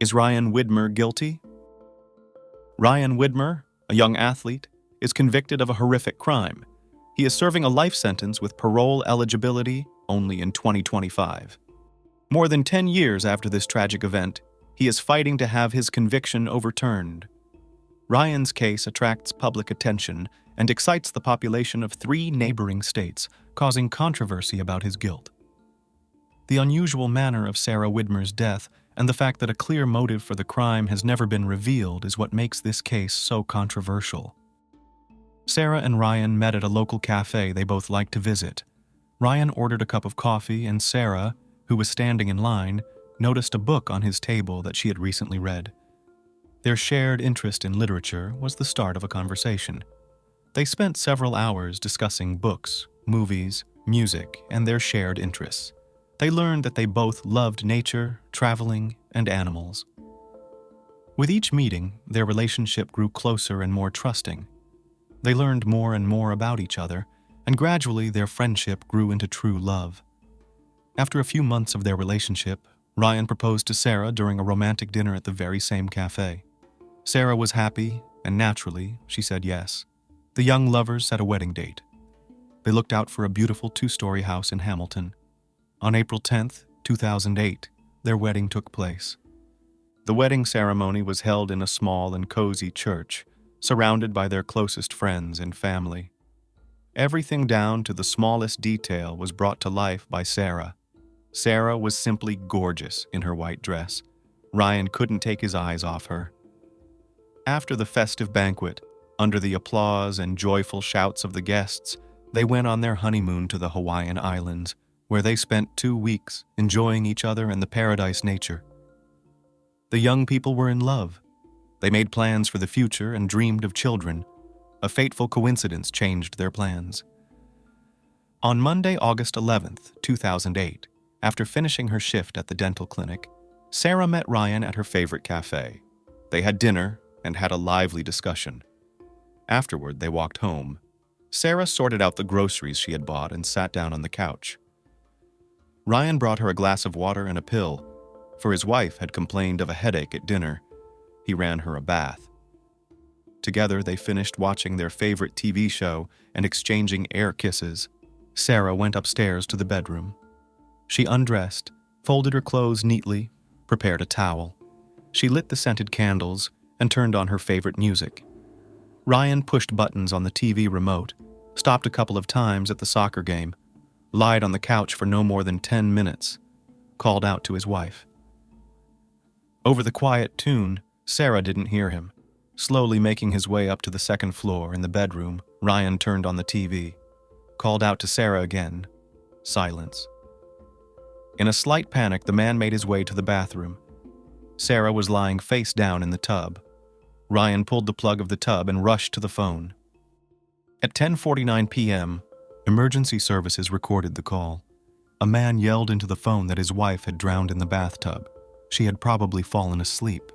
Is Ryan Widmer guilty? Ryan Widmer, a young athlete, is convicted of a horrific crime. He is serving a life sentence with parole eligibility only in 2025. More than 10 years after this tragic event, he is fighting to have his conviction overturned. Ryan's case attracts public attention and excites the population of 3 neighboring states, causing controversy about his guilt. The unusual manner of Sarah Widmer's death and the fact that a clear motive for the crime has never been revealed is what makes this case so controversial. Sarah and Ryan met at a local cafe they both liked to visit. Ryan ordered a cup of coffee, and Sarah, who was standing in line, noticed a book on his table that she had recently read. Their shared interest in literature was the start of a conversation. They spent several hours discussing books, movies, music, and their shared interests. They learned that they both loved nature, traveling, and animals. With each meeting, their relationship grew closer and more trusting. They learned more and more about each other, and gradually their friendship grew into true love. After a few months of their relationship, Ryan proposed to Sarah during a romantic dinner at the very same cafe. Sarah was happy, and naturally, she said yes. The young lovers set a wedding date. They looked out for a beautiful 2-story house in Hamilton. On April 10, 2008, their wedding took place. The wedding ceremony was held in a small and cozy church, surrounded by their closest friends and family. Everything down to the smallest detail was brought to life by Sarah. Sarah was simply gorgeous in her white dress. Ryan couldn't take his eyes off her. After the festive banquet, under the applause and joyful shouts of the guests, they went on their honeymoon to the Hawaiian Islands, where they spent 2 weeks enjoying each other and the paradise nature. The young people were in love. They made plans for the future and dreamed of children. A fateful coincidence changed their plans. On Monday, August 11, 2008, after finishing her shift at the dental clinic, Sarah met Ryan at her favorite cafe. They had dinner and had a lively discussion. Afterward, they walked home. Sarah sorted out the groceries she had bought and sat down on the couch. Ryan brought her a glass of water and a pill, for his wife had complained of a headache at dinner. He ran her a bath. Together, they finished watching their favorite TV show and exchanging air kisses. Sarah went upstairs to the bedroom. She undressed, folded her clothes neatly, prepared a towel. She lit the scented candles and turned on her favorite music. Ryan pushed buttons on the TV remote, stopped a couple of times at the soccer game, lied on the couch for no more than 10 minutes, called out to his wife. Over the quiet tune, Sarah didn't hear him. Slowly making his way up to the second floor in the bedroom, Ryan turned on the TV, called out to Sarah again. Silence. In a slight panic, the man made his way to the bathroom. Sarah was lying face down in the tub. Ryan pulled the plug of the tub and rushed to the phone. At 10:49 p.m., emergency services recorded the call. A man yelled into the phone that his wife had drowned in the bathtub. She had probably fallen asleep.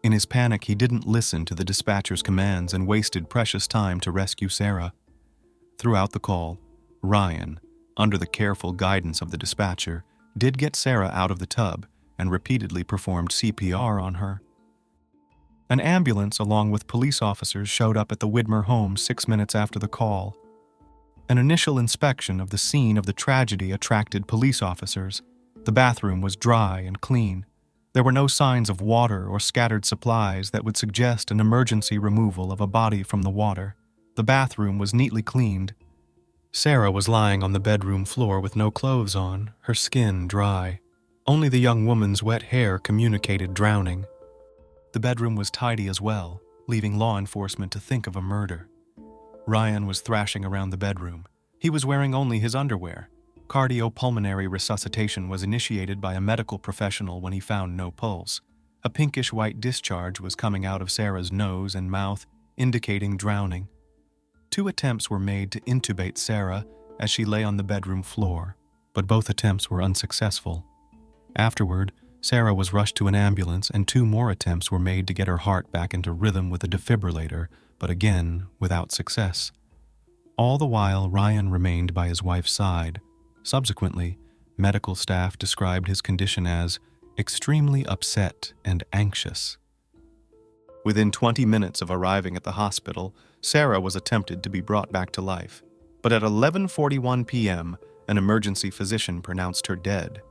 In his panic, he didn't listen to the dispatcher's commands and wasted precious time to rescue Sarah. Throughout the call, Ryan, under the careful guidance of the dispatcher, did get Sarah out of the tub and repeatedly performed CPR on her. An ambulance along with police officers showed up at the Widmer home 6 minutes after the call. An initial inspection of the scene of the tragedy attracted police officers. The bathroom was dry and clean. There were no signs of water or scattered supplies that would suggest an emergency removal of a body from the water. The bathroom was neatly cleaned. Sarah was lying on the bedroom floor with no clothes on, her skin dry. Only the young woman's wet hair communicated drowning. The bedroom was tidy as well, leaving law enforcement to think of a murder. Ryan was thrashing around the bedroom. He was wearing only his underwear. Cardiopulmonary resuscitation was initiated by a medical professional when he found no pulse. A pinkish-white discharge was coming out of Sarah's nose and mouth, indicating drowning. 2 attempts were made to intubate Sarah as she lay on the bedroom floor, but both attempts were unsuccessful. Afterward, Sarah was rushed to an ambulance and 2 more attempts were made to get her heart back into rhythm with a defibrillator, but again without success. All the while, Ryan remained by his wife's side. Subsequently, medical staff described his condition as extremely upset and anxious. Within 20 minutes of arriving at the hospital, Sarah was attempted to be brought back to life, but at 11:41 p.m., an emergency physician pronounced her dead.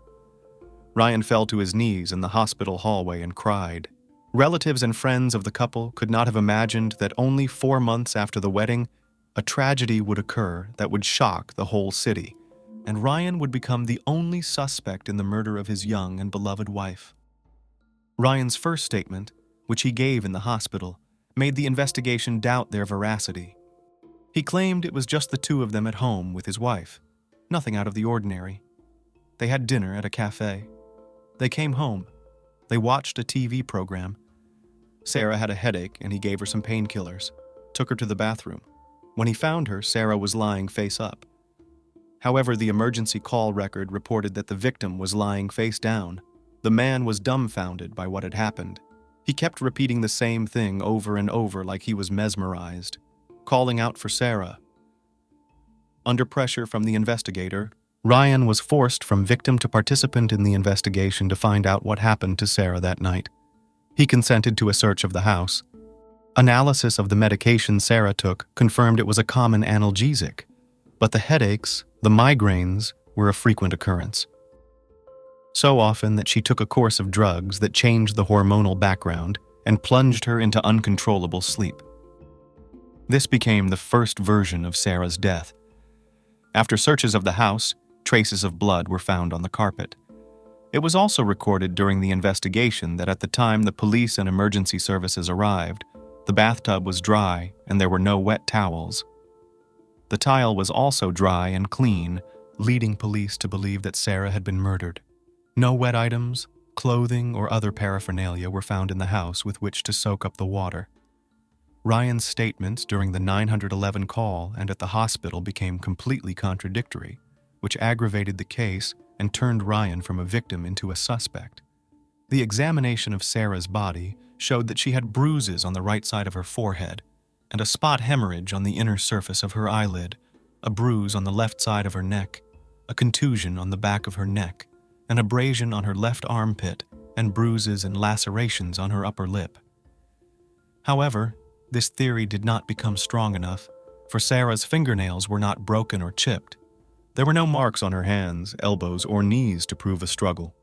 Ryan fell to his knees in the hospital hallway and cried. Relatives and friends of the couple could not have imagined that only 4 months after the wedding, a tragedy would occur that would shock the whole city, and Ryan would become the only suspect in the murder of his young and beloved wife. Ryan's first statement, which he gave in the hospital, made the investigation doubt their veracity. He claimed it was just the two of them at home with his wife, nothing out of the ordinary. They had dinner at a cafe. They came home. They watched a TV program. Sarah had a headache and he gave her some painkillers, took her to the bathroom. When he found her, Sarah was lying face up. However, the emergency call record reported that the victim was lying face down. The man was dumbfounded by what had happened. He kept repeating the same thing over and over like he was mesmerized, calling out for Sarah. Under pressure from the investigator, Ryan was forced from victim to participant in the investigation to find out what happened to Sarah that night. He consented to a search of the house. Analysis of the medication Sarah took confirmed it was a common analgesic, but the headaches, the migraines, were a frequent occurrence. So often that she took a course of drugs that changed the hormonal background and plunged her into uncontrollable sleep. This became the first version of Sarah's death. After searches of the house, traces of blood were found on the carpet. It was also recorded during the investigation that at the time the police and emergency services arrived, the bathtub was dry and there were no wet towels. The tile was also dry and clean, leading police to believe that Sarah had been murdered. No wet items, clothing, or other paraphernalia were found in the house with which to soak up the water. Ryan's statements during the 911 call and at the hospital became completely contradictory, which aggravated the case and turned Ryan from a victim into a suspect. The examination of Sarah's body showed that she had bruises on the right side of her forehead and a spot hemorrhage on the inner surface of her eyelid, a bruise on the left side of her neck, a contusion on the back of her neck, an abrasion on her left armpit, and bruises and lacerations on her upper lip. However, this theory did not become strong enough, for Sarah's fingernails were not broken or chipped. There were no marks on her hands, elbows, or knees to prove a struggle.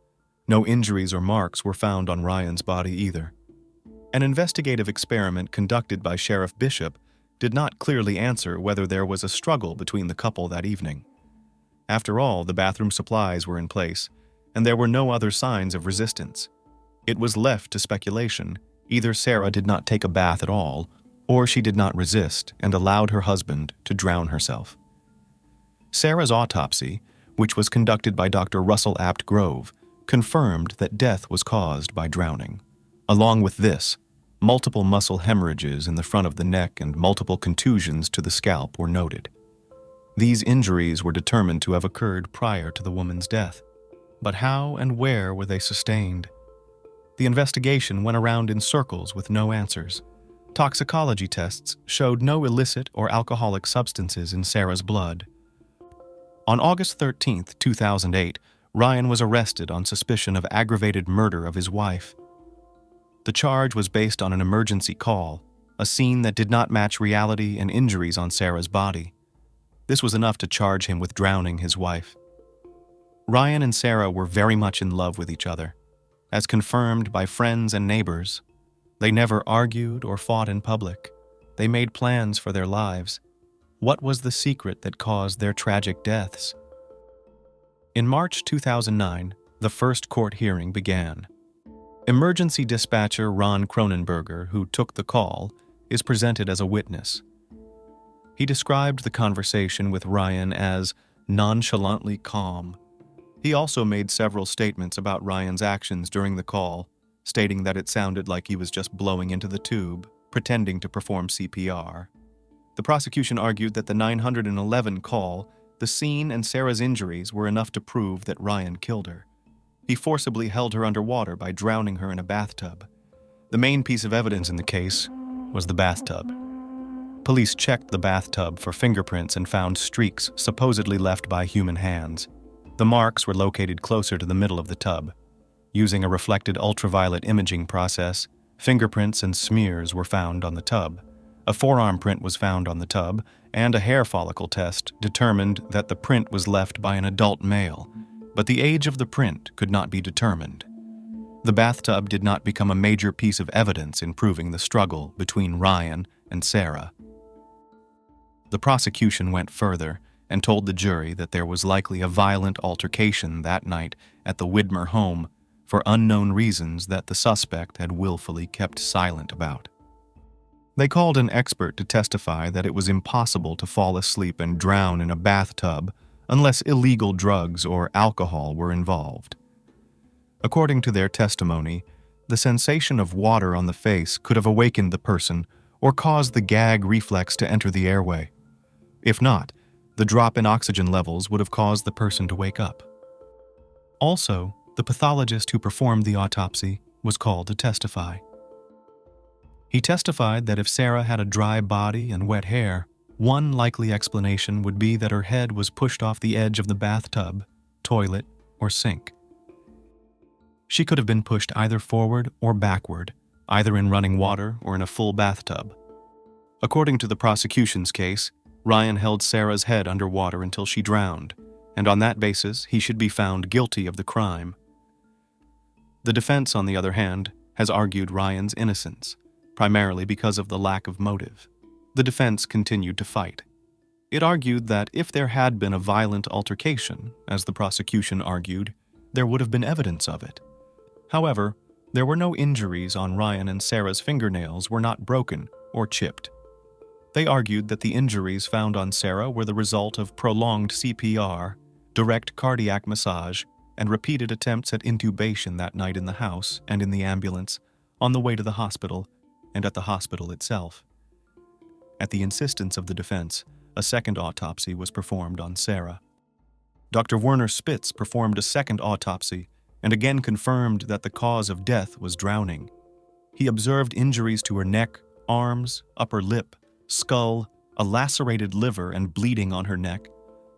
No injuries or marks were found on Ryan's body either. An investigative experiment conducted by Sheriff Bishop did not clearly answer whether there was a struggle between the couple that evening. After all, the bathroom supplies were in place, and there were no other signs of resistance. It was left to speculation. Either Sarah did not take a bath at all, or she did not resist and allowed her husband to drown herself. Sarah's autopsy, which was conducted by Dr. Russell Apt Grove, confirmed that death was caused by drowning. Along with this, multiple muscle hemorrhages in the front of the neck and multiple contusions to the scalp were noted. These injuries were determined to have occurred prior to the woman's death. But how and where were they sustained? The investigation went around in circles with no answers. Toxicology tests showed no illicit or alcoholic substances in Sarah's blood. On August 13, 2008, Ryan was arrested on suspicion of aggravated murder of his wife. The charge was based on an emergency call, a scene that did not match reality and injuries on Sarah's body. This was enough to charge him with drowning his wife. Ryan and Sarah were very much in love with each other. As confirmed by friends and neighbors, they never argued or fought in public. They made plans for their lives. What was the secret that caused their tragic deaths? In March 2009, the first court hearing began. Emergency dispatcher Ron Cronenberger, who took the call, is presented as a witness. He described the conversation with Ryan as nonchalantly calm. He also made several statements about Ryan's actions during the call, stating that it sounded like he was just blowing into the tube, pretending to perform CPR. The prosecution argued that the 911 call, the scene, and Sarah's injuries were enough to prove that Ryan killed her. He forcibly held her underwater by drowning her in a bathtub. The main piece of evidence in the case was the bathtub. Police checked the bathtub for fingerprints and found streaks supposedly left by human hands. The marks were located closer to the middle of the tub. Using a reflected ultraviolet imaging process, fingerprints and smears were found on the tub. A forearm print was found on the tub, and a hair follicle test determined that the print was left by an adult male, but the age of the print could not be determined. The bathtub did not become a major piece of evidence in proving the struggle between Ryan and Sarah. The prosecution went further and told the jury that there was likely a violent altercation that night at the Widmer home for unknown reasons that the suspect had willfully kept silent about. They called an expert to testify that it was impossible to fall asleep and drown in a bathtub unless illegal drugs or alcohol were involved. According to their testimony, the sensation of water on the face could have awakened the person or caused the gag reflex to enter the airway. If not, the drop in oxygen levels would have caused the person to wake up. Also, the pathologist who performed the autopsy was called to testify. He testified that if Sarah had a dry body and wet hair, one likely explanation would be that her head was pushed off the edge of the bathtub, toilet, or sink. She could have been pushed either forward or backward, either in running water or in a full bathtub. According to the prosecution's case, Ryan held Sarah's head under water until she drowned, and on that basis he should be found guilty of the crime. The defense, on the other hand, has argued Ryan's innocence, primarily because of the lack of motive. The defense continued to fight. It argued that if there had been a violent altercation, as the prosecution argued, there would have been evidence of it. However, there were no injuries on Ryan, and Sarah's fingernails were not broken or chipped. They argued that the injuries found on Sarah were the result of prolonged CPR, direct cardiac massage, and repeated attempts at intubation that night in the house and in the ambulance, on the way to the hospital, and at the hospital itself. At the insistence of the defense, a second autopsy was performed on Sarah. Dr. Werner Spitz performed a second autopsy and again confirmed that the cause of death was drowning. He observed injuries to her neck, arms, upper lip, skull, a lacerated liver, and bleeding on her neck,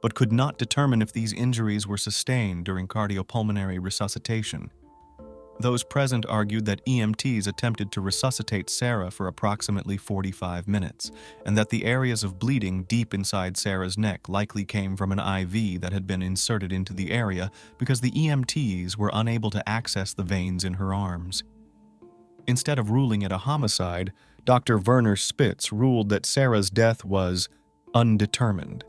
but could not determine if these injuries were sustained during cardiopulmonary resuscitation. Those present argued that EMTs attempted to resuscitate Sarah for approximately 45 minutes, and that the areas of bleeding deep inside Sarah's neck likely came from an IV that had been inserted into the area because the EMTs were unable to access the veins in her arms. Instead of ruling it a homicide, Dr. Werner Spitz ruled that Sarah's death was undetermined.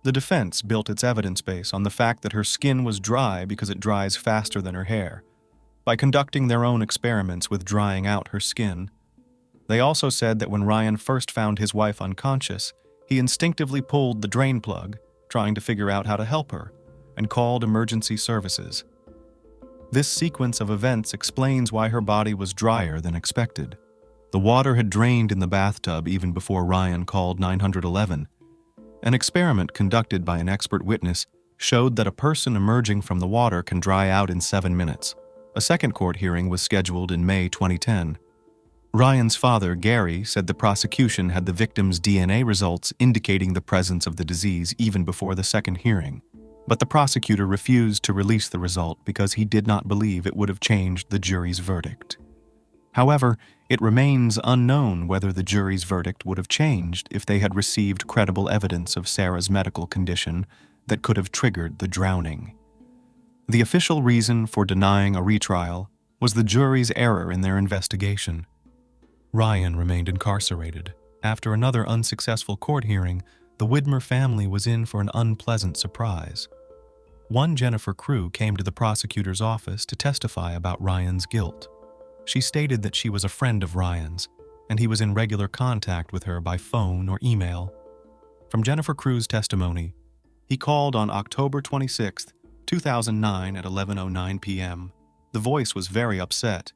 The defense built its evidence base on the fact that her skin was dry because it dries faster than her hair, by conducting their own experiments with drying out her skin. They also said that when Ryan first found his wife unconscious, he instinctively pulled the drain plug, trying to figure out how to help her, and called emergency services. This sequence of events explains why her body was drier than expected. The water had drained in the bathtub even before Ryan called 911. An experiment conducted by an expert witness showed that a person emerging from the water can dry out in 7 minutes. A second court hearing was scheduled in May 2010. Ryan's father, Gary, said the prosecution had the victim's DNA results indicating the presence of the disease even before the second hearing, but the prosecutor refused to release the result because he did not believe it would have changed the jury's verdict. However, it remains unknown whether the jury's verdict would have changed if they had received credible evidence of Sarah's medical condition that could have triggered the drowning. The official reason for denying a retrial was the jury's error in their investigation. Ryan remained incarcerated. After another unsuccessful court hearing, the Widmer family was in for an unpleasant surprise. One Jennifer Crew came to the prosecutor's office to testify about Ryan's guilt. She stated that she was a friend of Ryan's, and he was in regular contact with her by phone or email. From Jennifer Crew's testimony, he called on October 26, 2009 at 11:09 p.m. The voice was very upset.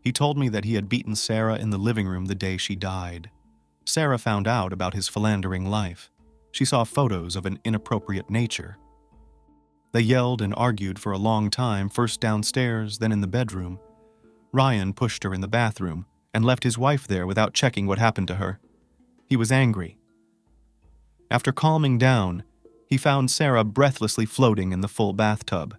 He told me that he had beaten Sarah in the living room the day she died. Sarah found out about his philandering life. She saw photos of an inappropriate nature. They yelled and argued for a long time, first downstairs, then in the bedroom. Ryan pushed her in the bathroom and left his wife there without checking what happened to her. He was angry. After calming down, he found Sarah breathlessly floating in the full bathtub.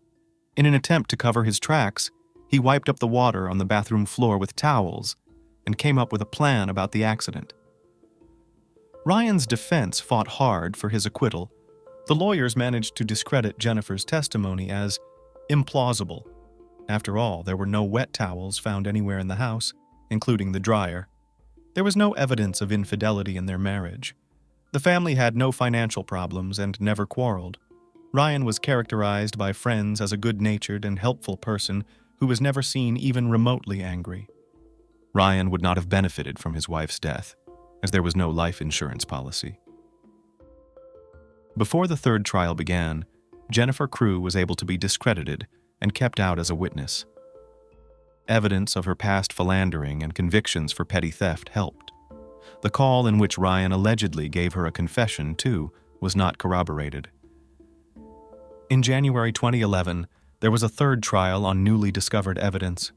In an attempt to cover his tracks, he wiped up the water on the bathroom floor with towels and came up with a plan about the accident. Ryan's defense fought hard for his acquittal. The lawyers managed to discredit Jennifer's testimony as implausible. After all, there were no wet towels found anywhere in the house, including the dryer. There was no evidence of infidelity in their marriage. The family had no financial problems and never quarreled. Ryan was characterized by friends as a good-natured and helpful person who was never seen even remotely angry. Ryan would not have benefited from his wife's death, as there was no life insurance policy. Before the third trial began, Jennifer Crew was able to be discredited and kept out as a witness. Evidence of her past philandering and convictions for petty theft helped. The call in which Ryan allegedly gave her a confession, too, was not corroborated. In January 2011, there was a third trial on newly discovered evidence.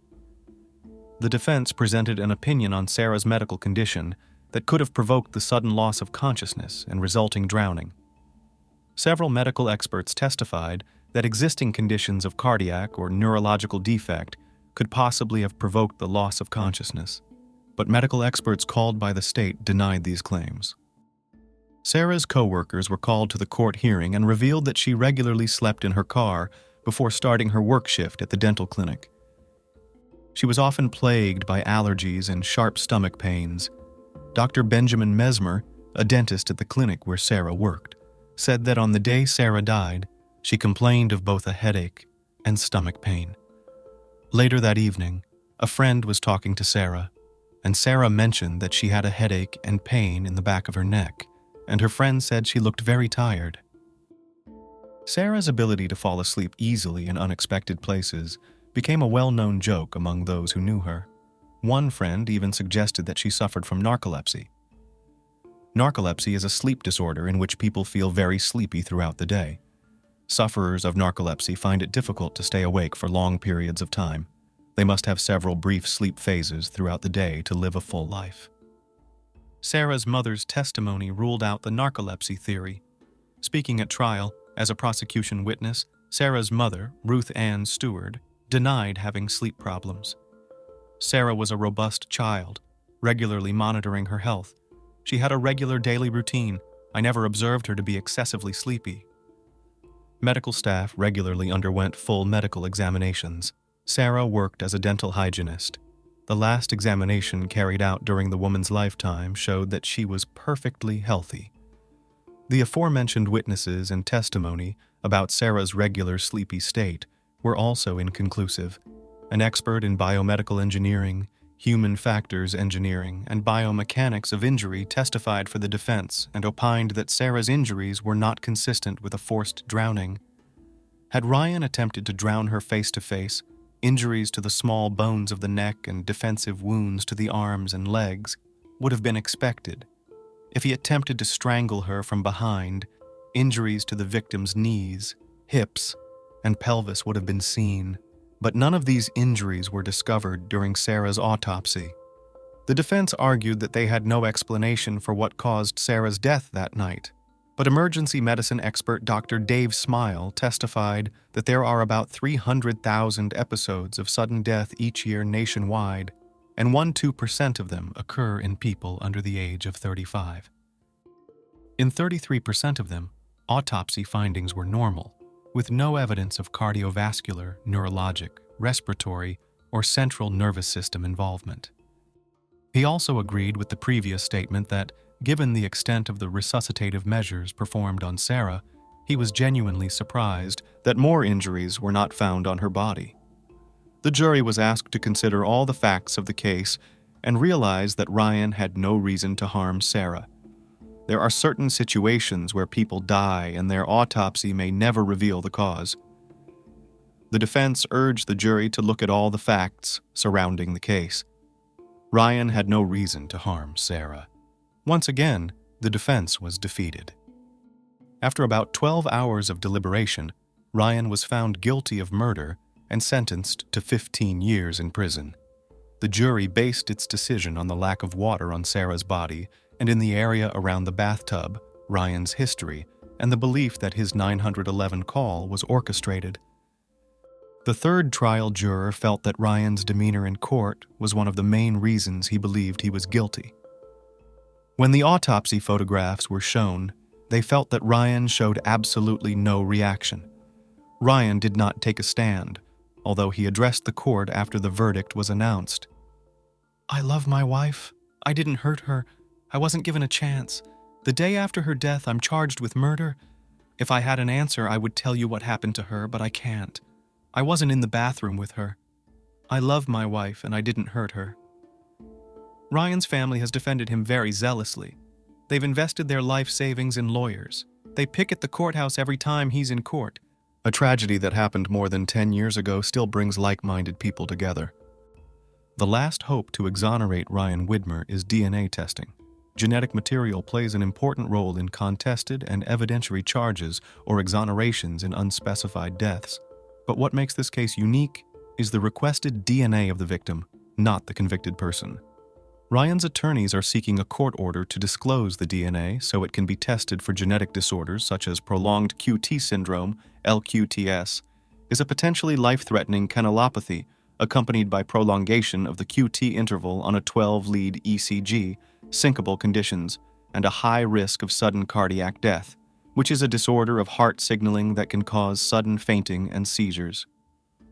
The defense presented an opinion on Sarah's medical condition that could have provoked the sudden loss of consciousness and resulting drowning. Several medical experts testified that existing conditions of cardiac or neurological defect could possibly have provoked the loss of consciousness, but medical experts called by the state denied these claims. Sarah's co-workers were called to the court hearing and revealed that she regularly slept in her car before starting her work shift at the dental clinic. She was often plagued by allergies and sharp stomach pains. Dr. Benjamin Mesmer, a dentist at the clinic where Sarah worked, said that on the day Sarah died, she complained of both a headache and stomach pain. Later that evening, a friend was talking to Sarah, and Sarah mentioned that she had a headache and pain in the back of her neck, and her friend said she looked very tired. Sarah's ability to fall asleep easily in unexpected places became a well-known joke among those who knew her. One friend even suggested that she suffered from narcolepsy. Narcolepsy is a sleep disorder in which people feel very sleepy throughout the day. Sufferers of narcolepsy find it difficult to stay awake for long periods of time. They must have several brief sleep phases throughout the day to live a full life. Sarah's mother's testimony ruled out the narcolepsy theory. Speaking at trial, as a prosecution witness, Sarah's mother, Ruth Ann Stewart, denied having sleep problems. Sarah was a robust child, regularly monitoring her health. She had a regular daily routine. I never observed her to be excessively sleepy. Medical staff regularly underwent full medical examinations. Sarah worked as a dental hygienist. The last examination carried out during the woman's lifetime showed that she was perfectly healthy. The aforementioned witnesses and testimony about Sarah's regular sleepy state were also inconclusive. An expert in biomedical engineering, human factors engineering, and biomechanics of injury testified for the defense and opined that Sarah's injuries were not consistent with a forced drowning. Had Ryan attempted to drown her face-to-face, injuries to the small bones of the neck and defensive wounds to the arms and legs would have been expected. If he attempted to strangle her from behind, injuries to the victim's knees, hips, and pelvis would have been seen. But none of these injuries were discovered during Sarah's autopsy. The defense argued that they had no explanation for what caused Sarah's death that night. But emergency medicine expert Dr. Dave Smile testified that there are about 300,000 episodes of sudden death each year nationwide, and 1–2% of them occur in people under the age of 35. In 33% of them, autopsy findings were normal, with no evidence of cardiovascular, neurologic, respiratory, or central nervous system involvement. He also agreed with the previous statement that, given the extent of the resuscitative measures performed on Sarah, he was genuinely surprised that more injuries were not found on her body. The jury was asked to consider all the facts of the case and realize that Ryan had no reason to harm Sarah. There are certain situations where people die and their autopsy may never reveal the cause. The defense urged the jury to look at all the facts surrounding the case. Ryan had no reason to harm Sarah. Once again, the defense was defeated. After about 12 hours of deliberation, Ryan was found guilty of murder and sentenced to 15 years in prison. The jury based its decision on the lack of water on Sarah's body and in the area around the bathtub, Ryan's history, and the belief that his 911 call was orchestrated. The third trial juror felt that Ryan's demeanor in court was one of the main reasons he believed he was guilty. When the autopsy photographs were shown, they felt that Ryan showed absolutely no reaction. Ryan did not take a stand, although he addressed the court after the verdict was announced. "I love my wife. I didn't hurt her. I wasn't given a chance. The day after her death, I'm charged with murder. If I had an answer, I would tell you what happened to her, but I can't. I wasn't in the bathroom with her. I love my wife, and I didn't hurt her." Ryan's family has defended him very zealously. They've invested their life savings in lawyers. They picket the courthouse every time he's in court. A tragedy that happened more than 10 years ago still brings like-minded people together. The last hope to exonerate Ryan Widmer is DNA testing. Genetic material plays an important role in contested and evidentiary charges or exonerations in unspecified deaths. But what makes this case unique is the requested DNA of the victim, not the convicted person. Ryan's attorneys are seeking a court order to disclose the DNA so it can be tested for genetic disorders such as prolonged QT syndrome, LQTS, is a potentially life-threatening canalopathy accompanied by prolongation of the QT interval on a 12-lead ECG, syncopal conditions, and a high risk of sudden cardiac death, which is a disorder of heart signaling that can cause sudden fainting and seizures.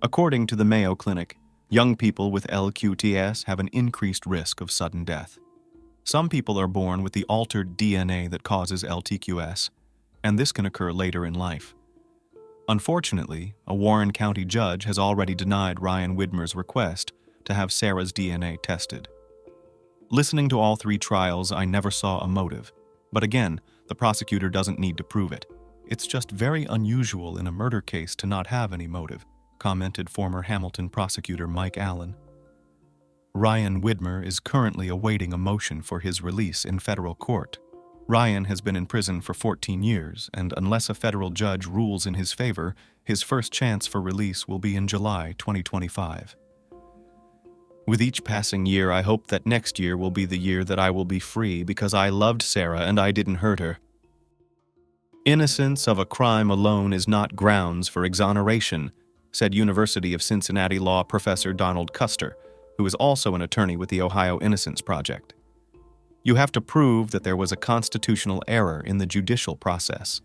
According to the Mayo Clinic, young people with LQTS have an increased risk of sudden death. Some people are born with the altered DNA that causes LTQS, and this can occur later in life. Unfortunately, a Warren County judge has already denied Ryan Widmer's request to have Sarah's DNA tested. Listening to all three trials, I never saw a motive. But again, the prosecutor doesn't need to prove it. It's just very unusual in a murder case to not have any motive, commented former Hamilton prosecutor Mike Allen. Ryan Widmer is currently awaiting a motion for his release in federal court. Ryan has been in prison for 14 years, and unless a federal judge rules in his favor, his first chance for release will be in July 2025. With each passing year, I hope that next year will be the year that I will be free because I loved Sarah and I didn't hurt her. Innocence of a crime alone is not grounds for exoneration, said University of Cincinnati law professor Donald Custer, who is also an attorney with the Ohio Innocence Project. You have to prove that there was a constitutional error in the judicial process.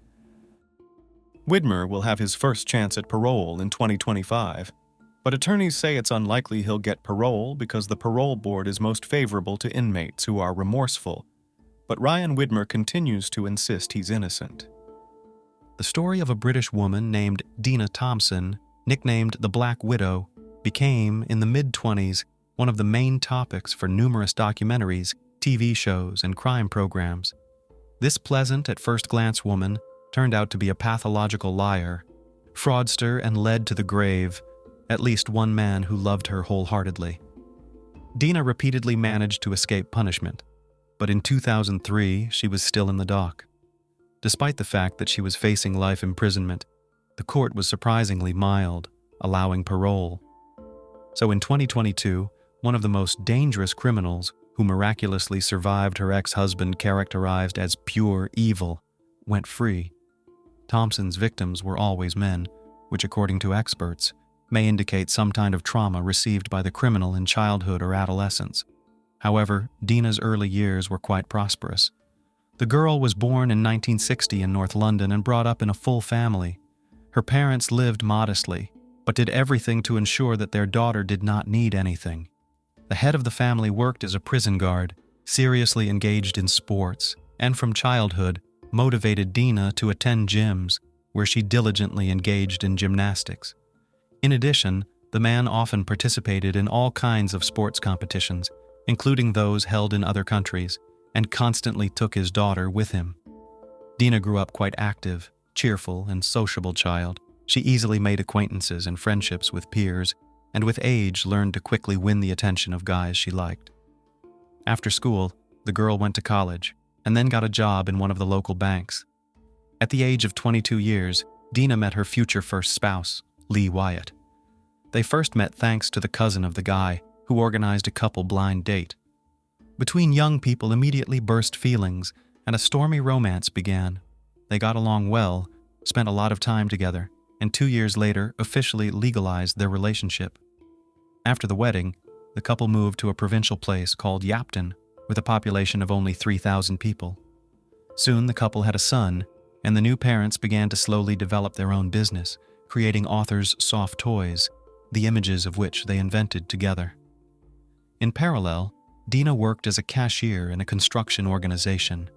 Widmer will have his first chance at parole in 2025, but attorneys say it's unlikely he'll get parole because the parole board is most favorable to inmates who are remorseful. But Ryan Widmer continues to insist he's innocent. The story of a British woman named Dina Thompson, nicknamed the Black Widow, became, in the mid-20s, one of the main topics for numerous documentaries, TV shows, and crime programs. This pleasant, at first glance woman turned out to be a pathological liar, fraudster, and led to the grave at least one man who loved her wholeheartedly. Dina repeatedly managed to escape punishment, but in 2003 she was still in the dock. Despite the fact that she was facing life imprisonment, the court was surprisingly mild, allowing parole. So in 2022, one of the most dangerous criminals who miraculously survived her ex-husband characterized as pure evil, went free. Thompson's victims were always men, which according to experts, may indicate some kind of trauma received by the criminal in childhood or adolescence. However, Dina's early years were quite prosperous. The girl was born in 1960 in North London and brought up in a full family. Her parents lived modestly, but did everything to ensure that their daughter did not need anything. The head of the family worked as a prison guard, seriously engaged in sports, and from childhood motivated Dina to attend gyms, where she diligently engaged in gymnastics. In addition, the man often participated in all kinds of sports competitions, including those held in other countries, and constantly took his daughter with him. Dina grew up quite active, cheerful, and sociable child. She easily made acquaintances and friendships with peers, and with age learned to quickly win the attention of guys she liked. After school, the girl went to college, and then got a job in one of the local banks. At the age of 22 years, Dina met her future first spouse, Lee Wyatt. They first met thanks to the cousin of the guy, who organized a couple blind date. Between young people immediately burst feelings, and a stormy romance began. They got along well, spent a lot of time together, and 2 years later officially legalized their relationship. After the wedding, the couple moved to a provincial place called Yapton, with a population of only 3,000 people. Soon the couple had a son, and the new parents began to slowly develop their own business, creating authors' soft toys, the images of which they invented together. In parallel, Dina worked as a cashier in a construction organization,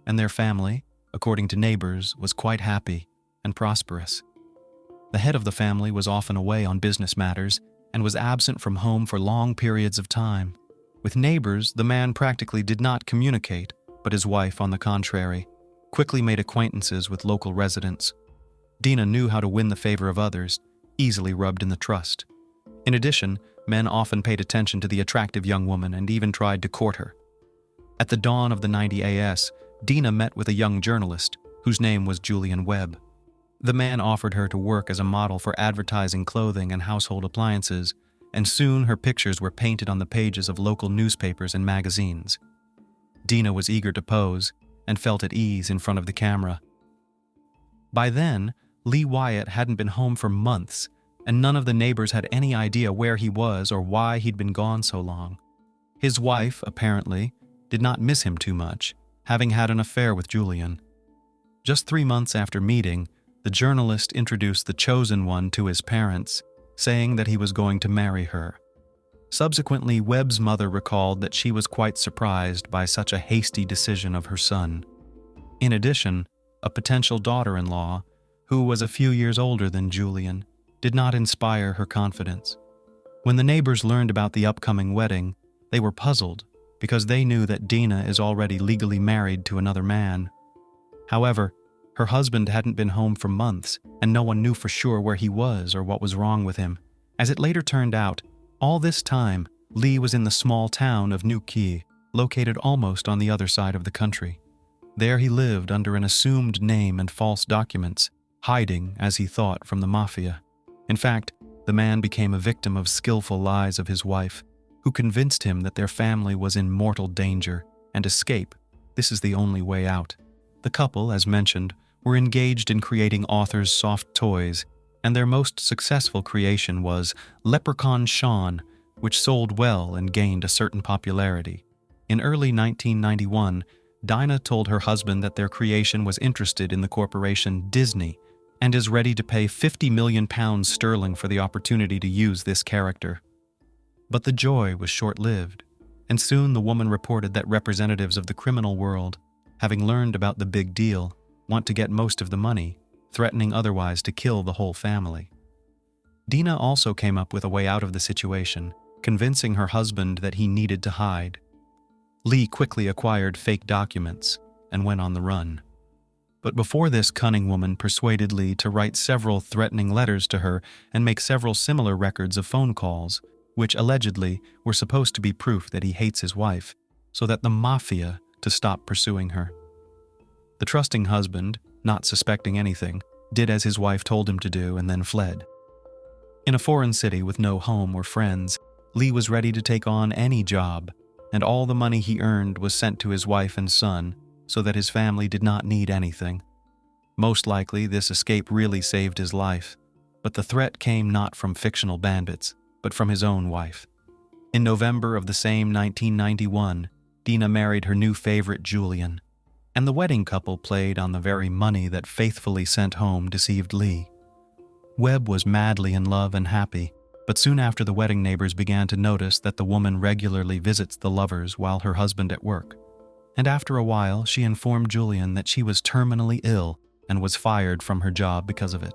and their family, according to neighbors, was quite happy and prosperous. The head of the family was often away on business matters and was absent from home for long periods of time. With neighbors, the man practically did not communicate, but his wife, on the contrary, quickly made acquaintances with local residents. Dina knew how to win the favor of others, easily rubbed in the trust. In addition, men often paid attention to the attractive young woman and even tried to court her. At the dawn of the 90 AS, Dina met with a young journalist, whose name was Julian Webb. The man offered her to work as a model for advertising clothing and household appliances, and soon her pictures were painted on the pages of local newspapers and magazines. Dina was eager to pose and felt at ease in front of the camera. By then, Lee Wyatt hadn't been home for months, and none of the neighbors had any idea where he was or why he'd been gone so long. His wife, apparently, did not miss him too much, having had an affair with Julian. Just 3 months after meeting, the journalist introduced the chosen one to his parents, saying that he was going to marry her. Subsequently, Webb's mother recalled that she was quite surprised by such a hasty decision of her son. In addition, a potential daughter-in-law, who was a few years older than Julian, did not inspire her confidence. When the neighbors learned about the upcoming wedding, they were puzzled because they knew that Dina is already legally married to another man. However, her husband hadn't been home for months, and no one knew for sure where he was or what was wrong with him. As it later turned out, all this time, Lee was in the small town of New Quay, located almost on the other side of the country. There he lived under an assumed name and false documents, hiding, as he thought, from the mafia. In fact, the man became a victim of skillful lies of his wife, who convinced him that their family was in mortal danger, and escape, this is the only way out. The couple, as mentioned, were engaged in creating authors' soft toys, and their most successful creation was Leprechaun Sean, which sold well and gained a certain popularity. In early 1991, Dinah told her husband that their creation was interested in the corporation Disney and is ready to pay £50 million sterling for the opportunity to use this character. But the joy was short-lived, and soon the woman reported that representatives of the criminal world, having learned about the big deal, want to get most of the money, threatening otherwise to kill the whole family. Dina also came up with a way out of the situation, convincing her husband that he needed to hide. Lee quickly acquired fake documents and went on the run. But before this cunning woman persuaded Lee to write several threatening letters to her and make several similar records of phone calls, which allegedly were supposed to be proof that he hates his wife, so that the mafia to stop pursuing her. The trusting husband, not suspecting anything, did as his wife told him to do and then fled. In a foreign city with no home or friends, Lee was ready to take on any job, and all the money he earned was sent to his wife and son, so that his family did not need anything. Most likely, this escape really saved his life, but the threat came not from fictional bandits, but from his own wife. In November of the same 1991, Dina married her new favorite Julian, and the wedding couple played on the very money that faithfully sent home deceived Lee. Webb was madly in love and happy, but soon after the wedding neighbors began to notice that the woman regularly visits the lovers while her husband at work. And after a while, she informed Julian that she was terminally ill and was fired from her job because of it.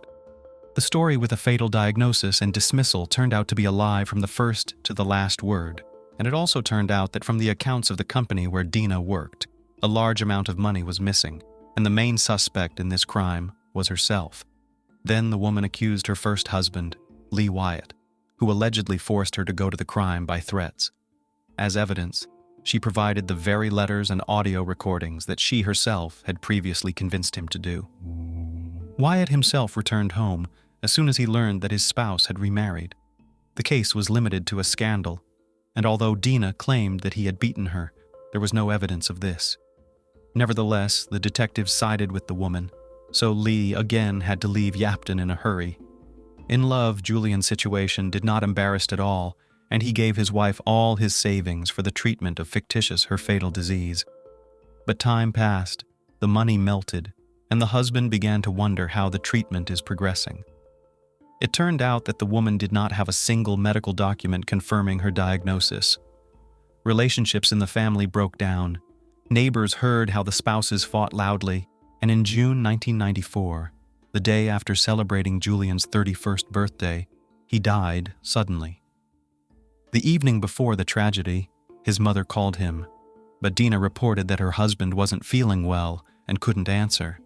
The story with a fatal diagnosis and dismissal turned out to be a lie from the first to the last word, and it also turned out that from the accounts of the company where Dina worked, a large amount of money was missing, and the main suspect in this crime was herself. Then the woman accused her first husband, Lee Wyatt, who allegedly forced her to go to the crime by threats. As evidence, she provided the very letters and audio recordings that she herself had previously convinced him to do. Wyatt himself returned home as soon as he learned that his spouse had remarried. The case was limited to a scandal, and although Dina claimed that he had beaten her, there was no evidence of this. Nevertheless, the detectives sided with the woman, so Lee again had to leave Yapton in a hurry. In love, Julian's situation did not embarrass at all, and he gave his wife all his savings for the treatment of fictitious her fatal disease. But time passed, the money melted, and the husband began to wonder how the treatment is progressing. It turned out that the woman did not have a single medical document confirming her diagnosis. Relationships in the family broke down. Neighbors heard how the spouses fought loudly, and in June 1994, the day after celebrating Julian's 31st birthday, he died suddenly. The evening before the tragedy, his mother called him, but Dina reported that her husband wasn't feeling well and couldn't answer.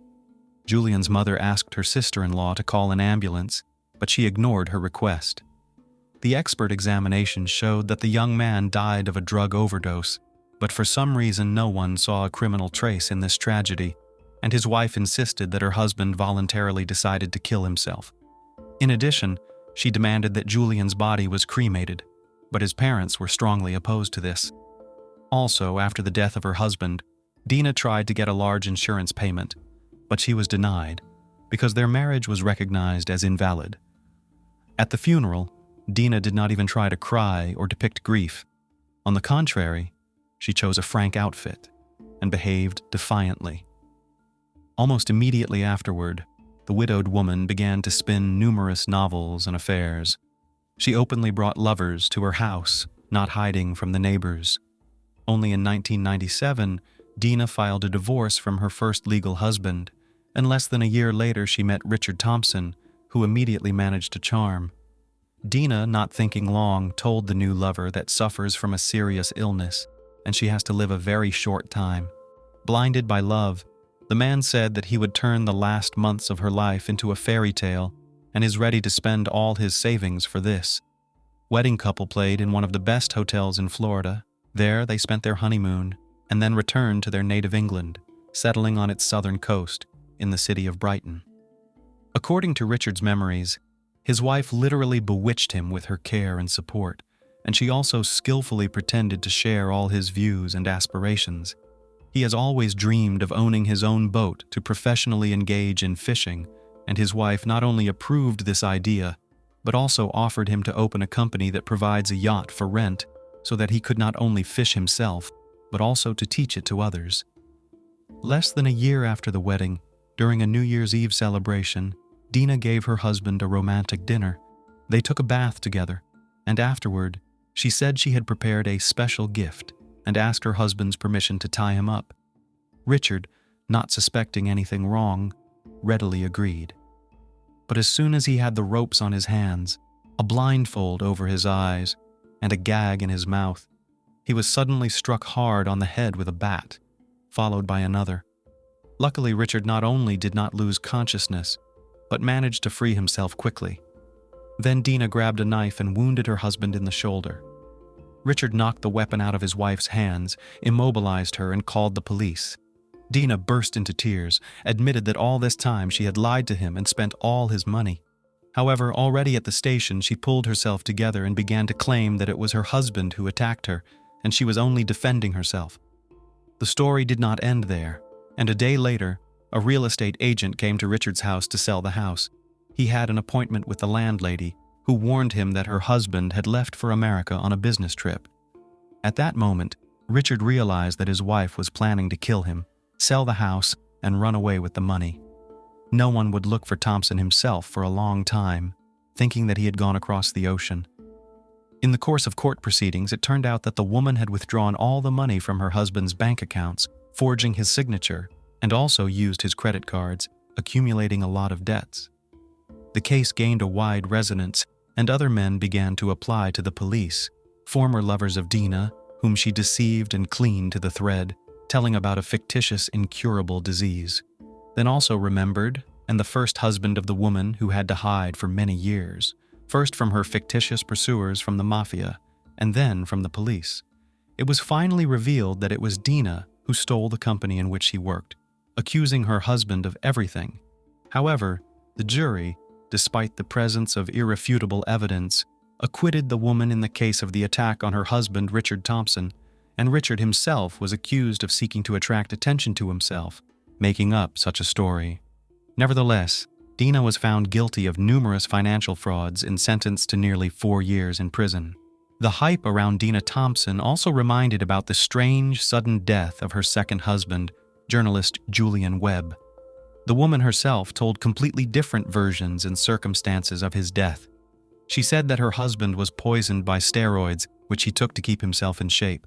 Julian's mother asked her sister-in-law to call an ambulance, but she ignored her request. The expert examination showed that the young man died of a drug overdose, but for some reason no one saw a criminal trace in this tragedy, and his wife insisted that her husband voluntarily decided to kill himself. In addition, she demanded that Julian's body was cremated, but his parents were strongly opposed to this. Also, after the death of her husband, Dina tried to get a large insurance payment, but she was denied because their marriage was recognized as invalid. At the funeral, Dina did not even try to cry or depict grief. On the contrary, she chose a frank outfit and behaved defiantly. Almost immediately afterward, the widowed woman began to spin numerous novels and affairs. She openly brought lovers to her house, not hiding from the neighbors. Only in 1997, Dina filed a divorce from her first legal husband, and less than a year later she met Richard Thompson, who immediately managed to charm. Dina, not thinking long, told the new lover that suffers from a serious illness, and she has to live a very short time. Blinded by love, the man said that he would turn the last months of her life into a fairy tale and is ready to spend all his savings for this. Wedding couple played in one of the best hotels in Florida. There they spent their honeymoon and then returned to their native England, settling on its southern coast in the city of Brighton. According to Richard's memories, his wife literally bewitched him with her care and support, and she also skillfully pretended to share all his views and aspirations. He has always dreamed of owning his own boat to professionally engage in fishing, and his wife not only approved this idea, but also offered him to open a company that provides a yacht for rent so that he could not only fish himself, but also to teach it to others. Less than a year after the wedding, during a New Year's Eve celebration, Dina gave her husband a romantic dinner. They took a bath together, and afterward, she said she had prepared a special gift and asked her husband's permission to tie him up. Richard, not suspecting anything wrong, readily agreed. But as soon as he had the ropes on his hands, a blindfold over his eyes, and a gag in his mouth, he was suddenly struck hard on the head with a bat, followed by another. Luckily, Richard not only did not lose consciousness, but managed to free himself quickly. Then Dina grabbed a knife and wounded her husband in the shoulder. Richard knocked the weapon out of his wife's hands, immobilized her, and called the police. Dina burst into tears, admitted that all this time she had lied to him and spent all his money. However, already at the station, she pulled herself together and began to claim that it was her husband who attacked her, and she was only defending herself. The story did not end there, and a day later, a real estate agent came to Richard's house to sell the house. He had an appointment with the landlady, who warned him that her husband had left for America on a business trip. At that moment, Richard realized that his wife was planning to kill him, sell the house, and run away with the money. No one would look for Thompson himself for a long time, thinking that he had gone across the ocean. In the course of court proceedings, it turned out that the woman had withdrawn all the money from her husband's bank accounts, forging his signature, and also used his credit cards, accumulating a lot of debts. The case gained a wide resonance, and other men began to apply to the police, former lovers of Dina, whom she deceived and cleaned to the thread, telling about a fictitious, incurable disease. Then also remembered, and the first husband of the woman who had to hide for many years, first from her fictitious pursuers from the mafia, and then from the police. It was finally revealed that it was Dina who stole the company in which she worked, accusing her husband of everything. However, the jury, despite the presence of irrefutable evidence, acquitted the woman in the case of the attack on her husband, Richard Thompson, and Richard himself was accused of seeking to attract attention to himself, making up such a story. Nevertheless, Dina was found guilty of numerous financial frauds and sentenced to nearly 4 years in prison. The hype around Dina Thompson also reminded about the strange, sudden death of her second husband, journalist Julian Webb. The woman herself told completely different versions and circumstances of his death. She said that her husband was poisoned by steroids, which he took to keep himself in shape,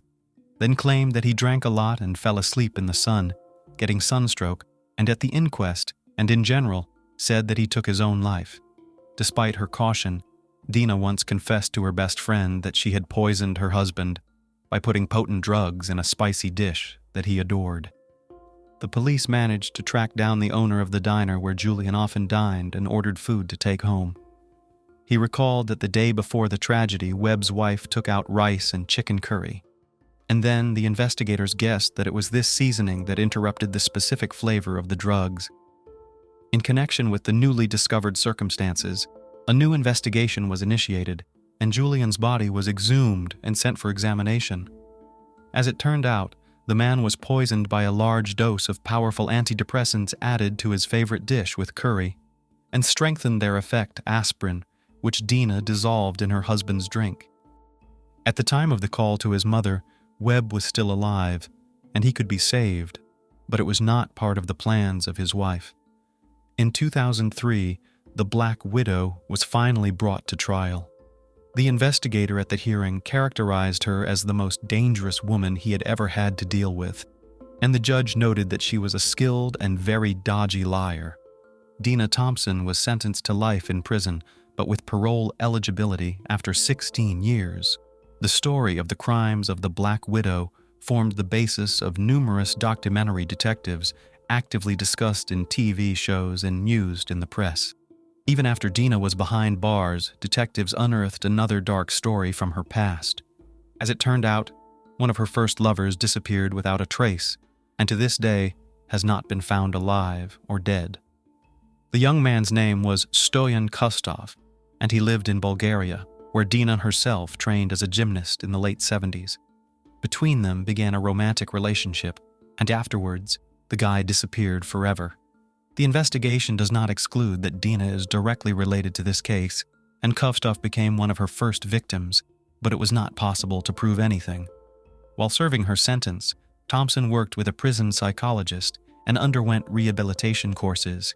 then claimed that he drank a lot and fell asleep in the sun, getting sunstroke, and at the inquest, and in general, said that he took his own life. Despite her caution, Dina once confessed to her best friend that she had poisoned her husband by putting potent drugs in a spicy dish that he adored. The police managed to track down the owner of the diner where Julian often dined and ordered food to take home. He recalled that the day before the tragedy, Webb's wife took out rice and chicken curry. And then the investigators guessed that it was this seasoning that interrupted the specific flavor of the drugs. In connection with the newly discovered circumstances, a new investigation was initiated, and Julian's body was exhumed and sent for examination. As it turned out, the man was poisoned by a large dose of powerful antidepressants added to his favorite dish with curry, and strengthened their effect, aspirin, which Dina dissolved in her husband's drink. At the time of the call to his mother, Webb was still alive, and he could be saved, but it was not part of the plans of his wife. In 2003, the Black Widow was finally brought to trial. The investigator at the hearing characterized her as the most dangerous woman he had ever had to deal with, and the judge noted that she was a skilled and very dodgy liar. Dina Thompson was sentenced to life in prison, but with parole eligibility after 16 years. The story of the crimes of the Black Widow formed the basis of numerous documentary detectives actively discussed in TV shows and used in the press. Even after Dina was behind bars, detectives unearthed another dark story from her past. As it turned out, one of her first lovers disappeared without a trace, and to this day has not been found alive or dead. The young man's name was Stoyan Kostov, and he lived in Bulgaria, where Dina herself trained as a gymnast in the late 70s. Between them began a romantic relationship, and afterwards, the guy disappeared forever. The investigation does not exclude that Dina is directly related to this case, and Kostov became one of her first victims, but it was not possible to prove anything. While serving her sentence, Thompson worked with a prison psychologist and underwent rehabilitation courses.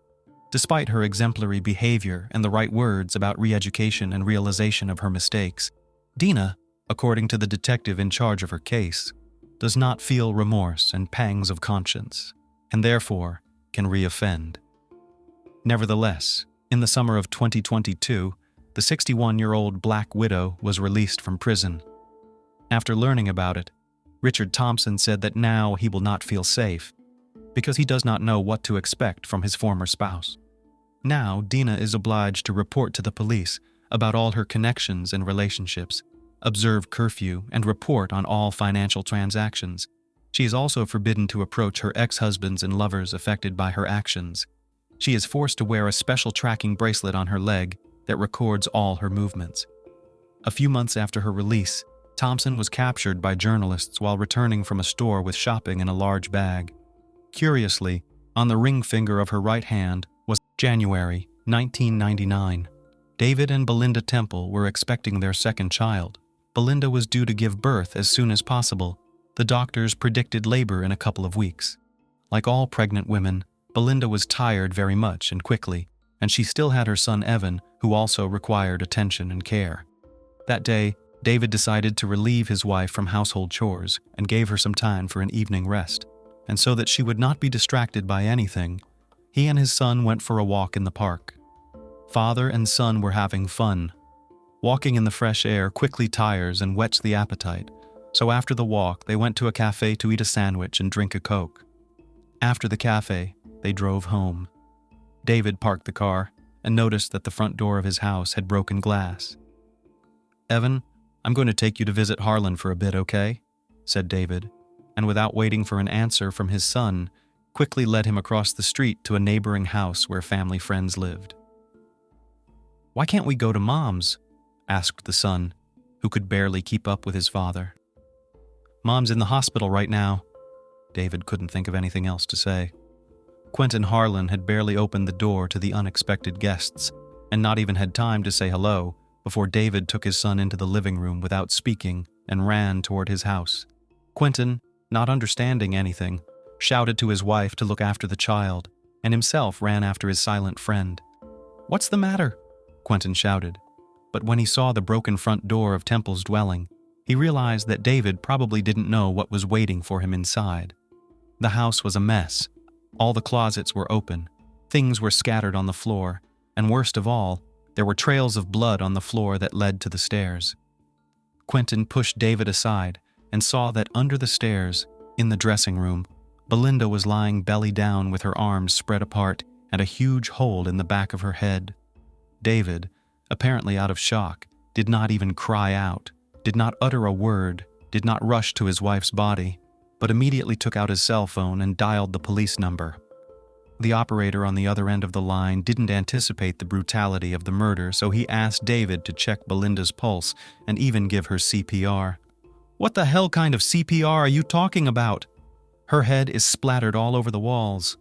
Despite her exemplary behavior and the right words about re-education and realization of her mistakes, Dina, according to the detective in charge of her case, does not feel remorse and pangs of conscience, and therefore can re-offend. Nevertheless, in the summer of 2022, the 61-year-old Black Widow was released from prison. After learning about it, Richard Thompson said that now he will not feel safe, because he does not know what to expect from his former spouse. Now, Dina is obliged to report to the police about all her connections and relationships, observe curfew, and report on all financial transactions. She is also forbidden to approach her ex-husbands and lovers affected by her actions. She is forced to wear a special tracking bracelet on her leg that records all her movements. A few months after her release, Thompson was captured by journalists while returning from a store with shopping in a large bag. Curiously, on the ring finger of her right hand was January 1999. David and Belinda Temple were expecting their second child. Belinda was due to give birth as soon as possible. The doctors predicted labor in a couple of weeks. Like all pregnant women, Belinda was tired very much and quickly, and she still had her son Evan, who also required attention and care. That day, David decided to relieve his wife from household chores and gave her some time for an evening rest. And so that she would not be distracted by anything, he and his son went for a walk in the park. Father and son were having fun. Walking in the fresh air quickly tires and whets the appetite, so after the walk, they went to a cafe to eat a sandwich and drink a Coke. After the cafe, they drove home. David parked the car and noticed that the front door of his house had broken glass. "Evan, I'm going to take you to visit Harlan for a bit, okay?" said David, and without waiting for an answer from his son, quickly led him across the street to a neighboring house where family friends lived. "Why can't we go to Mom's?" asked the son, who could barely keep up with his father. "Mom's in the hospital right now." David couldn't think of anything else to say. Quentin Harlan had barely opened the door to the unexpected guests, and not even had time to say hello before David took his son into the living room without speaking and ran toward his house. Quentin, not understanding anything, shouted to his wife to look after the child, and himself ran after his silent friend. "What's the matter?" Quentin shouted. But when he saw the broken front door of Temple's dwelling, he realized that David probably didn't know what was waiting for him inside. The house was a mess. All the closets were open, things were scattered on the floor, and worst of all, there were trails of blood on the floor that led to the stairs. Quentin pushed David aside and saw that under the stairs, in the dressing room, Belinda was lying belly down with her arms spread apart and a huge hole in the back of her head. David, apparently out of shock, did not even cry out, did not utter a word, did not rush to his wife's body, but immediately took out his cell phone and dialed the police number. The operator on the other end of the line didn't anticipate the brutality of the murder, so he asked David to check Belinda's pulse and even give her CPR. "What the hell kind of CPR are you talking about? Her head is splattered all over the walls."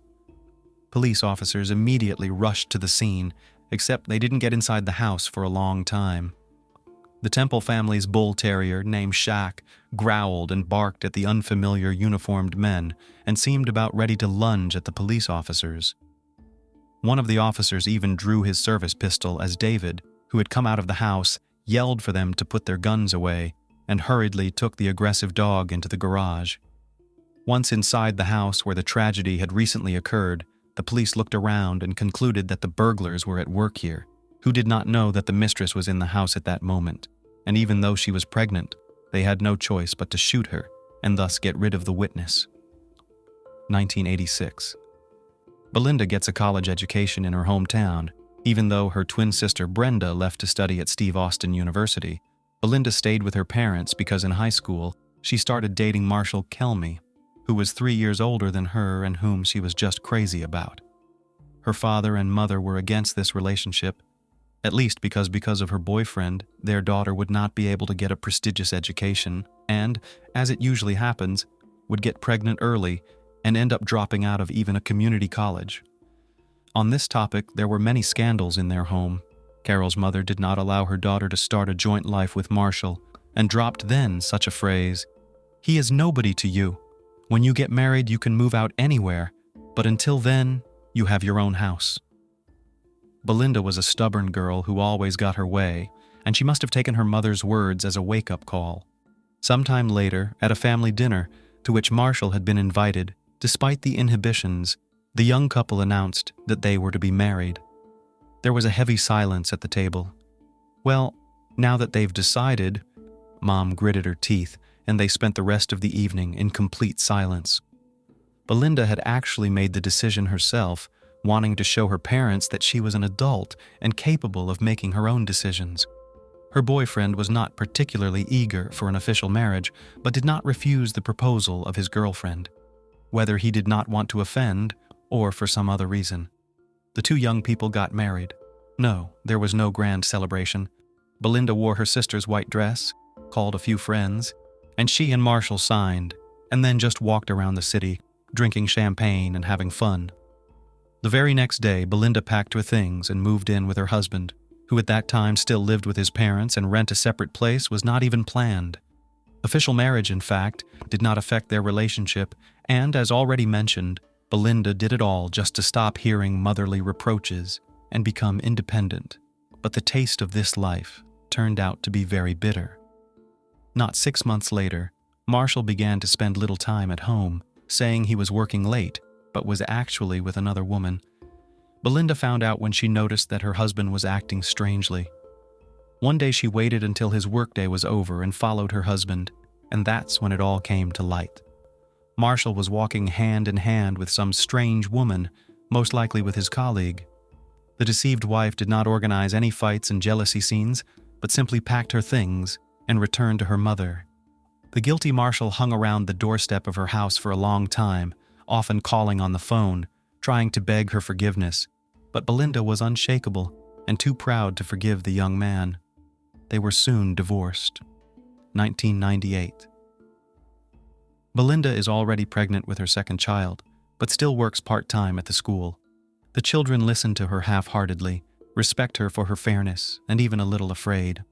Police officers immediately rushed to the scene, except they didn't get inside the house for a long time. The Temple family's bull terrier, named Shaq, growled and barked at the unfamiliar uniformed men and seemed about ready to lunge at the police officers. One of the officers even drew his service pistol as David, who had come out of the house, yelled for them to put their guns away and hurriedly took the aggressive dog into the garage. Once inside the house where the tragedy had recently occurred, the police looked around and concluded that the burglars were at work here, who did not know that the mistress was in the house at that moment, and even though she was pregnant, they had no choice but to shoot her and thus get rid of the witness. 1986. Belinda gets a college education in her hometown. Even though her twin sister Brenda left to study at Steve Austin University, Belinda stayed with her parents because in high school, she started dating Marshall Kelmy, who was 3 years older than her and whom she was just crazy about. Her father and mother were against this relationship, at least because of her boyfriend, their daughter would not be able to get a prestigious education and, as it usually happens, would get pregnant early and end up dropping out of even a community college. On this topic, there were many scandals in their home. Carol's mother did not allow her daughter to start a joint life with Marshall and dropped then such a phrase, "He is nobody to you. When you get married, you can move out anywhere, but until then, you have your own house." Belinda was a stubborn girl who always got her way, and she must have taken her mother's words as a wake-up call. Sometime later, at a family dinner, to which Marshall had been invited, despite the inhibitions, the young couple announced that they were to be married. There was a heavy silence at the table. "Well, now that they've decided," Mom gritted her teeth, and they spent the rest of the evening in complete silence. Belinda had actually made the decision herself, wanting to show her parents that she was an adult and capable of making her own decisions. Her boyfriend was not particularly eager for an official marriage, but did not refuse the proposal of his girlfriend, whether he did not want to offend or for some other reason. The two young people got married. No, there was no grand celebration. Belinda wore her sister's white dress, called a few friends, and she and Marshall signed, and then just walked around the city, drinking champagne and having fun. The very next day, Belinda packed her things and moved in with her husband, who at that time still lived with his parents, and rent a separate place was not even planned. Official marriage, in fact, did not affect their relationship, and as already mentioned, Belinda did it all just to stop hearing motherly reproaches and become independent. But the taste of this life turned out to be very bitter. Not 6 months later, Marshall began to spend little time at home, saying he was working late, but was actually with another woman. Belinda found out when she noticed that her husband was acting strangely. One day she waited until his workday was over and followed her husband, and that's when it all came to light. Marshall was walking hand in hand with some strange woman, most likely with his colleague. The deceived wife did not organize any fights and jealousy scenes, but simply packed her things and returned to her mother. The guilty Marshall hung around the doorstep of her house for a long time, often calling on the phone, trying to beg her forgiveness, but Belinda was unshakable and too proud to forgive the young man. They were soon divorced. 1998. Belinda is already pregnant with her second child, but still works part-time at the school. The children listen to her half-heartedly, respect her for her fairness, and even a little afraid.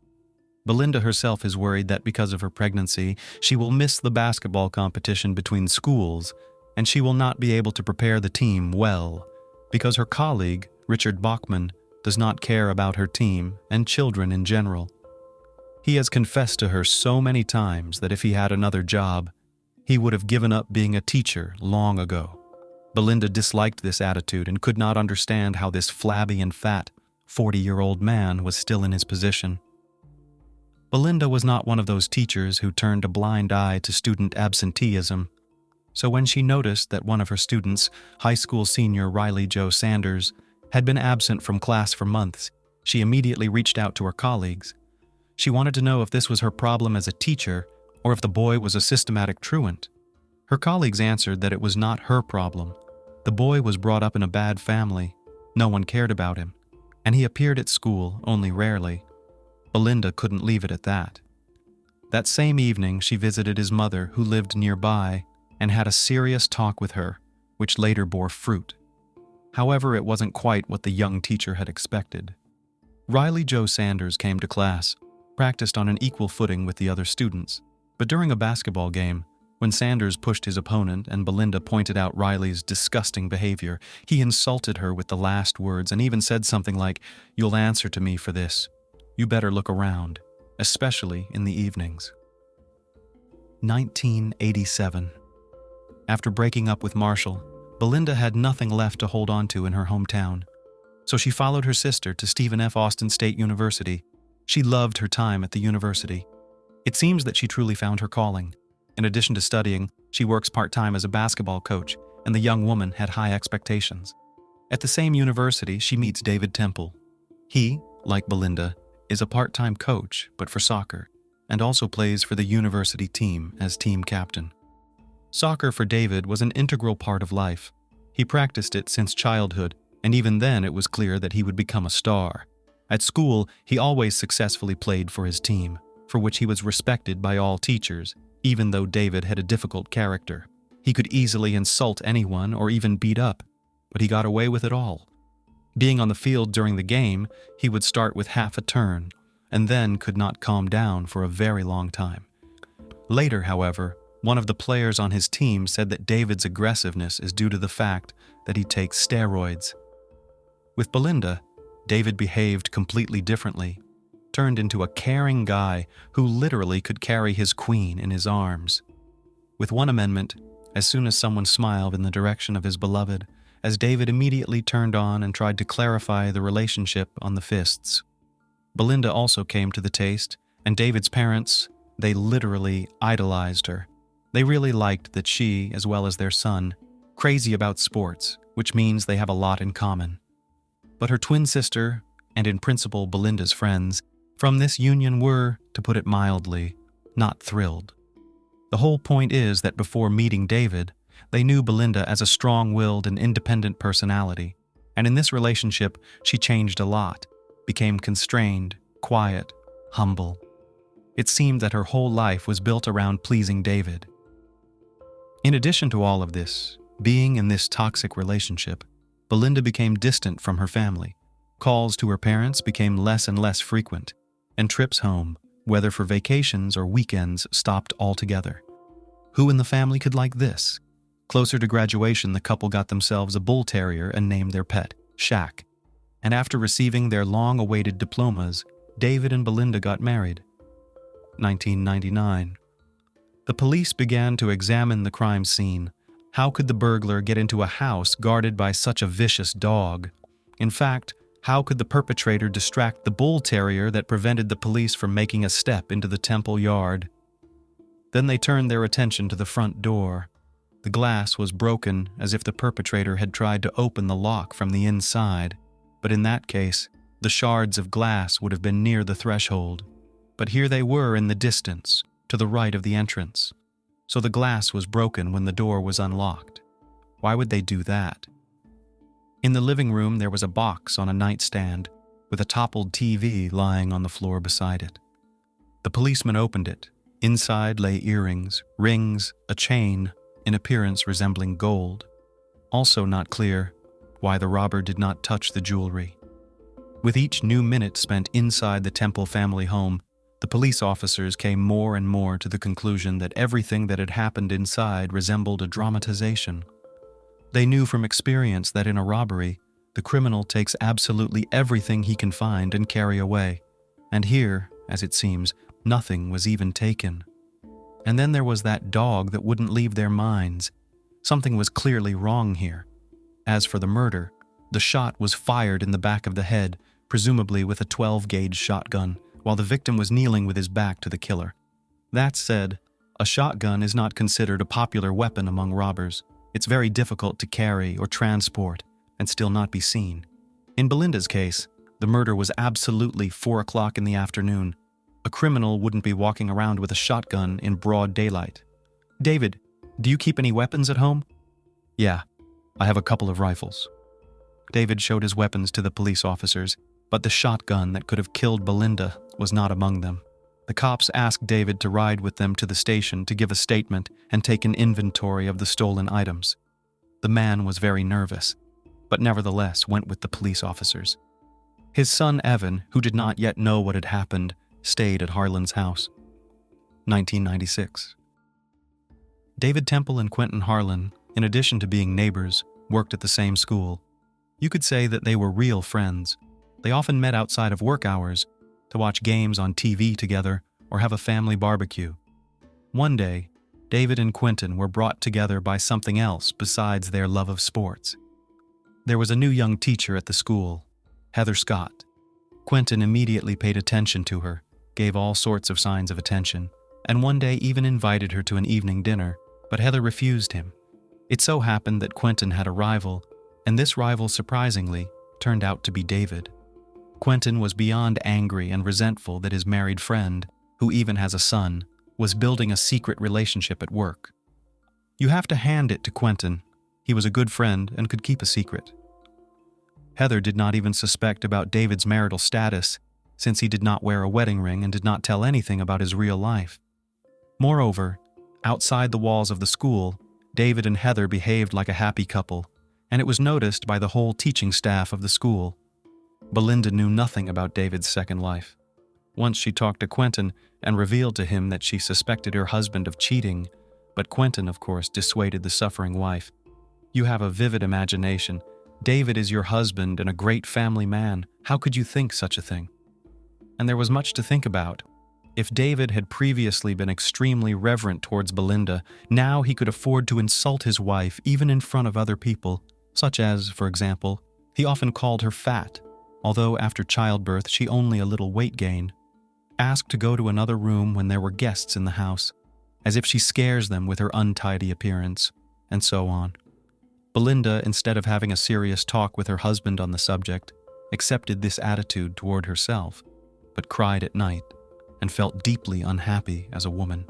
Belinda herself is worried that because of her pregnancy, she will miss the basketball competition between schools, and she will not be able to prepare the team well, because her colleague, Richard Bachman, does not care about her team and children in general. He has confessed to her so many times that if he had another job, he would have given up being a teacher long ago. Belinda disliked this attitude and could not understand how this flabby and fat 40-year-old man was still in his position. Belinda was not one of those teachers who turned a blind eye to student absenteeism, so when she noticed that one of her students, high school senior Riley Joe Sanders, had been absent from class for months, she immediately reached out to her colleagues. She wanted to know if this was her problem as a teacher or if the boy was a systematic truant. Her colleagues answered that it was not her problem. The boy was brought up in a bad family. No one cared about him, and he appeared at school only rarely. Belinda couldn't leave it at that. That same evening, she visited his mother, who lived nearby, and had a serious talk with her, which later bore fruit. However, it wasn't quite what the young teacher had expected. Riley Joe Sanders came to class, practiced on an equal footing with the other students, but during a basketball game, when Sanders pushed his opponent and Belinda pointed out Riley's disgusting behavior, he insulted her with the last words and even said something like, "You'll answer to me for this. You better look around, especially in the evenings." 1987. After breaking up with Marshall, Belinda had nothing left to hold on to in her hometown. So she followed her sister to Stephen F. Austin State University. She loved her time at the university. It seems that she truly found her calling. In addition to studying, she works part-time as a basketball coach, and the young woman had high expectations. At the same university, she meets David Temple. He, like Belinda, is a part-time coach, but for soccer, and also plays for the university team as team captain. Soccer for David was an integral part of life. He practiced it since childhood, and even then it was clear that he would become a star. At school, he always successfully played for his team, for which he was respected by all teachers, even though David had a difficult character. He could easily insult anyone or even beat up, but he got away with it all. Being on the field during the game, he would start with half a turn, and then could not calm down for a very long time. Later, however, one of the players on his team said that David's aggressiveness is due to the fact that he takes steroids. With Belinda, David behaved completely differently, turned into a caring guy who literally could carry his queen in his arms. With one amendment, as soon as someone smiled in the direction of his beloved, as David immediately turned on and tried to clarify the relationship on the fists. Belinda also came to the taste, and David's parents, they literally idolized her. They really liked that she, as well as their son, crazy about sports, which means they have a lot in common. But her twin sister, and in principle Belinda's friends, from this union were, to put it mildly, not thrilled. The whole point is that before meeting David, they knew Belinda as a strong-willed and independent personality, and in this relationship, she changed a lot, became constrained, quiet, humble. It seemed that her whole life was built around pleasing David. In addition to all of this, being in this toxic relationship, Belinda became distant from her family. Calls to her parents became less and less frequent, and trips home, whether for vacations or weekends, stopped altogether. Who in the family could like this? Closer to graduation, the couple got themselves a bull terrier and named their pet, Shaq. And after receiving their long-awaited diplomas, David and Belinda got married. 1999. The police began to examine the crime scene. How could the burglar get into a house guarded by such a vicious dog? In fact, how could the perpetrator distract the bull terrier that prevented the police from making a step into the Temple yard? Then they turned their attention to the front door. The glass was broken, as if the perpetrator had tried to open the lock from the inside, but in that case, the shards of glass would have been near the threshold. But here they were in the distance, to the right of the entrance. So the glass was broken when the door was unlocked. Why would they do that? In the living room, there was a box on a nightstand, with a toppled TV lying on the floor beside it. The policeman opened it. Inside lay earrings, rings, a chain, in appearance resembling gold. Also not clear why the robber did not touch the jewelry. With each new minute spent inside the Temple family home, the police officers came more and more to the conclusion that everything that had happened inside resembled a dramatization. They knew from experience that in a robbery, the criminal takes absolutely everything he can find and carry away. And here, as it seems, nothing was even taken. And then there was that dog that wouldn't leave their minds. Something was clearly wrong here. As for the murder, the shot was fired in the back of the head, presumably with a 12-gauge shotgun, while the victim was kneeling with his back to the killer. That said, a shotgun is not considered a popular weapon among robbers. It's very difficult to carry or transport and still not be seen. In Belinda's case, the murder was absolutely 4 o'clock in the afternoon. A criminal wouldn't be walking around with a shotgun in broad daylight. "David, do you keep any weapons at home?" "Yeah, I have a couple of rifles." David showed his weapons to the police officers, but the shotgun that could have killed Belinda was not among them. The cops asked David to ride with them to the station to give a statement and take an inventory of the stolen items. The man was very nervous, but nevertheless went with the police officers. His son Evan, who did not yet know what had happened, stayed at Harlan's house. 1996. David Temple and Quentin Harlan, in addition to being neighbors, worked at the same school. You could say that they were real friends. They often met outside of work hours to watch games on TV together or have a family barbecue. One day, David and Quentin were brought together by something else besides their love of sports. There was a new young teacher at the school, Heather Scott. Quentin immediately paid attention to her, gave all sorts of signs of attention, and one day even invited her to an evening dinner, but Heather refused him. It so happened that Quentin had a rival, and this rival, surprisingly, turned out to be David. Quentin was beyond angry and resentful that his married friend, who even has a son, was building a secret relationship at work. You have to hand it to Quentin. He was a good friend and could keep a secret. Heather did not even suspect about David's marital status, since he did not wear a wedding ring and did not tell anything about his real life. Moreover, outside the walls of the school, David and Heather behaved like a happy couple, and it was noticed by the whole teaching staff of the school. Belinda knew nothing about David's second life. Once she talked to Quentin and revealed to him that she suspected her husband of cheating, but Quentin, of course, dissuaded the suffering wife. "You have a vivid imagination. David is your husband and a great family man. How could you think such a thing?" And there was much to think about. If David had previously been extremely reverent towards Belinda, now he could afford to insult his wife even in front of other people, such as, for example, he often called her fat, although after childbirth she only a little weight gain. Asked to go to another room when there were guests in the house, as if she scares them with her untidy appearance, and so on. Belinda, instead of having a serious talk with her husband on the subject, accepted this attitude toward herself, but cried at night and felt deeply unhappy as a woman.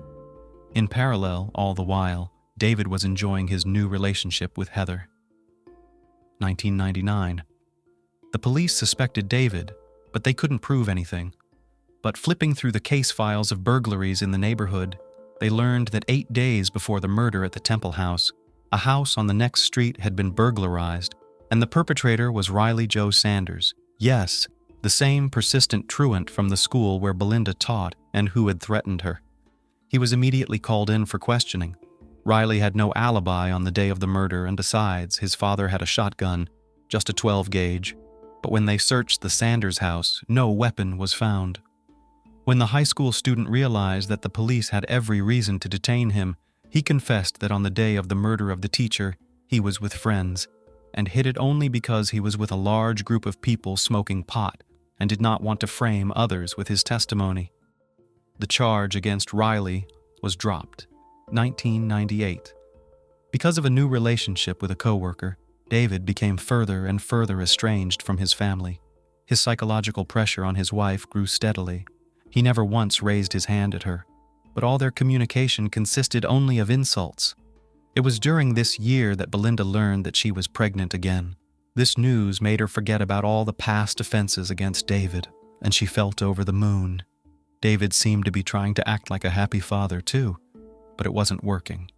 In parallel, all the while, David was enjoying his new relationship with Heather. 1999. The police suspected David, but they couldn't prove anything. But flipping through the case files of burglaries in the neighborhood, they learned that 8 days before the murder at the Temple house, a house on the next street had been burglarized, and the perpetrator was Riley Joe Sanders. Yes, the same persistent truant from the school where Belinda taught and who had threatened her. He was immediately called in for questioning. Riley had no alibi on the day of the murder, and besides, his father had a shotgun, just a 12-gauge. But when they searched the Sanders house, no weapon was found. When the high school student realized that the police had every reason to detain him, he confessed that on the day of the murder of the teacher, he was with friends, and hid it only because he was with a large group of people smoking pot and did not want to frame others with his testimony. The charge against Riley was dropped. 1998. Because of a new relationship with a coworker, David became further and further estranged from his family. His psychological pressure on his wife grew steadily. He never once raised his hand at her, but all their communication consisted only of insults. It was during this year that Belinda learned that she was pregnant again. This news made her forget about all the past offenses against David, and she felt over the moon. David seemed to be trying to act like a happy father too, but it wasn't working.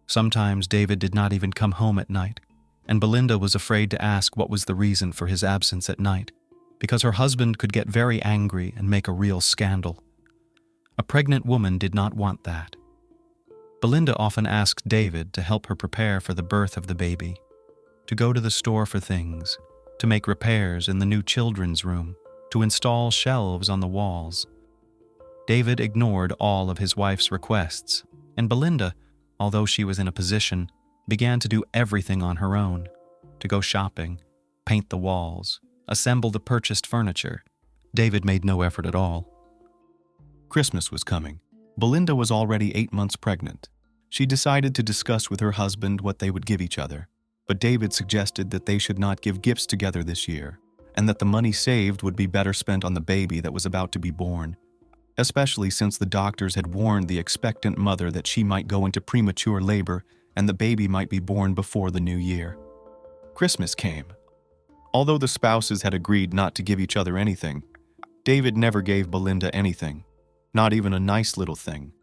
Sometimes David did not even come home at night. and Belinda was afraid to ask what was the reason for his absence at night, because her husband could get very angry and make a real scandal. A pregnant woman did not want that. Belinda often asked David to help her prepare for the birth of the baby, to go to the store for things, to make repairs in the new children's room, to install shelves on the walls. David ignored all of his wife's requests, and Belinda, although she was in a position, began to do everything on her own, to go shopping, paint the walls, assemble the purchased furniture. David made no effort at all. Christmas was coming. Belinda was already 8 months pregnant. She decided to discuss with her husband what they would give each other, but David suggested that they should not give gifts together this year, and that the money saved would be better spent on the baby that was about to be born, especially since the doctors had warned the expectant mother that she might go into premature labor and the baby might be born before the new year. Christmas came. Although the spouses had agreed not to give each other anything, David never gave Belinda anything, not even a nice little thing.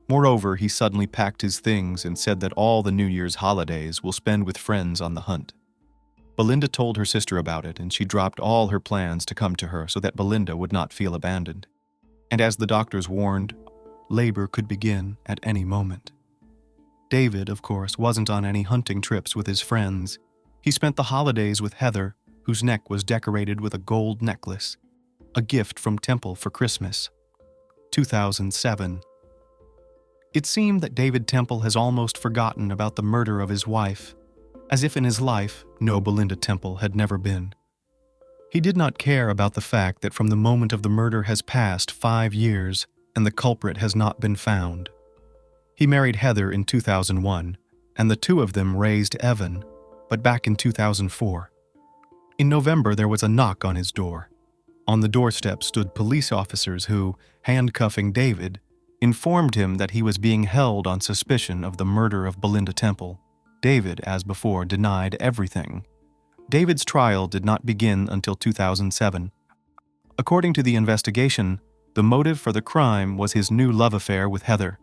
Moreover, he suddenly packed his things and said that all the New Year's holidays will spend with friends on the hunt. Belinda told her sister about it, and she dropped all her plans to come to her so that Belinda would not feel abandoned. And as the doctors warned, labor could begin at any moment. David, of course, wasn't on any hunting trips with his friends. He spent the holidays with Heather, whose neck was decorated with a gold necklace, a gift from Temple for Christmas. 2007. It seemed that David Temple has almost forgotten about the murder of his wife, as if in his life no Belinda Temple had never been. He did not care about the fact that from the moment of the murder has passed 5 years and the culprit has not been found. He married Heather in 2001, and the two of them raised Evan, but back in 2004. In November, there was a knock on his door. On the doorstep stood police officers who, handcuffing David, informed him that he was being held on suspicion of the murder of Belinda Temple. David, as before, denied everything. David's trial did not begin until 2007. According to the investigation, the motive for the crime was his new love affair with Heather.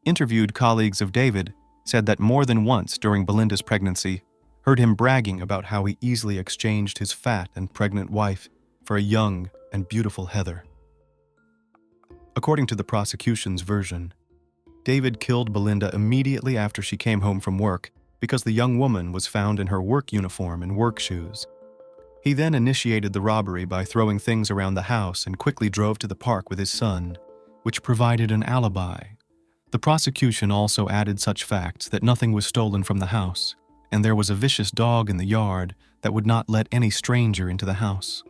Interviewed colleagues of David said that more than once during Belinda's pregnancy, heard him bragging about how he easily exchanged his fat and pregnant wife for a young and beautiful Heather. According to the prosecution's version, David killed Belinda immediately after she came home from work because the young woman was found in her work uniform and work shoes. He then initiated the robbery by throwing things around the house and quickly drove to the park with his son, which provided an alibi. The prosecution also added such facts that nothing was stolen from the house, and there was a vicious dog in the yard that would not let any stranger into the house.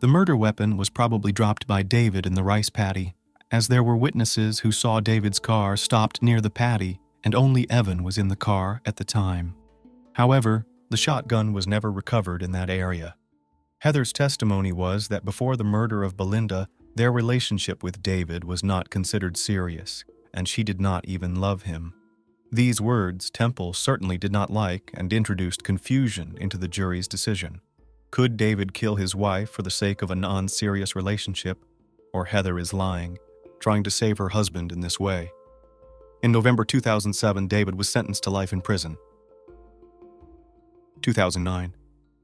The murder weapon was probably dropped by David in the rice paddy, as there were witnesses who saw David's car stopped near the paddy and only Evan was in the car at the time. However, the shotgun was never recovered in that area. Heather's testimony was that before the murder of Belinda, their relationship with David was not considered serious, and she did not even love him. These words Temple certainly did not like and introduced confusion into the jury's decision. Could David kill his wife for the sake of a non-serious relationship, or Heather is lying, trying to save her husband in this way? In November 2007, David was sentenced to life in prison. 2009.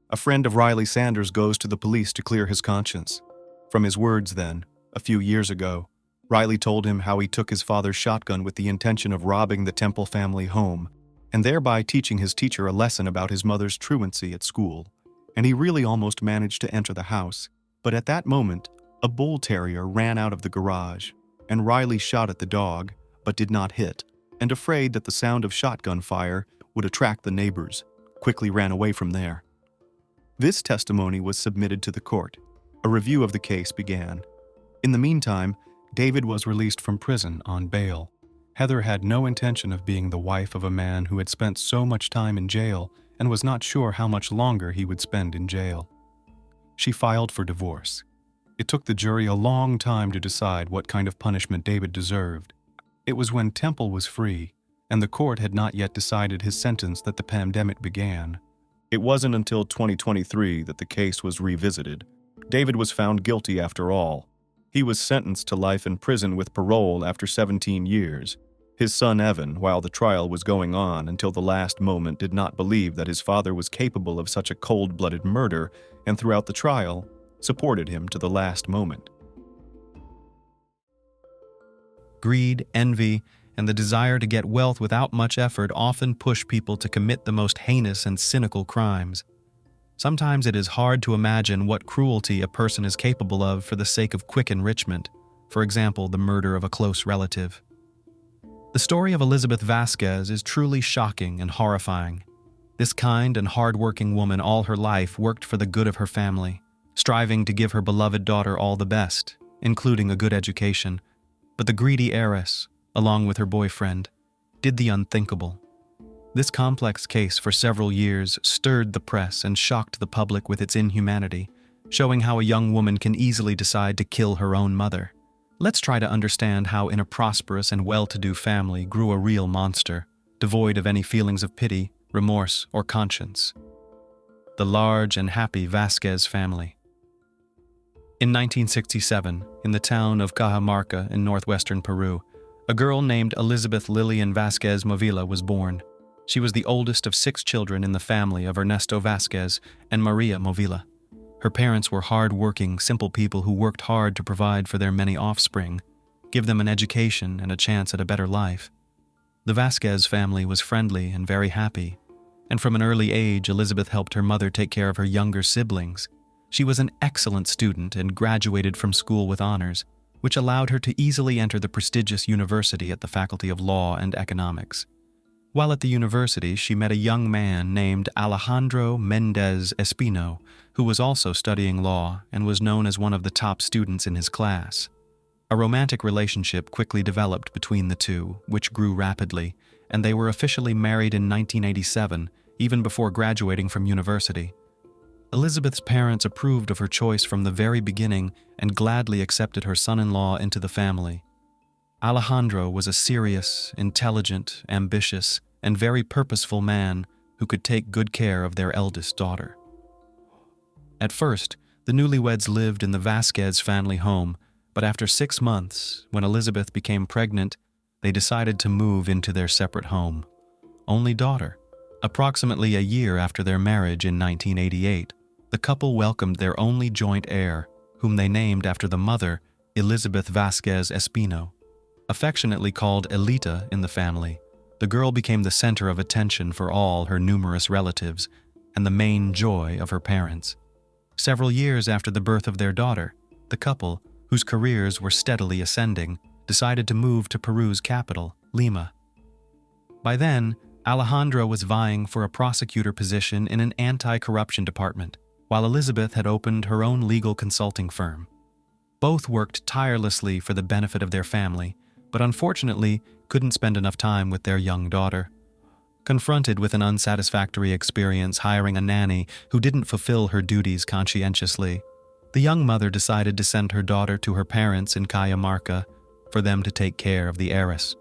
A friend of Riley Sanders goes to the police to clear his conscience. From his words then, a few years ago, Riley told him how he took his father's shotgun with the intention of robbing the Temple family home, and thereby teaching his teacher a lesson about his mother's truancy at school. And he really almost managed to enter the house. But at that moment, a bull terrier ran out of the garage, and Riley shot at the dog, but did not hit, and afraid that the sound of shotgun fire would attract the neighbors, quickly ran away from there. This testimony was submitted to the court. A review of the case began. In the meantime, David was released from prison on bail. Heather had no intention of being the wife of a man who had spent so much time in jail and was not sure how much longer he would spend in jail. She filed for divorce. It took the jury a long time to decide what kind of punishment David deserved. It was when Temple was free, and the court had not yet decided his sentence that the pandemic began. It wasn't until 2023 that the case was revisited. David was found guilty after all. He was sentenced to life in prison with parole after 17 years. His son Evan, while the trial was going on until the last moment, did not believe that his father was capable of such a cold-blooded murder, and throughout the trial, supported him to the last moment. Greed, envy, and the desire to get wealth without much effort often push people to commit the most heinous and cynical crimes. Sometimes it is hard to imagine what cruelty a person is capable of for the sake of quick enrichment, for example, the murder of a close relative. The story of Elizabeth Vasquez is truly shocking and horrifying. This kind and hard-working woman all her life worked for the good of her family, striving to give her beloved daughter all the best, including a good education. But the greedy heiress, along with her boyfriend, did the unthinkable. This complex case for several years stirred the press and shocked the public with its inhumanity, showing how a young woman can easily decide to kill her own mother. Let's try to understand how in a prosperous and well-to-do family grew a real monster, devoid of any feelings of pity, remorse, or conscience. The large and happy Vasquez family. In 1967, in the town of Cajamarca in northwestern Peru, a girl named Elizabeth Lillian Vasquez Movilla was born. She was the oldest of 6 children in the family of Ernesto Vasquez and Maria Movilla. Her parents were hard-working, simple people who worked hard to provide for their many offspring, give them an education and a chance at a better life. The Vasquez family was friendly and very happy, and from an early age, Elizabeth helped her mother take care of her younger siblings. She was an excellent student and graduated from school with honors, which allowed her to easily enter the prestigious university at the Faculty of Law and Economics. While at the university, she met a young man named Alejandro Mendez Espino, who was also studying law and was known as one of the top students in his class. A romantic relationship quickly developed between the two, which grew rapidly, and they were officially married in 1987, even before graduating from university. Elizabeth's parents approved of her choice from the very beginning and gladly accepted her son-in-law into the family. Alejandro was a serious, intelligent, ambitious, and very purposeful man who could take good care of their eldest daughter. At first, the newlyweds lived in the Vasquez family home, but after 6 months, when Elizabeth became pregnant, they decided to move into their separate home. Only daughter. Approximately a year after their marriage in 1988, the couple welcomed their only joint heir, whom they named after the mother, Elizabeth Vasquez Espino. Affectionately called Elita in the family, the girl became the center of attention for all her numerous relatives and the main joy of her parents. Several years after the birth of their daughter, the couple, whose careers were steadily ascending, decided to move to Peru's capital, Lima. By then, Alejandro was vying for a prosecutor position in an anti-corruption department, while Elizabeth had opened her own legal consulting firm. Both worked tirelessly for the benefit of their family, but unfortunately couldn't spend enough time with their young daughter. Confronted with an unsatisfactory experience hiring a nanny who didn't fulfill her duties conscientiously, the young mother decided to send her daughter to her parents in Cajamarca for them to take care of the heiress.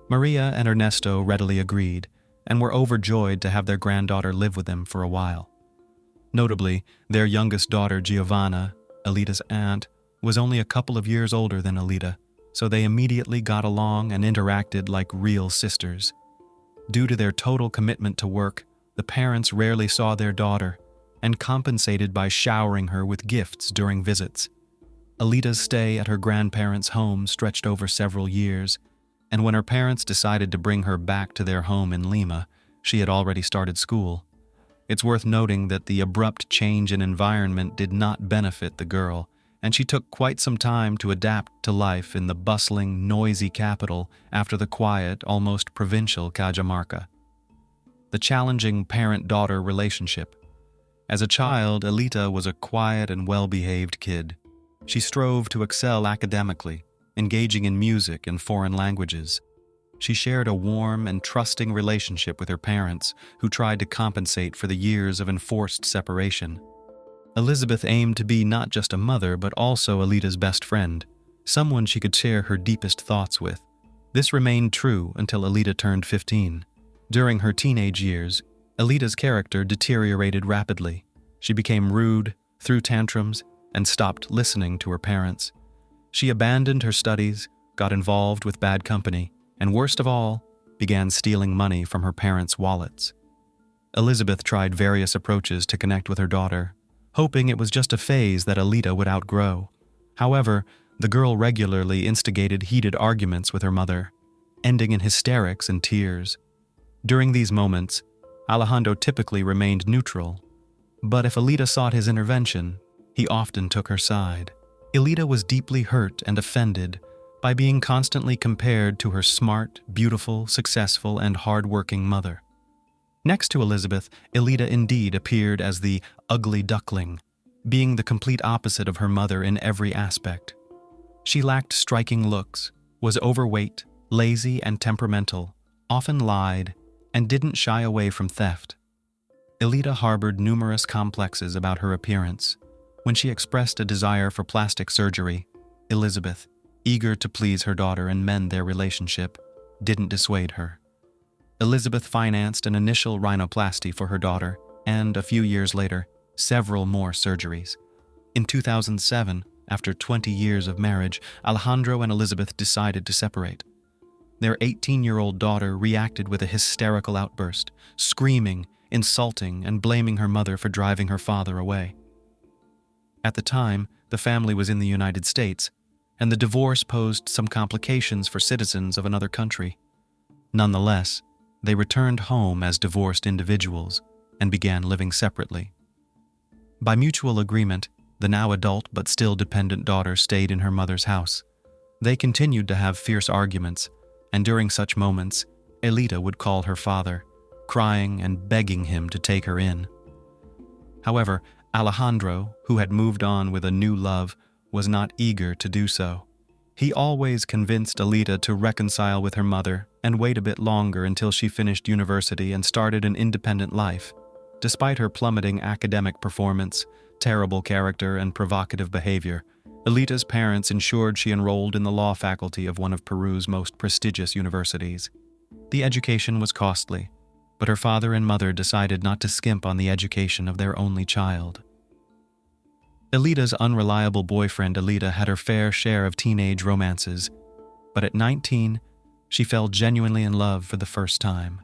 Maria and Ernesto readily agreed and were overjoyed to have their granddaughter live with them for a while. Notably, their youngest daughter, Giovanna, Elita's aunt, was only a couple of years older than Elita, so they immediately got along and interacted like real sisters. Due to their total commitment to work, the parents rarely saw their daughter and compensated by showering her with gifts during visits. Elita's stay at her grandparents' home stretched over several years, and when her parents decided to bring her back to their home in Lima, she had already started school. It's worth noting that the abrupt change in environment did not benefit the girl, and she took quite some time to adapt to life in the bustling, noisy capital after the quiet, almost provincial Cajamarca. The challenging parent-daughter relationship. As a child, Elita was a quiet and well-behaved kid. She strove to excel academically, engaging in music and foreign languages. She shared a warm and trusting relationship with her parents, who tried to compensate for the years of enforced separation. Elizabeth aimed to be not just a mother, but also Elita's best friend, someone she could share her deepest thoughts with. This remained true until Elita turned 15. During her teenage years, Elita's character deteriorated rapidly. She became rude, threw tantrums, and stopped listening to her parents. She abandoned her studies, got involved with bad company, and worst of all, began stealing money from her parents' wallets. Elizabeth tried various approaches to connect with her daughter, hoping it was just a phase that Alida would outgrow. However, the girl regularly instigated heated arguments with her mother, ending in hysterics and tears. During these moments, Alejandro typically remained neutral, but if Alida sought his intervention, he often took her side. Alida was deeply hurt and offended by being constantly compared to her smart, beautiful, successful, and hard-working mother. Next to Elizabeth, Alida indeed appeared as the ugly duckling, being the complete opposite of her mother in every aspect. She lacked striking looks, was overweight, lazy, and temperamental, often lied, and didn't shy away from theft. Alida harbored numerous complexes about her appearance. When she expressed a desire for plastic surgery, Elizabeth, eager to please her daughter and mend their relationship, didn't dissuade her. Elizabeth financed an initial rhinoplasty for her daughter and, a few years later, several more surgeries. In 2007, after 20 years of marriage, Alejandro and Elizabeth decided to separate. Their 18-year-old daughter reacted with a hysterical outburst, screaming, insulting, and blaming her mother for driving her father away. At the time, the family was in the United States, and the divorce posed some complications for citizens of another country. Nonetheless, they returned home as divorced individuals and began living separately. By mutual agreement, the now adult but still dependent daughter stayed in her mother's house. They continued to have fierce arguments, and during such moments, Alida would call her father, crying and begging him to take her in. However, Alejandro, who had moved on with a new love, was not eager to do so. He always convinced Alida to reconcile with her mother and wait a bit longer until she finished university and started an independent life. Despite her plummeting academic performance, terrible character, and provocative behavior, Alida's parents ensured she enrolled in the law faculty of one of Peru's most prestigious universities. The education was costly, but her father and mother decided not to skimp on the education of their only child. Alida's unreliable boyfriend Alida had her fair share of teenage romances, but at 19, she fell genuinely in love for the first time.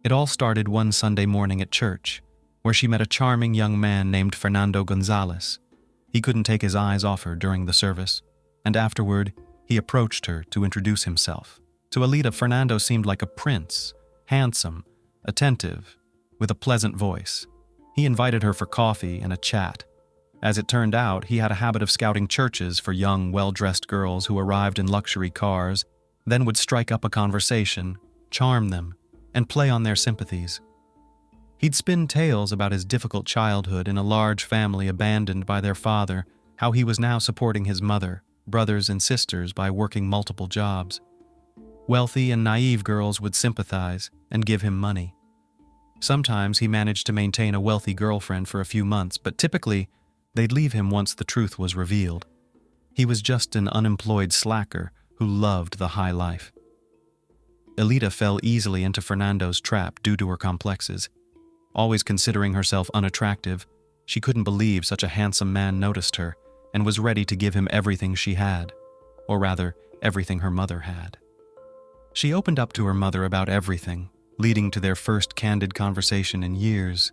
It all started one Sunday morning at church, where she met a charming young man named Fernando Gonzalez. He couldn't take his eyes off her during the service, and afterward, he approached her to introduce himself. To Alida, Fernando seemed like a prince, handsome, attentive, with a pleasant voice. He invited her for coffee and a chat. As it turned out, he had a habit of scouting churches for young, well-dressed girls who arrived in luxury cars, then would strike up a conversation, charm them, and play on their sympathies. He'd spin tales about his difficult childhood in a large family abandoned by their father, how he was now supporting his mother, brothers and sisters by working multiple jobs. Wealthy and naive girls would sympathize and give him money. Sometimes he managed to maintain a wealthy girlfriend for a few months, but typically, they'd leave him once the truth was revealed. He was just an unemployed slacker who loved the high life. Alida fell easily into Fernando's trap due to her complexes. Always considering herself unattractive, she couldn't believe such a handsome man noticed her and was ready to give him everything she had, or rather, everything her mother had. She opened up to her mother about everything, leading to their first candid conversation in years.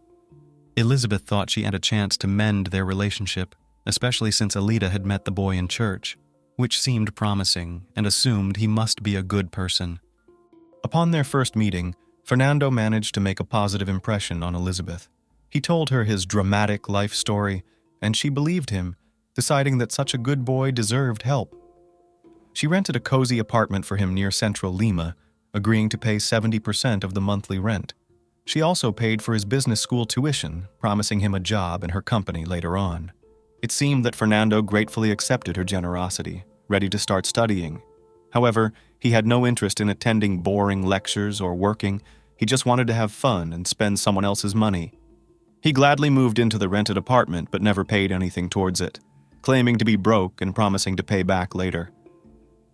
Elizabeth thought she had a chance to mend their relationship, especially since Alida had met the boy in church, which seemed promising, and assumed he must be a good person. Upon their first meeting, Fernando managed to make a positive impression on Elizabeth. He told her his dramatic life story, and she believed him, deciding that such a good boy deserved help. She rented a cozy apartment for him near central Lima, agreeing to pay 70% of the monthly rent. She also paid for his business school tuition, promising him a job in her company later on. It seemed that Fernando gratefully accepted her generosity, ready to start studying. However, he had no interest in attending boring lectures or working. He just wanted to have fun and spend someone else's money. He gladly moved into the rented apartment but never paid anything towards it, claiming to be broke and promising to pay back later.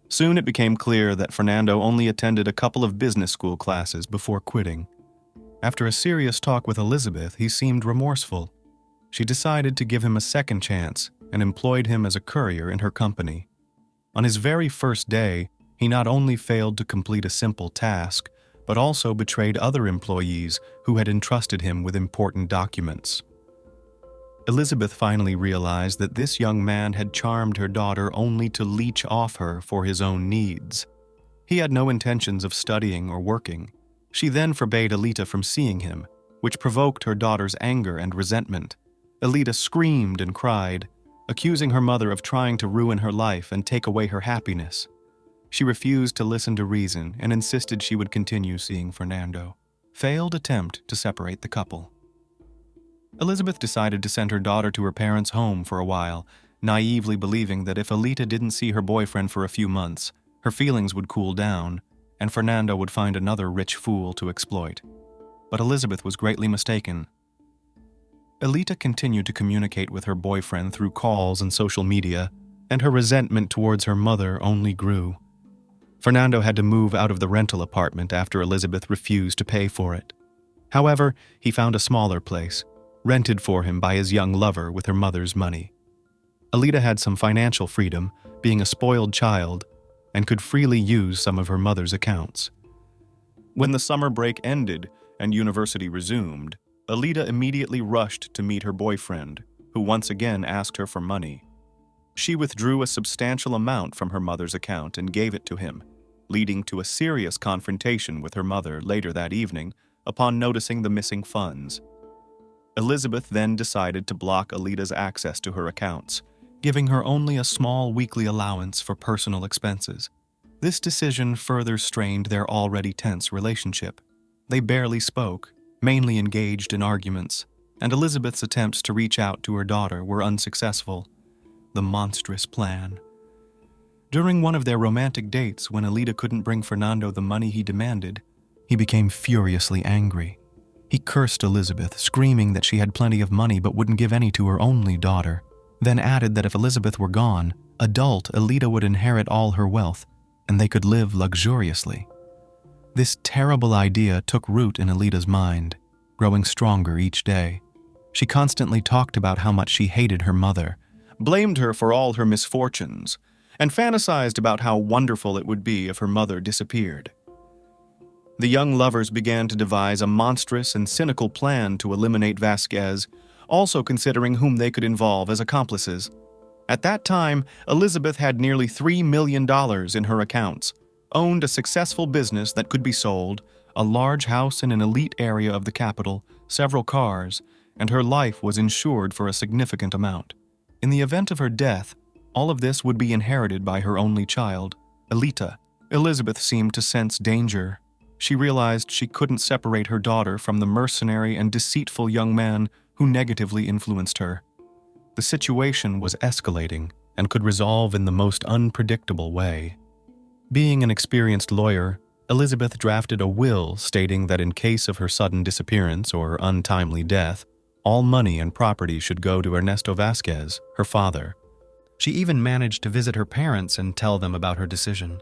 Soon it became clear that Fernando only attended a couple of business school classes before quitting. After a serious talk with Elizabeth, he seemed remorseful. She decided to give him a second chance and employed him as a courier in her company. On his very first day, He not only failed to complete a simple task, but also betrayed other employees who had entrusted him with important documents. Elizabeth finally realized that this young man had charmed her daughter only to leech off her for his own needs. He had no intentions of studying or working. She then forbade Alita from seeing him, which provoked her daughter's anger and resentment. Alita screamed and cried, accusing her mother of trying to ruin her life and take away her happiness. She refused to listen to reason and insisted she would continue seeing Fernando. Failed attempt to separate the couple. Elizabeth decided to send her daughter to her parents' home for a while, naively believing that if Alita didn't see her boyfriend for a few months, her feelings would cool down, and Fernando would find another rich fool to exploit. But Elizabeth was greatly mistaken. Alita continued to communicate with her boyfriend through calls and social media, and her resentment towards her mother only grew. Fernando had to move out of the rental apartment after Elizabeth refused to pay for it. However, he found a smaller place, rented for him by his young lover with her mother's money. Alita had some financial freedom, being a spoiled child, and could freely use some of her mother's accounts. When the summer break ended and university resumed, Alita immediately rushed to meet her boyfriend, who once again asked her for money. She withdrew a substantial amount from her mother's account and gave it to him, leading to a serious confrontation with her mother later that evening upon noticing the missing funds. Elizabeth then decided to block Alita's access to her accounts, giving her only a small weekly allowance for personal expenses. This decision further strained their already tense relationship. They barely spoke, mainly engaged in arguments, and Elizabeth's attempts to reach out to her daughter were unsuccessful. The monstrous plan. During one of their romantic dates, when Alita couldn't bring Fernando the money he demanded, he became furiously angry. He cursed Elizabeth, screaming that she had plenty of money but wouldn't give any to her only daughter, then added that if Elizabeth were gone, adult Alita would inherit all her wealth, and they could live luxuriously. This terrible idea took root in Alita's mind, growing stronger each day. She constantly talked about how much she hated her mother, blamed her for all her misfortunes, and fantasized about how wonderful it would be if her mother disappeared. The young lovers began to devise a monstrous and cynical plan to eliminate Vasquez, also considering whom they could involve as accomplices. At that time, Elizabeth had nearly $3 million in her accounts, owned a successful business that could be sold, a large house in an elite area of the capital, several cars, and her life was insured for a significant amount. In the event of her death, all of this would be inherited by her only child, Alita. Elizabeth seemed to sense danger. She realized she couldn't separate her daughter from the mercenary and deceitful young man who negatively influenced her. The situation was escalating and could resolve in the most unpredictable way. Being an experienced lawyer, Elizabeth drafted a will stating that in case of her sudden disappearance or untimely death, all money and property should go to Ernesto Vasquez, her father. She even managed to visit her parents and tell them about her decision.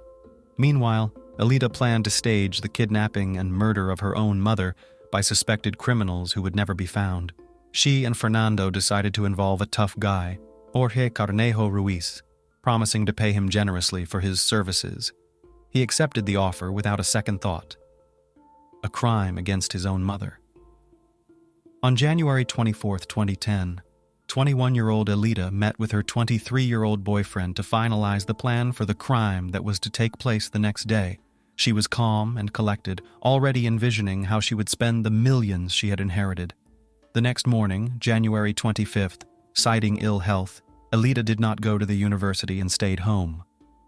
Meanwhile, Alita planned to stage the kidnapping and murder of her own mother by suspected criminals who would never be found. She and Fernando decided to involve a tough guy, Jorge Carnejo Ruiz, promising to pay him generously for his services. He accepted the offer without a second thought. A crime against his own mother. On January 24, 2010, 21-year-old Alita met with her 23-year-old boyfriend to finalize the plan for the crime that was to take place the next day. She was calm and collected, already envisioning how she would spend the millions she had inherited. The next morning, January 25th, citing ill health, Alita did not go to the university and stayed home.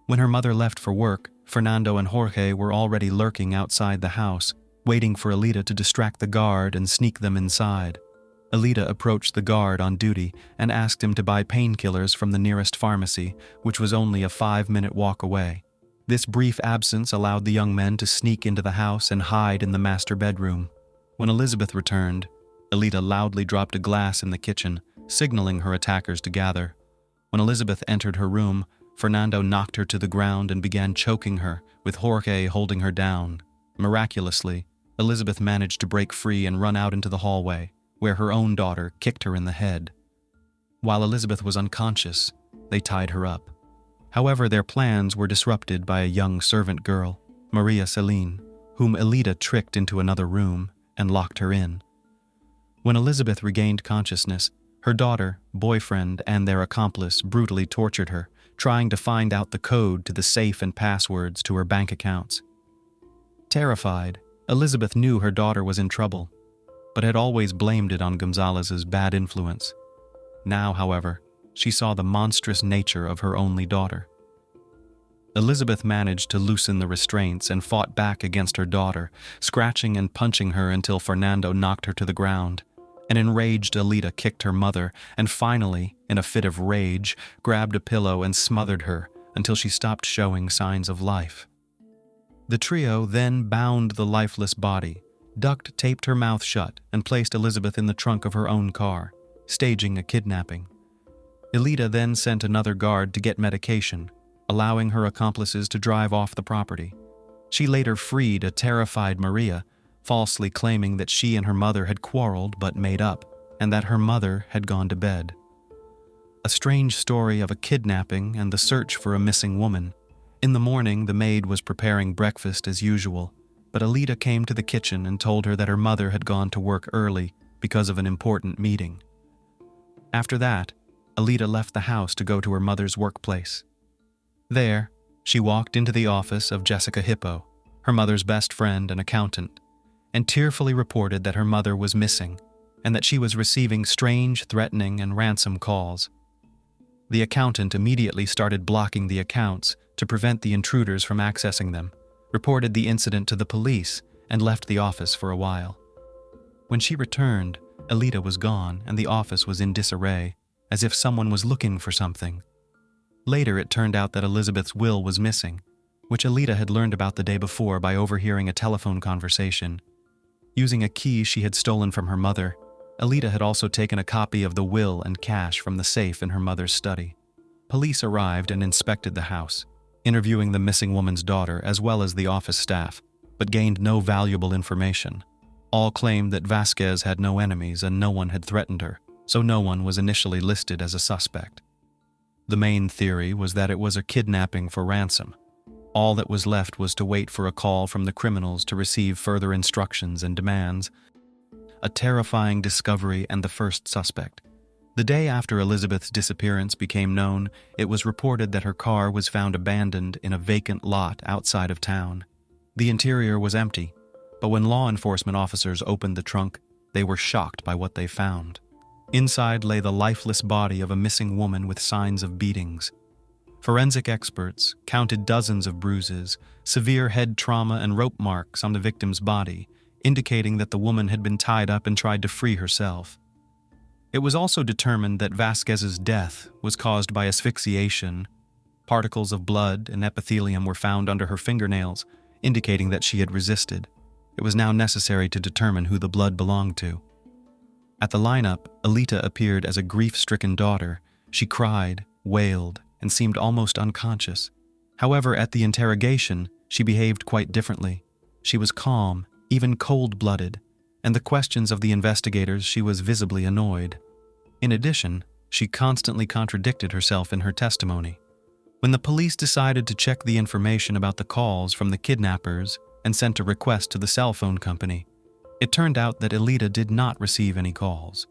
When her mother left for work, Fernando and Jorge were already lurking outside the house, waiting for Alita to distract the guard and sneak them inside. Alita approached the guard on duty and asked him to buy painkillers from the nearest pharmacy, which was only a 5-minute walk away. This brief absence allowed the young men to sneak into the house and hide in the master bedroom. When Elizabeth returned, Alita loudly dropped a glass in the kitchen, signaling her attackers to gather. When Elizabeth entered her room, Fernando knocked her to the ground and began choking her, with Jorge holding her down. Miraculously, Elizabeth managed to break free and run out into the hallway, where her own daughter kicked her in the head. While Elizabeth was unconscious, they tied her up. However, their plans were disrupted by a young servant girl, Maria Celine, whom Elita tricked into another room and locked her in. When Elizabeth regained consciousness, her daughter, boyfriend, and their accomplice brutally tortured her, trying to find out the code to the safe and passwords to her bank accounts. Terrified, Elizabeth knew her daughter was in trouble, but had always blamed it on Gonzalez's bad influence. Now, however, she saw the monstrous nature of her only daughter. Elizabeth managed to loosen the restraints and fought back against her daughter, scratching and punching her until Fernando knocked her to the ground. An enraged Elita kicked her mother and finally, in a fit of rage, grabbed a pillow and smothered her until she stopped showing signs of life. The trio then bound the lifeless body, duct taped her mouth shut, and placed Elizabeth in the trunk of her own car, staging a kidnapping. Elita then sent another guard to get medication, allowing her accomplices to drive off the property. She later freed a terrified Maria, falsely claiming that she and her mother had quarreled but made up, and that her mother had gone to bed. A strange story of a kidnapping and the search for a missing woman. In the morning, the maid was preparing breakfast as usual, but Elita came to the kitchen and told her that her mother had gone to work early because of an important meeting. After that, Elita left the house to go to her mother's workplace. There, she walked into the office of Jessica Hippo, her mother's best friend and accountant, and tearfully reported that her mother was missing and that she was receiving strange, threatening, and ransom calls. The accountant immediately started blocking the accounts to prevent the intruders from accessing them, reported the incident to the police, and left the office for a while. When she returned, Elita was gone and the office was in disarray, as if someone was looking for something. Later, it turned out that Elizabeth's will was missing, which Elita had learned about the day before by overhearing a telephone conversation. Using a key she had stolen from her mother, Elita had also taken a copy of the will and cash from the safe in her mother's study. Police arrived and inspected the house, interviewing the missing woman's daughter as well as the office staff, but gained no valuable information. All claimed that Vasquez had no enemies and no one had threatened her, so no one was initially listed as a suspect. The main theory was that it was a kidnapping for ransom. All that was left was to wait for a call from the criminals to receive further instructions and demands. A terrifying discovery and the first suspect. The day after Elizabeth's disappearance became known, it was reported that her car was found abandoned in a vacant lot outside of town. The interior was empty, but when law enforcement officers opened the trunk, they were shocked by what they found. Inside lay the lifeless body of a missing woman with signs of beatings. Forensic experts counted dozens of bruises, severe head trauma, and rope marks on the victim's body, indicating that the woman had been tied up and tried to free herself. It was also determined that Vasquez's death was caused by asphyxiation. Particles of blood and epithelium were found under her fingernails, indicating that she had resisted. It was now necessary to determine who the blood belonged to. At the lineup, Elita appeared as a grief-stricken daughter. She cried, wailed, and seemed almost unconscious. However, at the interrogation, she behaved quite differently. She was calm, even cold-blooded, and the questions of the investigators she was visibly annoyed. In addition, she constantly contradicted herself in her testimony. When the police decided to check the information about the calls from the kidnappers and sent a request to the cell phone company, it turned out that Elita did not receive any calls.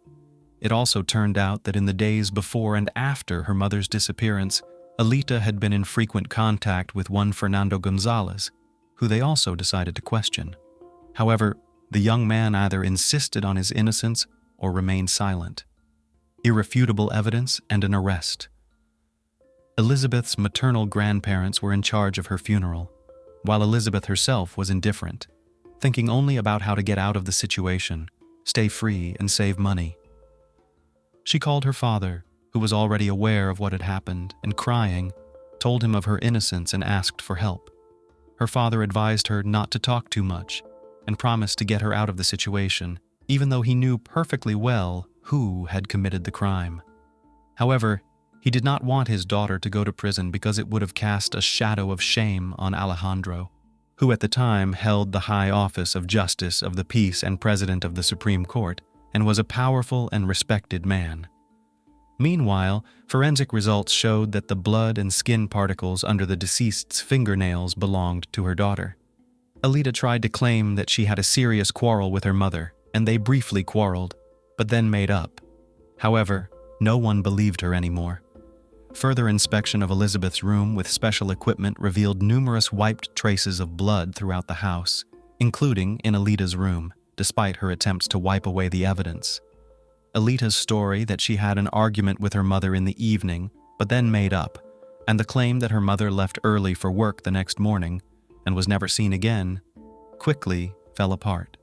It also turned out that in the days before and after her mother's disappearance, Elita had been in frequent contact with one Fernando Gonzalez, who they also decided to question. However, the young man either insisted on his innocence or remained silent. Irrefutable evidence and an arrest. Elizabeth's maternal grandparents were in charge of her funeral, while Elizabeth herself was indifferent, thinking only about how to get out of the situation, stay free, and save money. She called her father, who was already aware of what had happened, and crying, told him of her innocence and asked for help. Her father advised her not to talk too much and promised to get her out of the situation, even though he knew perfectly well who had committed the crime. However, he did not want his daughter to go to prison because it would have cast a shadow of shame on Alejandro, who at the time held the high office of Justice of the Peace and President of the Supreme Court, and was a powerful and respected man. Meanwhile, forensic results showed that the blood and skin particles under the deceased's fingernails belonged to her daughter. Alita tried to claim that she had a serious quarrel with her mother, and they briefly quarreled, but then made up. However, no one believed her anymore. Further inspection of Elizabeth's room with special equipment revealed numerous wiped traces of blood throughout the house, including in Alita's room, despite her attempts to wipe away the evidence. Alita's story that she had an argument with her mother in the evening, but then made up, and the claim that her mother left early for work the next morning and was never seen again, quickly fell apart.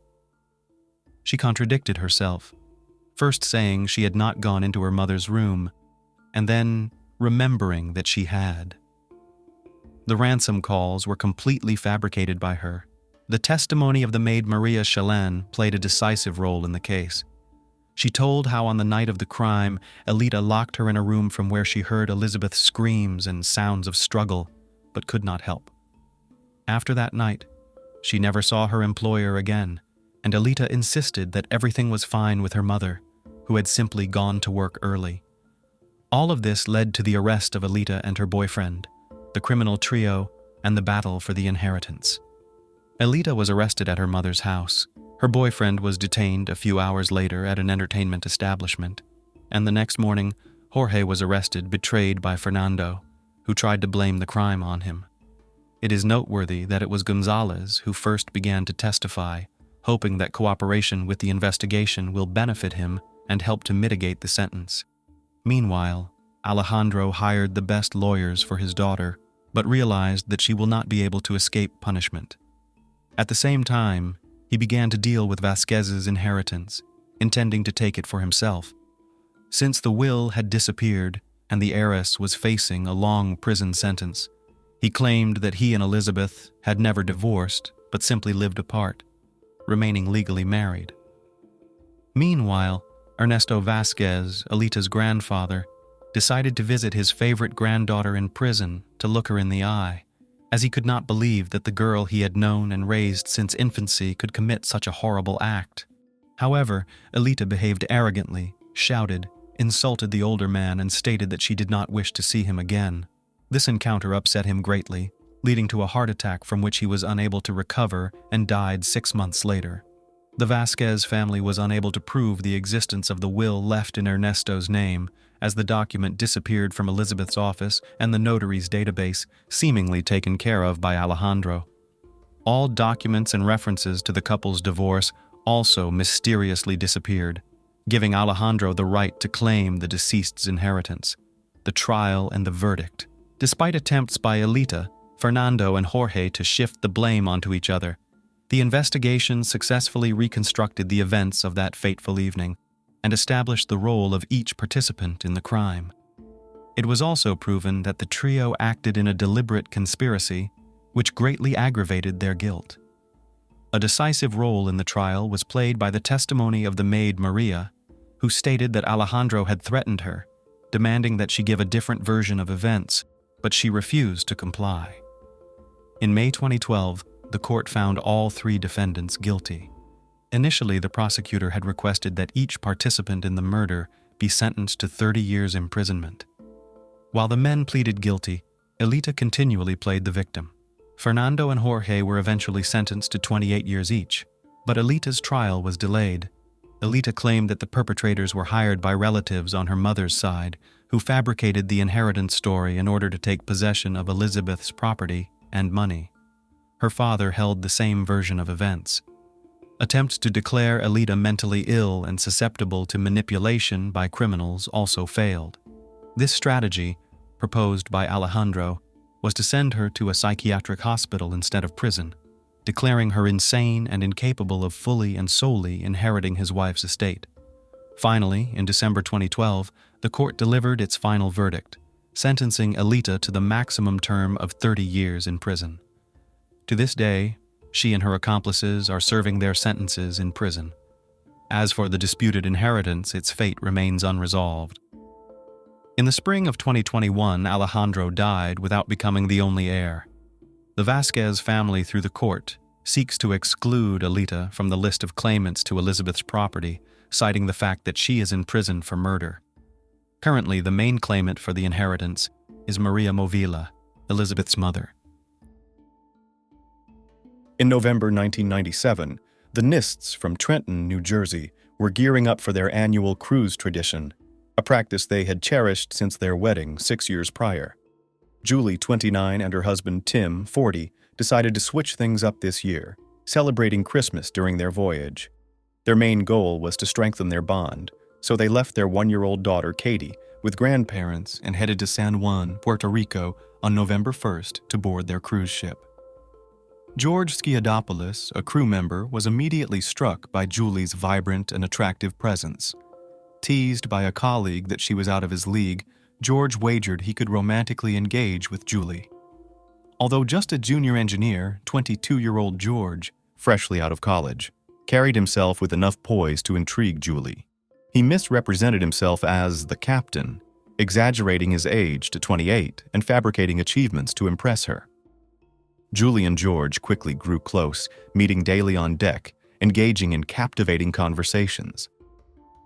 She contradicted herself, first saying she had not gone into her mother's room, and then remembering that she had. The ransom calls were completely fabricated by her. The testimony of the maid Maria Chalin played a decisive role in the case. She told how on the night of the crime, Alita locked her in a room from where she heard Elizabeth's screams and sounds of struggle, but could not help. After that night, she never saw her employer again, and Alita insisted that everything was fine with her mother, who had simply gone to work early. All of this led to the arrest of Alita and her boyfriend, the criminal trio, and the battle for the inheritance. Alita was arrested at her mother's house. Her boyfriend was detained a few hours later at an entertainment establishment, and the next morning, Jorge was arrested, betrayed by Fernando, who tried to blame the crime on him. It is noteworthy that it was Gonzalez who first began to testify, hoping that cooperation with the investigation will benefit him and help to mitigate the sentence. Meanwhile, Alejandro hired the best lawyers for his daughter, but realized that she will not be able to escape punishment. At the same time, he began to deal with Vasquez's inheritance, intending to take it for himself. Since the will had disappeared and the heiress was facing a long prison sentence, he claimed that he and Elizabeth had never divorced but simply lived apart, remaining legally married. Meanwhile, Ernesto Vasquez, Alita's grandfather, decided to visit his favorite granddaughter in prison to look her in the eye, as he could not believe that the girl he had known and raised since infancy could commit such a horrible act. However, Alita behaved arrogantly, shouted, insulted the older man, and stated that she did not wish to see him again. This encounter upset him greatly, leading to a heart attack from which he was unable to recover and died 6 months later. The Vasquez family was unable to prove the existence of the will left in Ernesto's name, as the document disappeared from Elizabeth's office and the notary's database, seemingly taken care of by Alejandro. All documents and references to the couple's divorce also mysteriously disappeared, giving Alejandro the right to claim the deceased's inheritance. The trial and the verdict. Despite attempts by Alita, Fernando, and Jorge to shift the blame onto each other, the investigation successfully reconstructed the events of that fateful evening and established the role of each participant in the crime. It was also proven that the trio acted in a deliberate conspiracy, which greatly aggravated their guilt. A decisive role in the trial was played by the testimony of the maid Maria, who stated that Alejandro had threatened her, demanding that she give a different version of events, but she refused to comply. In May 2012, the court found all 3 defendants guilty. Initially, the prosecutor had requested that each participant in the murder be sentenced to 30 years imprisonment. While the men pleaded guilty, Alita continually played the victim. Fernando and Jorge were eventually sentenced to 28 years each, but Alita's trial was delayed. Alita claimed that the perpetrators were hired by relatives on her mother's side, who fabricated the inheritance story in order to take possession of Elizabeth's property and money. Her father held the same version of events. Attempts to declare Alita mentally ill and susceptible to manipulation by criminals also failed. This strategy, proposed by Alejandro, was to send her to a psychiatric hospital instead of prison, declaring her insane and incapable of fully and solely inheriting his wife's estate. Finally, in December 2012, the court delivered its final verdict, sentencing Alita to the maximum term of 30 years in prison. To this day, she and her accomplices are serving their sentences in prison. As for the disputed inheritance, its fate remains unresolved. In the spring of 2021, Alejandro died without becoming the only heir. The Vasquez family, through the court, seeks to exclude Alita from the list of claimants to Elizabeth's property, citing the fact that she is in prison for murder. Currently, the main claimant for the inheritance is Maria Movilla, Elizabeth's mother. In November 1997, the Nists from Trenton, New Jersey, were gearing up for their annual cruise tradition, a practice they had cherished since their wedding 6 years prior. Julie, 29, and her husband Tim, 40, decided to switch things up this year, celebrating Christmas during their voyage. Their main goal was to strengthen their bond, so they left their 1-year-old daughter, Katie, with grandparents and headed to San Juan, Puerto Rico on November 1st to board their cruise ship. George Skiadopoulos, a crew member, was immediately struck by Julie's vibrant and attractive presence. Teased by a colleague that she was out of his league, George wagered he could romantically engage with Julie. Although just a junior engineer, 22-year-old George, freshly out of college, carried himself with enough poise to intrigue Julie. He misrepresented himself as the captain, exaggerating his age to 28 and fabricating achievements to impress her. Julie and George quickly grew close, meeting daily on deck, engaging in captivating conversations.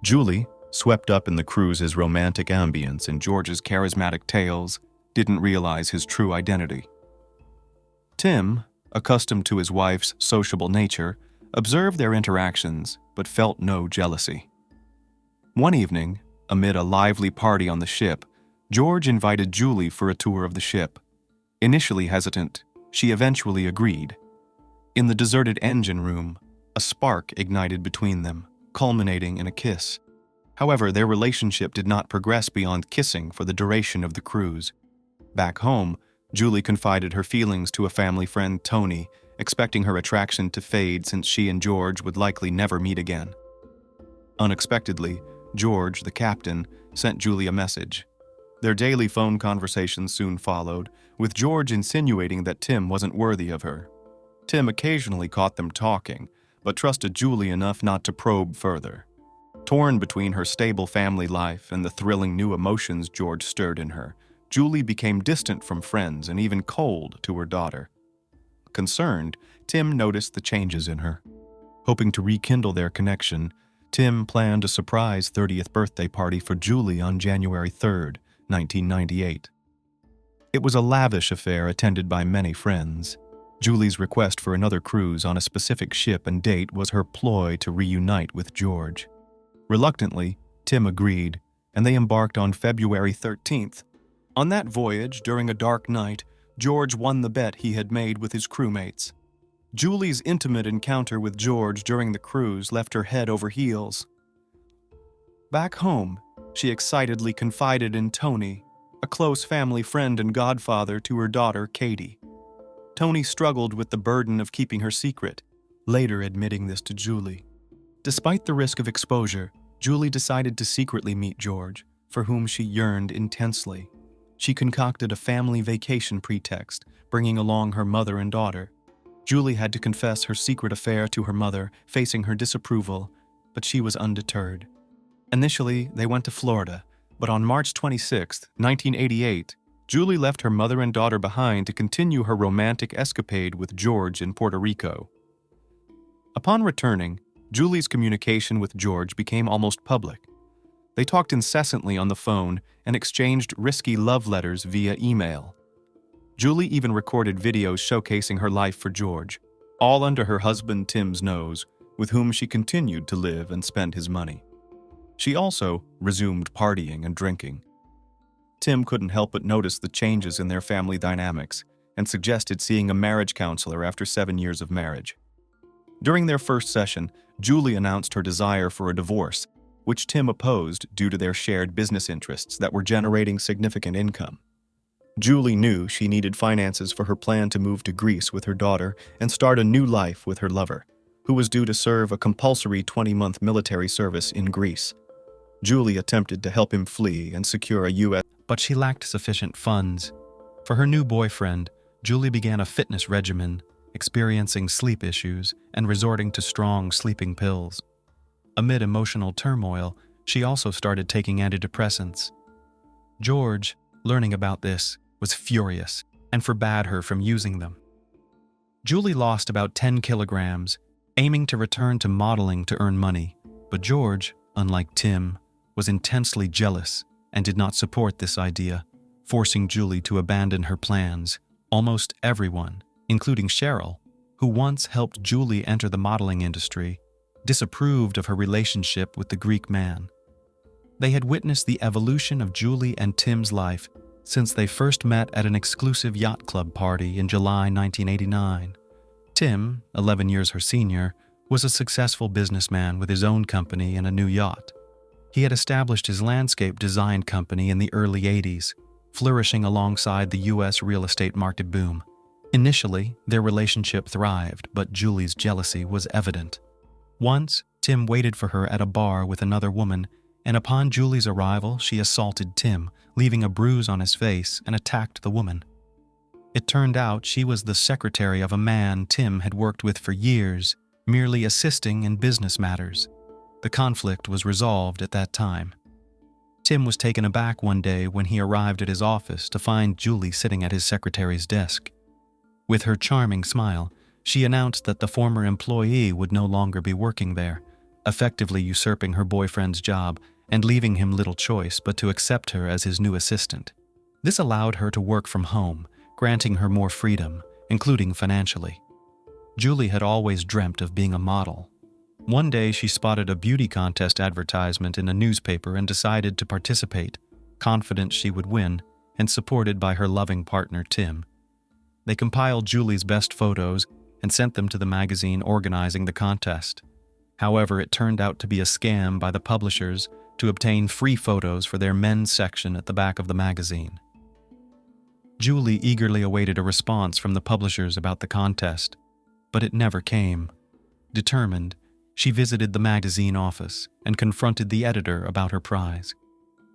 Julie, swept up in the cruise's romantic ambience and George's charismatic tales, didn't realize his true identity. Tim, accustomed to his wife's sociable nature, observed their interactions but felt no jealousy. One evening, amid a lively party on the ship, George invited Julie for a tour of the ship. Initially hesitant, she eventually agreed. In the deserted engine room, a spark ignited between them, culminating in a kiss. However, their relationship did not progress beyond kissing for the duration of the cruise. Back home, Julie confided her feelings to a family friend, Tony, expecting her attraction to fade since she and George would likely never meet again. Unexpectedly, George, the captain, sent Julie a message. Their daily phone conversations soon followed, with George insinuating that Tim wasn't worthy of her. Tim occasionally caught them talking, but trusted Julie enough not to probe further. Torn between her stable family life and the thrilling new emotions George stirred in her, Julie became distant from friends and even cold to her daughter. Concerned, Tim noticed the changes in her. Hoping to rekindle their connection, Tim planned a surprise 30th birthday party for Julie on January 3rd, 1998. It was a lavish affair attended by many friends. Julie's request for another cruise on a specific ship and date was her ploy to reunite with George. Reluctantly, Tim agreed, and they embarked on February 13th. On that voyage, during a dark night, George won the bet he had made with his crewmates. Julie's intimate encounter with George during the cruise left her head over heels. Back home, she excitedly confided in Tony, a close family friend and godfather to her daughter, Katie. Tony struggled with the burden of keeping her secret, later admitting this to Julie. Despite the risk of exposure, Julie decided to secretly meet George, for whom she yearned intensely. She concocted a family vacation pretext, bringing along her mother and daughter. Julie had to confess her secret affair to her mother, facing her disapproval, but she was undeterred. Initially, they went to Florida, but on March 26, 1988, Julie left her mother and daughter behind to continue her romantic escapade with George in Puerto Rico. Upon returning, Julie's communication with George became almost public. They talked incessantly on the phone and exchanged risky love letters via email. Julie even recorded videos showcasing her life for George, all under her husband Tim's nose, with whom she continued to live and spend his money. She also resumed partying and drinking. Tim couldn't help but notice the changes in their family dynamics and suggested seeing a marriage counselor after 7 years of marriage. During their first session, Julie announced her desire for a divorce, which Tim opposed due to their shared business interests that were generating significant income. Julie knew she needed finances for her plan to move to Greece with her daughter and start a new life with her lover, who was due to serve a compulsory 20-month military service in Greece. Julie attempted to help him flee and secure a U.S. but she lacked sufficient funds. For her new boyfriend, Julie began a fitness regimen, experiencing sleep issues and resorting to strong sleeping pills. Amid emotional turmoil, she also started taking antidepressants. George, learning about this, was furious and forbade her from using them. Julie lost about 10 kilograms, aiming to return to modeling to earn money, but George, unlike Tim, was intensely jealous and did not support this idea, forcing Julie to abandon her plans. Almost everyone, including Cheryl, who once helped Julie enter the modeling industry, disapproved of her relationship with the Greek man. They had witnessed the evolution of Julie and Tim's life since they first met at an exclusive yacht club party in July 1989. Tim, 11 years her senior, was a successful businessman with his own company and a new yacht. He had established his landscape design company in the early 80s, flourishing alongside the U.S. real estate market boom. Initially, their relationship thrived, but Julie's jealousy was evident. Once, Tim waited for her at a bar with another woman, and upon Julie's arrival, she assaulted Tim, leaving a bruise on his face, and attacked the woman. It turned out she was the secretary of a man Tim had worked with for years, merely assisting in business matters. The conflict was resolved at that time. Tim was taken aback one day when he arrived at his office to find Julie sitting at his secretary's desk. With her charming smile, she announced that the former employee would no longer be working there, effectively usurping her boyfriend's job and leaving him little choice but to accept her as his new assistant. This allowed her to work from home, granting her more freedom, including financially. Julie had always dreamt of being a model. One day she spotted a beauty contest advertisement in a newspaper and decided to participate, confident she would win and supported by her loving partner Tim. They compiled Julie's best photos and sent them to the magazine organizing the contest. However, it turned out to be a scam by the publishers to obtain free photos for their men's section at the back of the magazine. Julie eagerly awaited a response from the publishers about the contest, but it never came. Determined, she visited the magazine office and confronted the editor about her prize.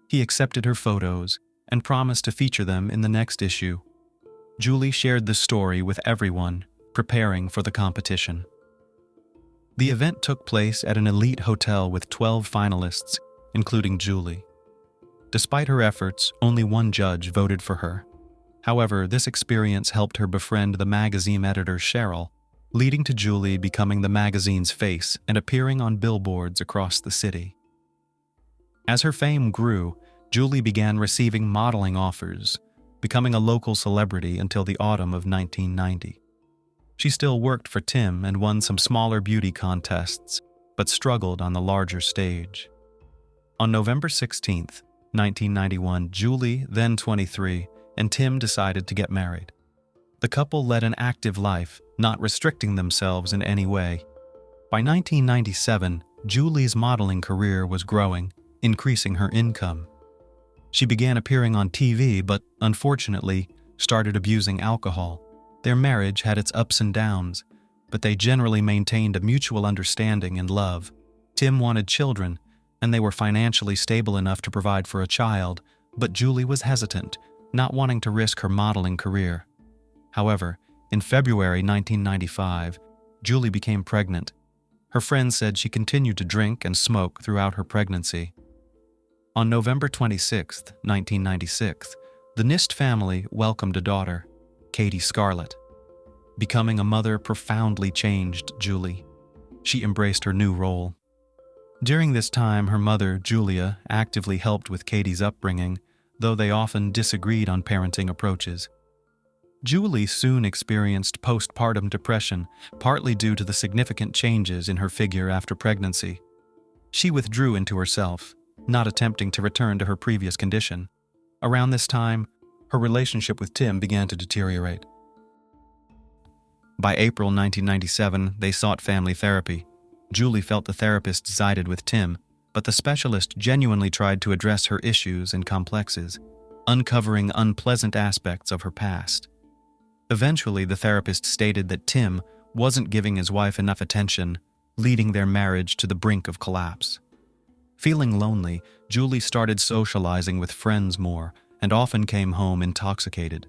He accepted her photos and promised to feature them in the next issue. Julie shared the story with everyone, preparing for the competition. The event took place at an elite hotel with 12 finalists, including Julie. Despite her efforts, only one judge voted for her. However, this experience helped her befriend the magazine editor Cheryl, leading to Julie becoming the magazine's face and appearing on billboards across the city. As her fame grew, Julie began receiving modeling offers, becoming a local celebrity until the autumn of 1990. She still worked for Tim and won some smaller beauty contests, but struggled on the larger stage. On November 16, 1991, Julie, then 23, and Tim decided to get married. The couple led an active life, not restricting themselves in any way. By 1997, Julie's modeling career was growing, increasing her income. She began appearing on TV, but unfortunately, started abusing alcohol. Their marriage had its ups and downs, but they generally maintained a mutual understanding and love. Tim wanted children, and they were financially stable enough to provide for a child, but Julie was hesitant, not wanting to risk her modeling career. However, in February 1995, Julie became pregnant. Her friends said she continued to drink and smoke throughout her pregnancy. On November 26, 1996, the Nist family welcomed a daughter, Katie Scarlett. Becoming a mother profoundly changed Julie. She embraced her new role. During this time, her mother, Julia, actively helped with Katie's upbringing, though they often disagreed on parenting approaches. Julie soon experienced postpartum depression, partly due to the significant changes in her figure after pregnancy. She withdrew into herself, not attempting to return to her previous condition. Around this time, her relationship with Tim began to deteriorate. By April 1997, they sought family therapy. Julie felt the therapist sided with Tim, but the specialist genuinely tried to address her issues and complexes, uncovering unpleasant aspects of her past. Eventually, the therapist stated that Tim wasn't giving his wife enough attention, leading their marriage to the brink of collapse. Feeling lonely, Julie started socializing with friends more and often came home intoxicated.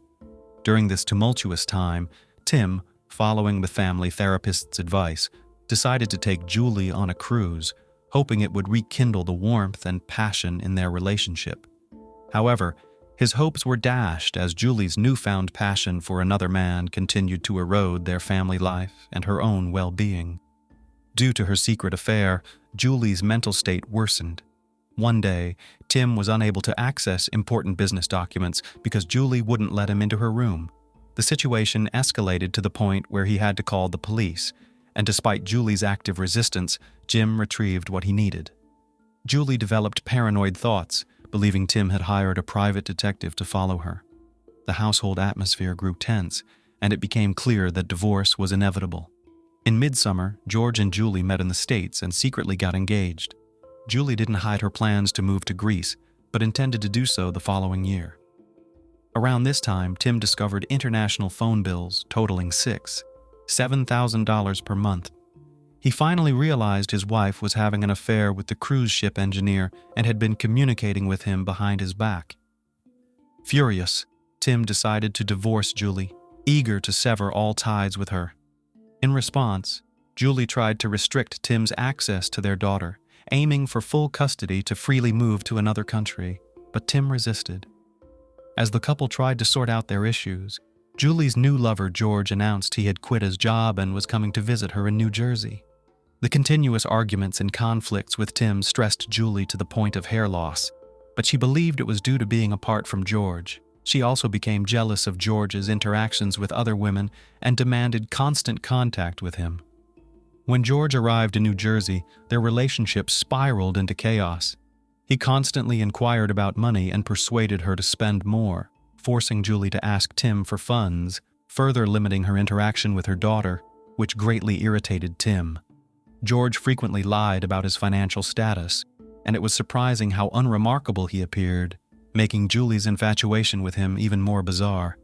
During this tumultuous time, Tim, following the family therapist's advice, decided to take Julie on a cruise, hoping it would rekindle the warmth and passion in their relationship. However, his hopes were dashed as Julie's newfound passion for another man continued to erode their family life and her own well-being. Due to her secret affair, Julie's mental state worsened. One day, Tim was unable to access important business documents because Julie wouldn't let him into her room. The situation escalated to the point where he had to call the police, and despite Julie's active resistance, Jim retrieved what he needed. Julie developed paranoid thoughts, believing Tim had hired a private detective to follow her. The household atmosphere grew tense, and it became clear that divorce was inevitable. In midsummer, George and Julie met in the States and secretly got engaged. Julie didn't hide her plans to move to Greece, but intended to do so the following year. Around this time, Tim discovered international phone bills totaling $7,000 per month. He finally realized his wife was having an affair with the cruise ship engineer and had been communicating with him behind his back. Furious, Tim decided to divorce Julie, eager to sever all ties with her. In response, Julie tried to restrict Tim's access to their daughter, aiming for full custody to freely move to another country, but Tim resisted. As the couple tried to sort out their issues, Julie's new lover George announced he had quit his job and was coming to visit her in New Jersey. The continuous arguments and conflicts with Tim stressed Julie to the point of hair loss, but she believed it was due to being apart from George. She also became jealous of George's interactions with other women and demanded constant contact with him. When George arrived in New Jersey, their relationship spiraled into chaos. He constantly inquired about money and persuaded her to spend more, forcing Julie to ask Tim for funds, further limiting her interaction with her daughter, which greatly irritated Tim. George frequently lied about his financial status, and it was surprising how unremarkable he appeared, making Julie's infatuation with him even more bizarre.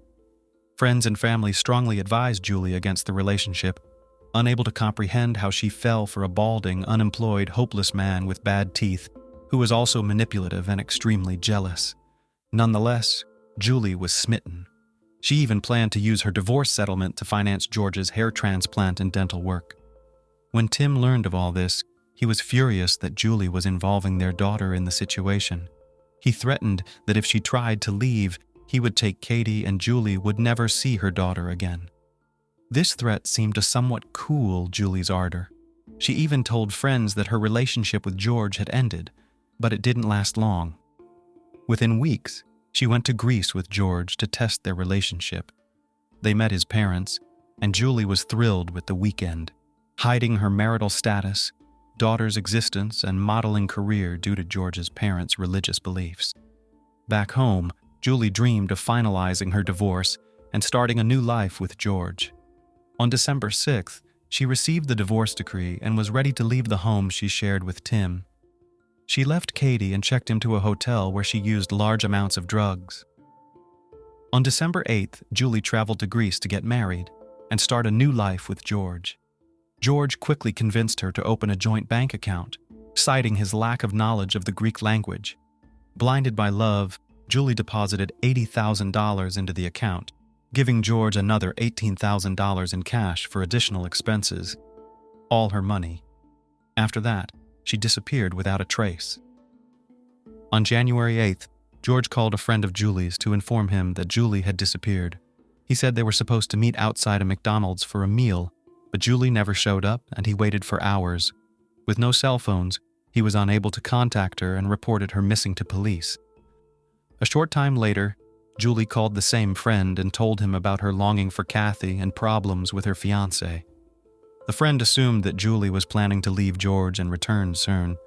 Friends and family strongly advised Julie against the relationship, unable to comprehend how she fell for a balding, unemployed, hopeless man with bad teeth, who was also manipulative and extremely jealous. Nonetheless, Julie was smitten. She even planned to use her divorce settlement to finance George's hair transplant and dental work. When Tim learned of all this, he was furious that Julie was involving their daughter in the situation. He threatened that if she tried to leave, he would take Katie and Julie would never see her daughter again. This threat seemed to somewhat cool Julie's ardor. She even told friends that her relationship with George had ended, but it didn't last long. Within weeks, she went to Greece with George to test their relationship. They met his parents, and Julie was thrilled with the weekend, hiding her marital status, daughter's existence, and modeling career due to George's parents' religious beliefs. Back home, Julie dreamed of finalizing her divorce and starting a new life with George. On December 6th, she received the divorce decree and was ready to leave the home she shared with Tim. She left Katie and checked him to a hotel where she used large amounts of drugs. On December 8th, Julie traveled to Greece to get married and start a new life with George. George quickly convinced her to open a joint bank account, citing his lack of knowledge of the Greek language. Blinded by love, Julie deposited $80,000 into the account, giving George another $18,000 in cash for additional expenses. All her money. After that, she disappeared without a trace. On January 8th, George called a friend of Julie's to inform him that Julie had disappeared. He said they were supposed to meet outside a McDonald's for a meal, but Julie never showed up and he waited for hours. With no cell phones, he was unable to contact her and reported her missing to police. A short time later, Julie called the same friend and told him about her longing for Kathy and problems with her fiancé. The friend assumed that Julie was planning to leave George and return soon,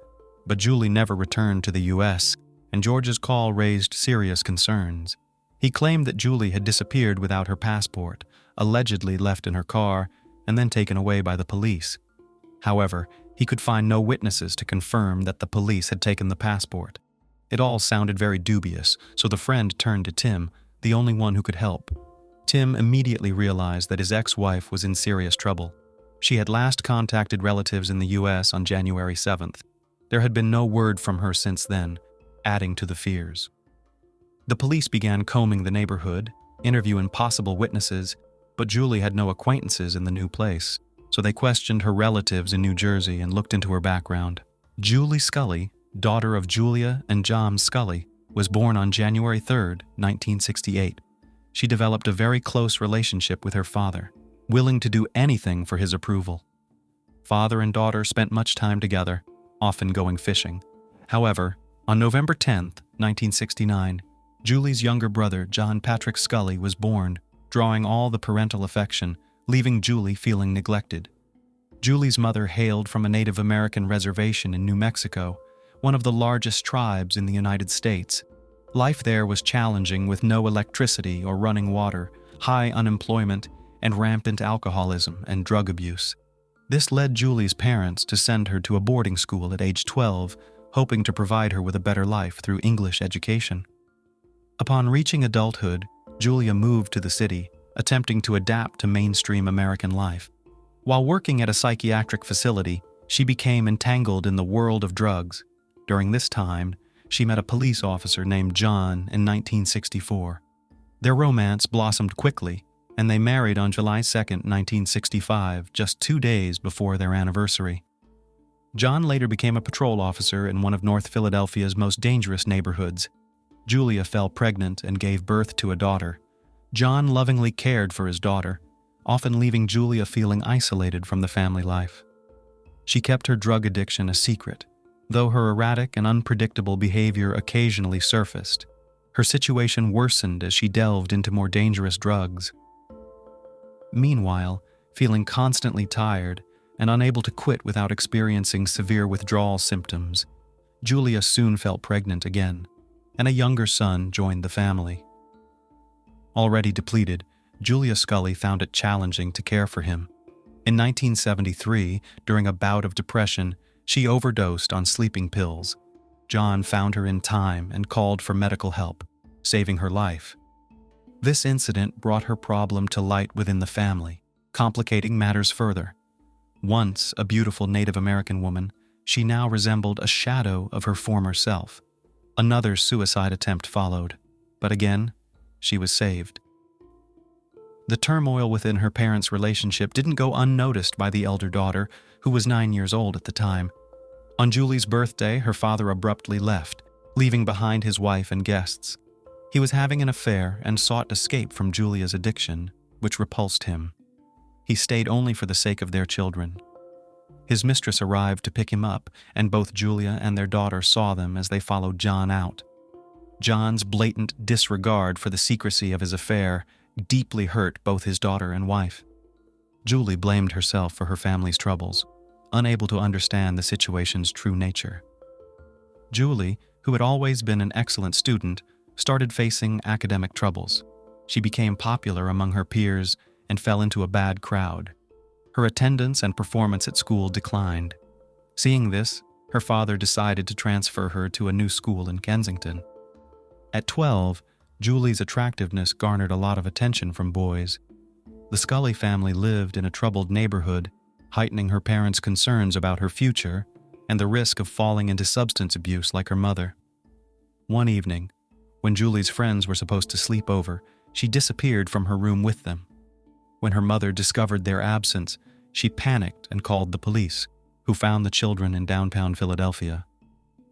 but Julie never returned to the U.S., and George's call raised serious concerns. He claimed that Julie had disappeared without her passport, allegedly left in her car, and then taken away by the police. However, he could find no witnesses to confirm that the police had taken the passport. It all sounded very dubious, so the friend turned to Tim, the only one who could help. Tim immediately realized that his ex-wife was in serious trouble. She had last contacted relatives in the U.S. on January 7th. There had been no word from her since then, adding to the fears. The police began combing the neighborhood, interviewing possible witnesses, but Julie had no acquaintances in the new place, so they questioned her relatives in New Jersey and looked into her background. Julie Scully, daughter of Julia and John Scully, was born on January 3rd, 1968. She developed a very close relationship with her father, willing to do anything for his approval. Father and daughter spent much time together, often going fishing. However, On November 10, 1969, Julie's younger brother, John Patrick Scully, was born, drawing all the parental affection, leaving Julie feeling neglected. Julie's mother hailed from a Native American reservation in New Mexico, one of the largest tribes in the United States. Life there was challenging with no electricity or running water, high unemployment, and rampant alcoholism and drug abuse. This led Julie's parents to send her to a boarding school at age 12, hoping to provide her with a better life through English education. Upon reaching adulthood, Julia moved to the city, attempting to adapt to mainstream American life. While working at a psychiatric facility, she became entangled in the world of drugs. During this time, she met a police officer named John in 1964. Their romance blossomed quickly, and they married on July 2, 1965, just 2 days before their anniversary. John later became a patrol officer in one of North Philadelphia's most dangerous neighborhoods. Julia fell pregnant and gave birth to a daughter. John lovingly cared for his daughter, often leaving Julia feeling isolated from the family life. She kept her drug addiction a secret, though her erratic and unpredictable behavior occasionally surfaced. Her situation worsened as she delved into more dangerous drugs. Meanwhile, feeling constantly tired and unable to quit without experiencing severe withdrawal symptoms, Julia soon fell pregnant again, and a younger son joined the family. Already depleted, Julia Scully found it challenging to care for him. In 1973, during a bout of depression, she overdosed on sleeping pills. John found her in time and called for medical help, saving her life. This incident brought her problem to light within the family, complicating matters further. Once a beautiful Native American woman, she now resembled a shadow of her former self. Another suicide attempt followed, but again, she was saved. The turmoil within her parents' relationship didn't go unnoticed by the elder daughter, who was 9 years old at the time. On Julie's birthday, her father abruptly left, leaving behind his wife and guests. He was having an affair and sought escape from Julia's addiction, which repulsed him. He stayed only for the sake of their children. His mistress arrived to pick him up, and both Julia and their daughter saw them as they followed John out. John's blatant disregard for the secrecy of his affair deeply hurt both his daughter and wife. Julie blamed herself for her family's troubles, unable to understand the situation's true nature. Julie, who had always been an excellent student, started facing academic troubles. She became popular among her peers and fell into a bad crowd. Her attendance and performance at school declined. Seeing this, her father decided to transfer her to a new school in Kensington. At 12, Julie's attractiveness garnered a lot of attention from boys. The Scully family lived in a troubled neighborhood, heightening her parents' concerns about her future and the risk of falling into substance abuse like her mother. One evening, when Julie's friends were supposed to sleep over, she disappeared from her room with them. When her mother discovered their absence, she panicked and called the police, who found the children in downtown Philadelphia.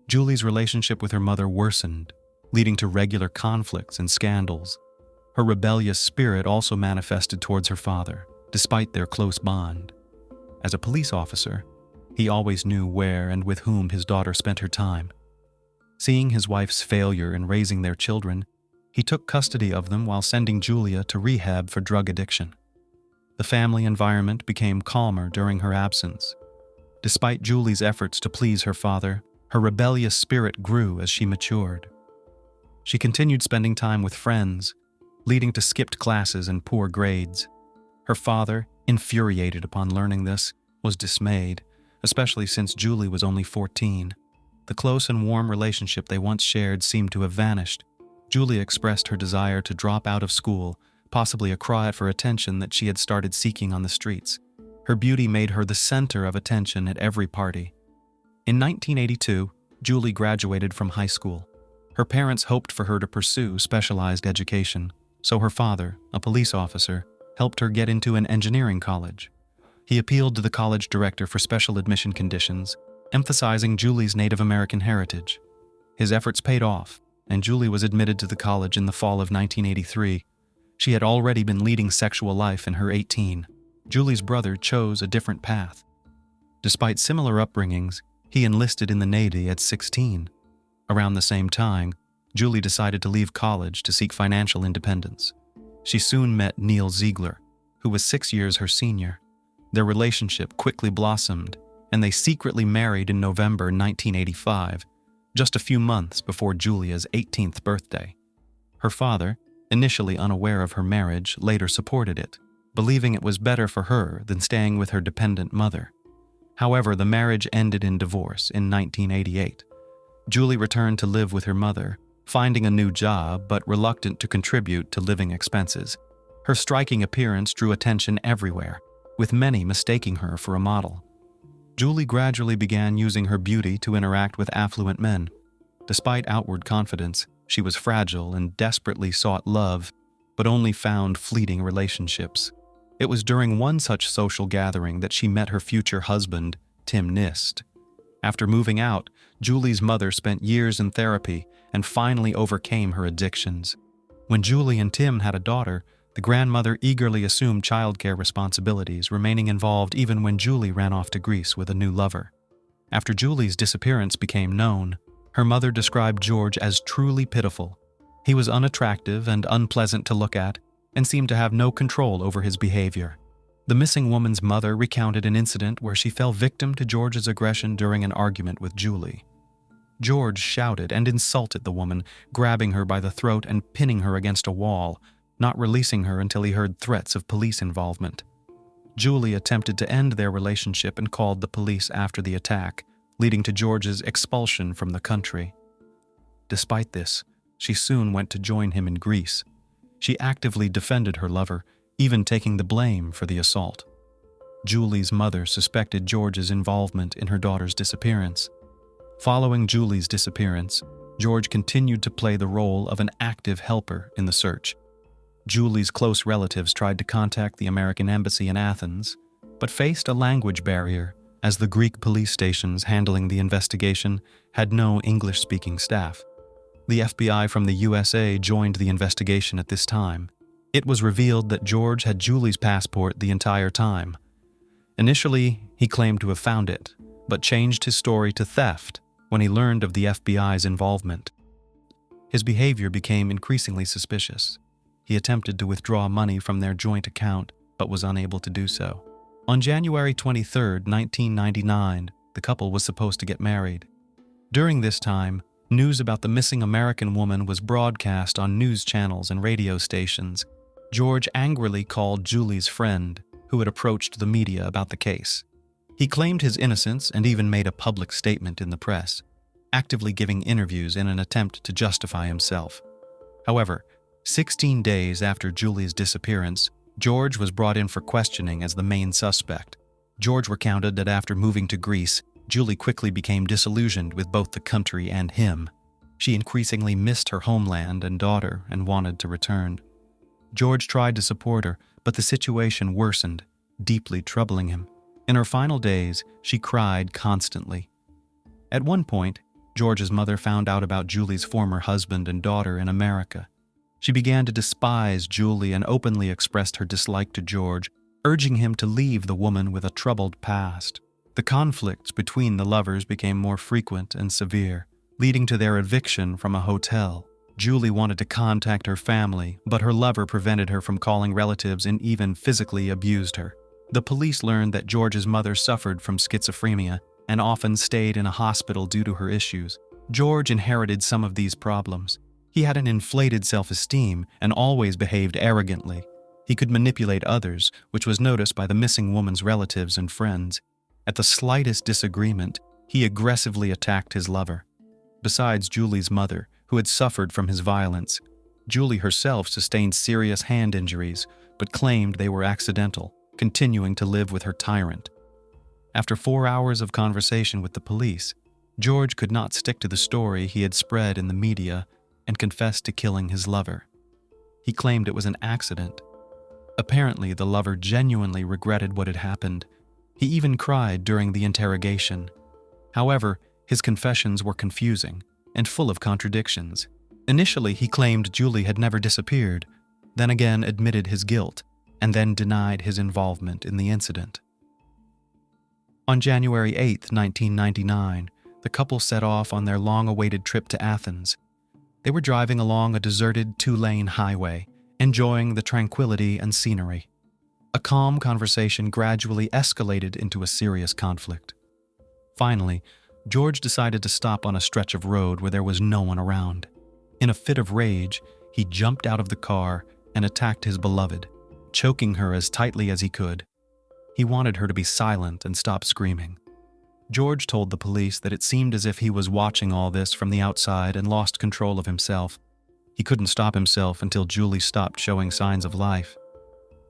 Julie's relationship with her mother worsened, leading to regular conflicts and scandals. Her rebellious spirit also manifested towards her father, despite their close bond. As a police officer, he always knew where and with whom his daughter spent her time. Seeing his wife's failure in raising their children, he took custody of them while sending Julia to rehab for drug addiction. The family environment became calmer during her absence. Despite Julie's efforts to please her father, her rebellious spirit grew as she matured. She continued spending time with friends, leading to skipped classes and poor grades. Her father, infuriated upon learning this, was dismayed, especially since Julie was only 14. The close and warm relationship they once shared seemed to have vanished. Julie expressed her desire to drop out of school, possibly a cry for attention that she had started seeking on the streets. Her beauty made her the center of attention at every party. In 1982, Julie graduated from high school. Her parents hoped for her to pursue specialized education, so her father, a police officer, helped her get into an engineering college. He appealed to the college director for special admission conditions, emphasizing Julie's Native American heritage. His efforts paid off, and Julie was admitted to the college in the fall of 1983. She had already been leading sexual life in her 18. Julie's brother chose a different path. Despite similar upbringings, he enlisted in the Navy at 16. Around the same time, Julie decided to leave college to seek financial independence. She soon met Neil Ziegler, who was 6 years her senior. Their relationship quickly blossomed, and they secretly married in November 1985, just a few months before Julia's 18th birthday. Her father, initially unaware of her marriage, later supported it, believing it was better for her than staying with her dependent mother. However, the marriage ended in divorce in 1988. Julie returned to live with her mother, finding a new job but reluctant to contribute to living expenses. Her striking appearance drew attention everywhere, with many mistaking her for a model. Julie gradually began using her beauty to interact with affluent men. Despite outward confidence, she was fragile and desperately sought love, but only found fleeting relationships. It was during one such social gathering that she met her future husband, Tim Nist. After moving out, Julie's mother spent years in therapy and finally overcame her addictions. When Julie and Tim had a daughter, the grandmother eagerly assumed childcare responsibilities, remaining involved even when Julie ran off to Greece with a new lover. After Julie's disappearance became known, her mother described George as truly pitiful. He was unattractive and unpleasant to look at, and seemed to have no control over his behavior. The missing woman's mother recounted an incident where she fell victim to George's aggression during an argument with Julie. George shouted and insulted the woman, grabbing her by the throat and pinning her against a wall, not releasing her until he heard threats of police involvement. Julie attempted to end their relationship and called the police after the attack, leading to George's expulsion from the country. Despite this, she soon went to join him in Greece. She actively defended her lover, even taking the blame for the assault. Julie's mother suspected George's involvement in her daughter's disappearance. Following Julie's disappearance, George continued to play the role of an active helper in the search. Julie's close relatives tried to contact the American embassy in Athens, but faced a language barrier as the Greek police stations handling the investigation had no English-speaking staff. The FBI from the USA joined the investigation at this time. It was revealed that George had Julie's passport the entire time. Initially, he claimed to have found it, but changed his story to theft when he learned of the FBI's involvement. His behavior became increasingly suspicious. He attempted to withdraw money from their joint account, but was unable to do so. On January 23, 1999, the couple was supposed to get married. During this time, news about the missing American woman was broadcast on news channels and radio stations. George angrily called Julie's friend, who had approached the media about the case. He claimed his innocence and even made a public statement in the press, actively giving interviews in an attempt to justify himself. However, 16 days after Julie's disappearance, George was brought in for questioning as the main suspect. George recounted that after moving to Greece, Julie quickly became disillusioned with both the country and him. She increasingly missed her homeland and daughter and wanted to return. George tried to support her, but the situation worsened, deeply troubling him. In her final days, she cried constantly. At one point, George's mother found out about Julie's former husband and daughter in America. She began to despise Julie and openly expressed her dislike to George, urging him to leave the woman with a troubled past. The conflicts between the lovers became more frequent and severe, leading to their eviction from a hotel. Julie wanted to contact her family, but her lover prevented her from calling relatives and even physically abused her. The police learned that George's mother suffered from schizophrenia and often stayed in a hospital due to her issues. George inherited some of these problems. He had an inflated self-esteem and always behaved arrogantly. He could manipulate others, which was noticed by the missing woman's relatives and friends. At the slightest disagreement, he aggressively attacked his lover. Besides Julie's mother, who had suffered from his violence, Julie herself sustained serious hand injuries, but claimed they were accidental, continuing to live with her tyrant. After 4 hours of conversation with the police, George could not stick to the story he had spread in the media and confessed to killing his lover. He claimed it was an accident. Apparently, the lover genuinely regretted what had happened. He even cried during the interrogation. However, his confessions were confusing and full of contradictions. Initially, he claimed Julie had never disappeared, then again admitted his guilt, and then denied his involvement in the incident. On January 8, 1999, the couple set off on their long-awaited trip to Athens. They were driving along a deserted two-lane highway, enjoying the tranquility and scenery. A calm conversation gradually escalated into a serious conflict. Finally, George decided to stop on a stretch of road where there was no one around. In a fit of rage, he jumped out of the car and attacked his beloved, choking her as tightly as he could. He wanted her to be silent and stop screaming. George told the police that it seemed as if he was watching all this from the outside and lost control of himself. He couldn't stop himself until Julie stopped showing signs of life.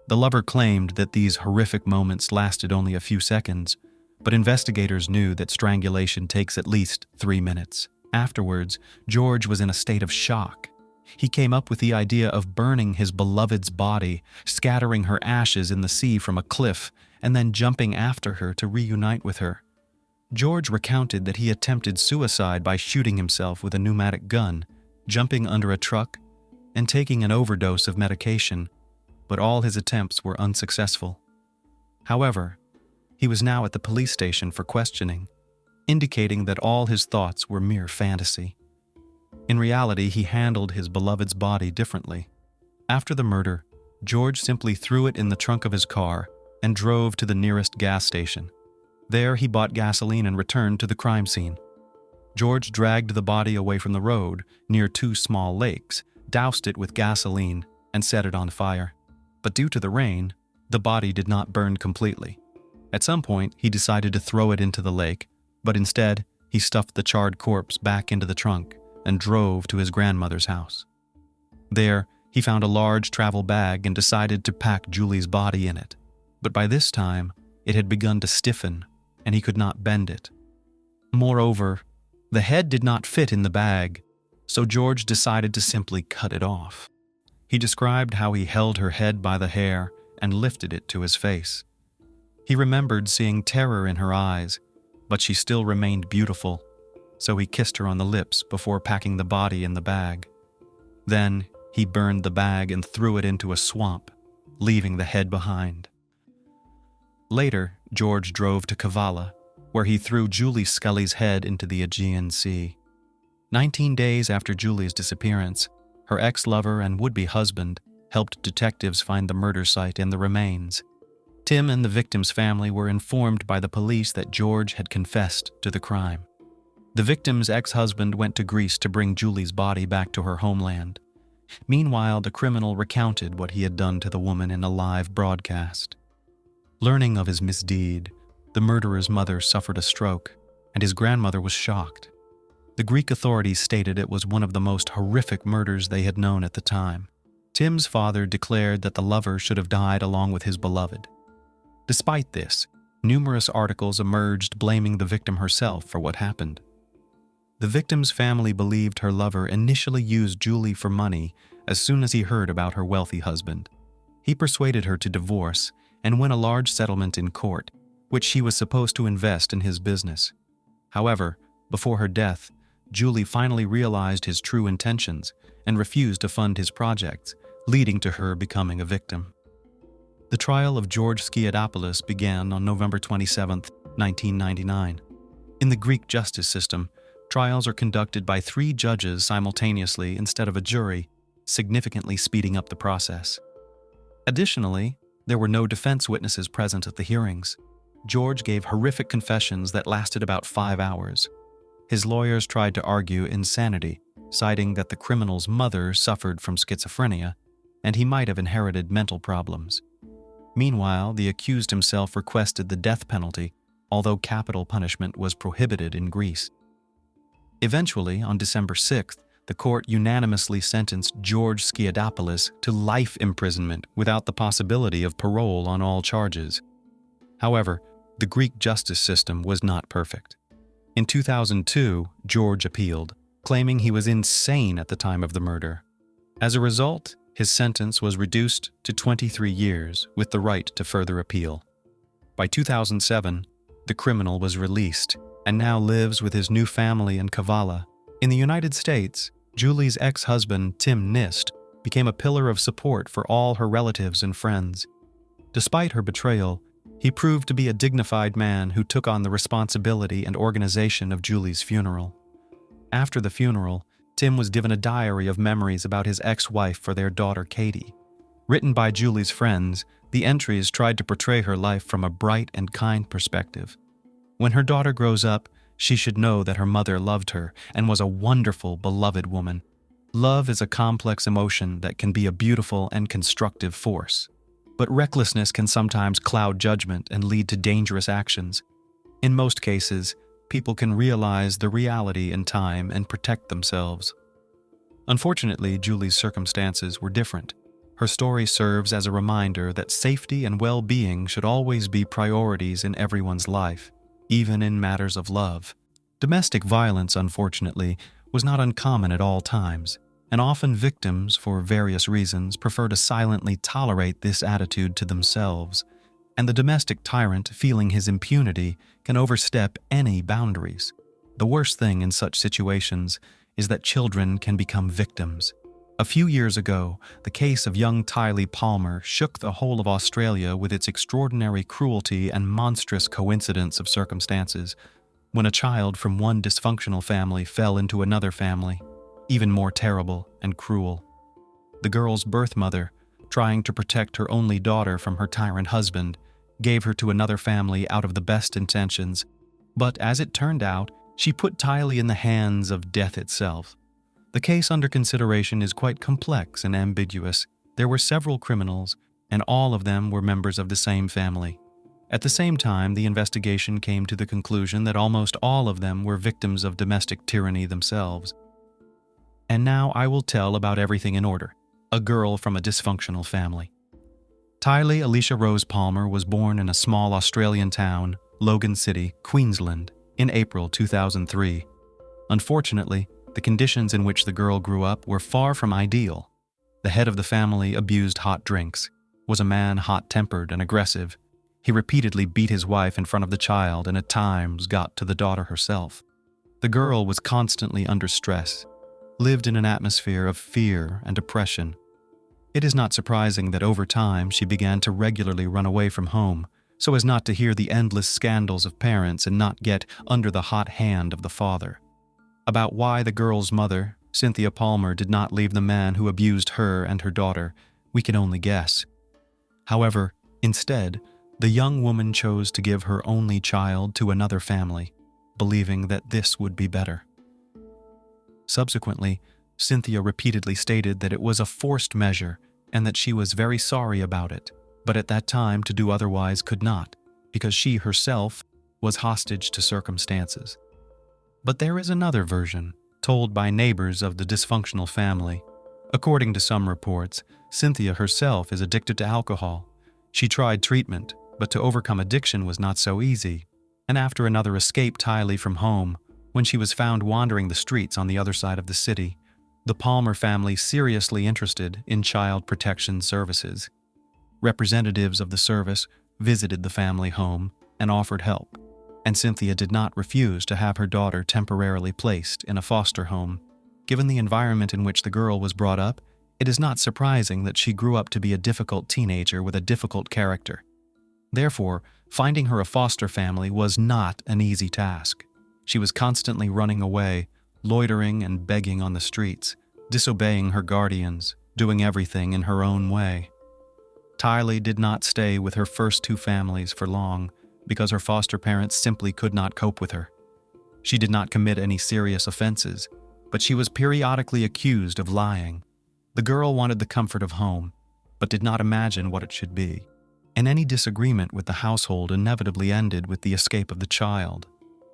The lover claimed that these horrific moments lasted only a few seconds, but investigators knew that strangulation takes at least 3 minutes. Afterwards, George was in a state of shock. He came up with the idea of burning his beloved's body, scattering her ashes in the sea from a cliff, and then jumping after her to reunite with her. George recounted that he attempted suicide by shooting himself with a pneumatic gun, jumping under a truck, and taking an overdose of medication, but all his attempts were unsuccessful. However, he was now at the police station for questioning, indicating that all his thoughts were mere fantasy. In reality, he handled his beloved's body differently. After the murder, George simply threw it in the trunk of his car and drove to the nearest gas station. There, he bought gasoline and returned to the crime scene. George dragged the body away from the road near 2 small lakes, doused it with gasoline, and set it on fire. But due to the rain, the body did not burn completely. At some point, he decided to throw it into the lake, but instead, he stuffed the charred corpse back into the trunk and drove to his grandmother's house. There, he found a large travel bag and decided to pack Julie's body in it. But by this time, it had begun to stiffen, and he could not bend it. Moreover, the head did not fit in the bag, so George decided to simply cut it off. He described how he held her head by the hair and lifted it to his face. He remembered seeing terror in her eyes, but she still remained beautiful, so he kissed her on the lips before packing the body in the bag. Then, he burned the bag and threw it into a swamp, leaving the head behind. Later, George drove to Kavala, where he threw Julie Scully's head into the Aegean Sea. 19 days after Julie's disappearance, her ex-lover and would-be husband helped detectives find the murder site and the remains. Tim and the victim's family were informed by the police that George had confessed to the crime. The victim's ex-husband went to Greece to bring Julie's body back to her homeland. Meanwhile, the criminal recounted what he had done to the woman in a live broadcast. Learning of his misdeed, the murderer's mother suffered a stroke, and his grandmother was shocked. The Greek authorities stated it was one of the most horrific murders they had known at the time. Tim's father declared that the lover should have died along with his beloved. Despite this, numerous articles emerged blaming the victim herself for what happened. The victim's family believed her lover initially used Julie for money as soon as he heard about her wealthy husband. He persuaded her to divorce and win a large settlement in court, which she was supposed to invest in his business. However, before her death, Julie finally realized his true intentions and refused to fund his projects, leading to her becoming a victim. The trial of George Skiadopoulos began on November 27, 1999. In the Greek justice system, trials are conducted by 3 judges simultaneously instead of a jury, significantly speeding up the process. Additionally, there were no defense witnesses present at the hearings. George gave horrific confessions that lasted about 5 hours. His lawyers tried to argue insanity, citing that the criminal's mother suffered from schizophrenia, and he might have inherited mental problems. Meanwhile, the accused himself requested the death penalty, although capital punishment was prohibited in Greece. Eventually, on December 6th, the court unanimously sentenced George Skiadopoulos to life imprisonment without the possibility of parole on all charges. However, the Greek justice system was not perfect. In 2002, George appealed, claiming he was insane at the time of the murder. As a result, his sentence was reduced to 23 years with the right to further appeal. By 2007, the criminal was released and now lives with his new family in Kavala. In the United States, Julie's ex-husband, Tim Nist, became a pillar of support for all her relatives and friends. Despite her betrayal, He proved to be a dignified man who took on the responsibility and organization of Julie's funeral. After the funeral, Tim was given a diary of memories about his ex-wife for their daughter Katie. Written by Julie's friends, the entries tried to portray her life from a bright and kind perspective. When her daughter grows up, she should know that her mother loved her and was a wonderful, beloved woman. Love is a complex emotion that can be a beautiful and constructive force. But recklessness can sometimes cloud judgment and lead to dangerous actions. In most cases, people can realize the reality in time and protect themselves. Unfortunately, Julie's circumstances were different. Her story serves as a reminder that safety and well-being should always be priorities in everyone's life, even in matters of love. Domestic violence, unfortunately, was not uncommon at all times, and often victims, for various reasons, prefer to silently tolerate this attitude to themselves, and the domestic tyrant, feeling his impunity, can overstep any boundaries. The worst thing in such situations is that children can become victims. A few years ago, the case of young Tylee Palmer shook the whole of Australia with its extraordinary cruelty and monstrous coincidence of circumstances, when a child from one dysfunctional family fell into another family, even more terrible and cruel. The girl's birth mother, trying to protect her only daughter from her tyrant husband, gave her to another family out of the best intentions, but as it turned out, she put Tylee in the hands of death itself. The case under consideration is quite complex and ambiguous. There were several criminals, and all of them were members of the same family. At the same time, the investigation came to the conclusion that almost all of them were victims of domestic tyranny themselves. And now I will tell about everything in order. A girl from a dysfunctional family. Tylee Alicia Rose Palmer was born in a small Australian town, Logan City, Queensland, in April 2003. Unfortunately, the conditions in which the girl grew up were far from ideal. The head of the family abused hot drinks, was a man hot-tempered and aggressive. He repeatedly beat his wife in front of the child and at times got to the daughter herself. The girl was constantly under stress, lived in an atmosphere of fear and oppression. It is not surprising that over time she began to regularly run away from home, so as not to hear the endless scandals of parents and not get under the hot hand of the father. About why the girl's mother, Cynthia Palmer, did not leave the man who abused her and her daughter, we can only guess. However, instead, the young woman chose to give her only child to another family, believing that this would be better. Subsequently, Cynthia repeatedly stated that it was a forced measure and that she was very sorry about it, but at that time to do otherwise could not, because she herself was hostage to circumstances. But there is another version, told by neighbors of the dysfunctional family. According to some reports, Cynthia herself is addicted to alcohol. She tried treatment, but to overcome addiction was not so easy, and after another escape Tylee from home, when she was found wandering the streets on the other side of the city, the Palmer family seriously interested in child protection services. Representatives of the service visited the family home and offered help, and Cynthia did not refuse to have her daughter temporarily placed in a foster home. Given the environment in which the girl was brought up, it is not surprising that she grew up to be a difficult teenager with a difficult character. Therefore, finding her a foster family was not an easy task. She was constantly running away, loitering and begging on the streets, disobeying her guardians, doing everything in her own way. Tylee did not stay with her first two families for long because her foster parents simply could not cope with her. She did not commit any serious offenses, but she was periodically accused of lying. The girl wanted the comfort of home, but did not imagine what it should be. And any disagreement with the household inevitably ended with the escape of the child,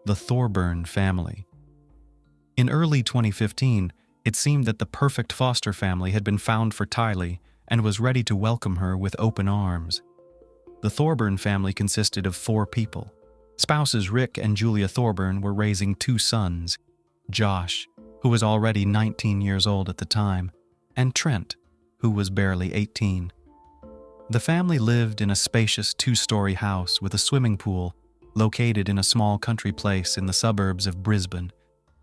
the Thorburn family. In early 2015, it seemed that the perfect foster family had been found for Tylee and was ready to welcome her with open arms. The Thorburn family consisted of 4 people. Spouses Rick and Julia Thorburn were raising 2 sons, Josh, who was already 19 years old at the time, and Trent, who was barely 18. The family lived in a spacious 2-story house with a swimming pool located in a small country place in the suburbs of Brisbane.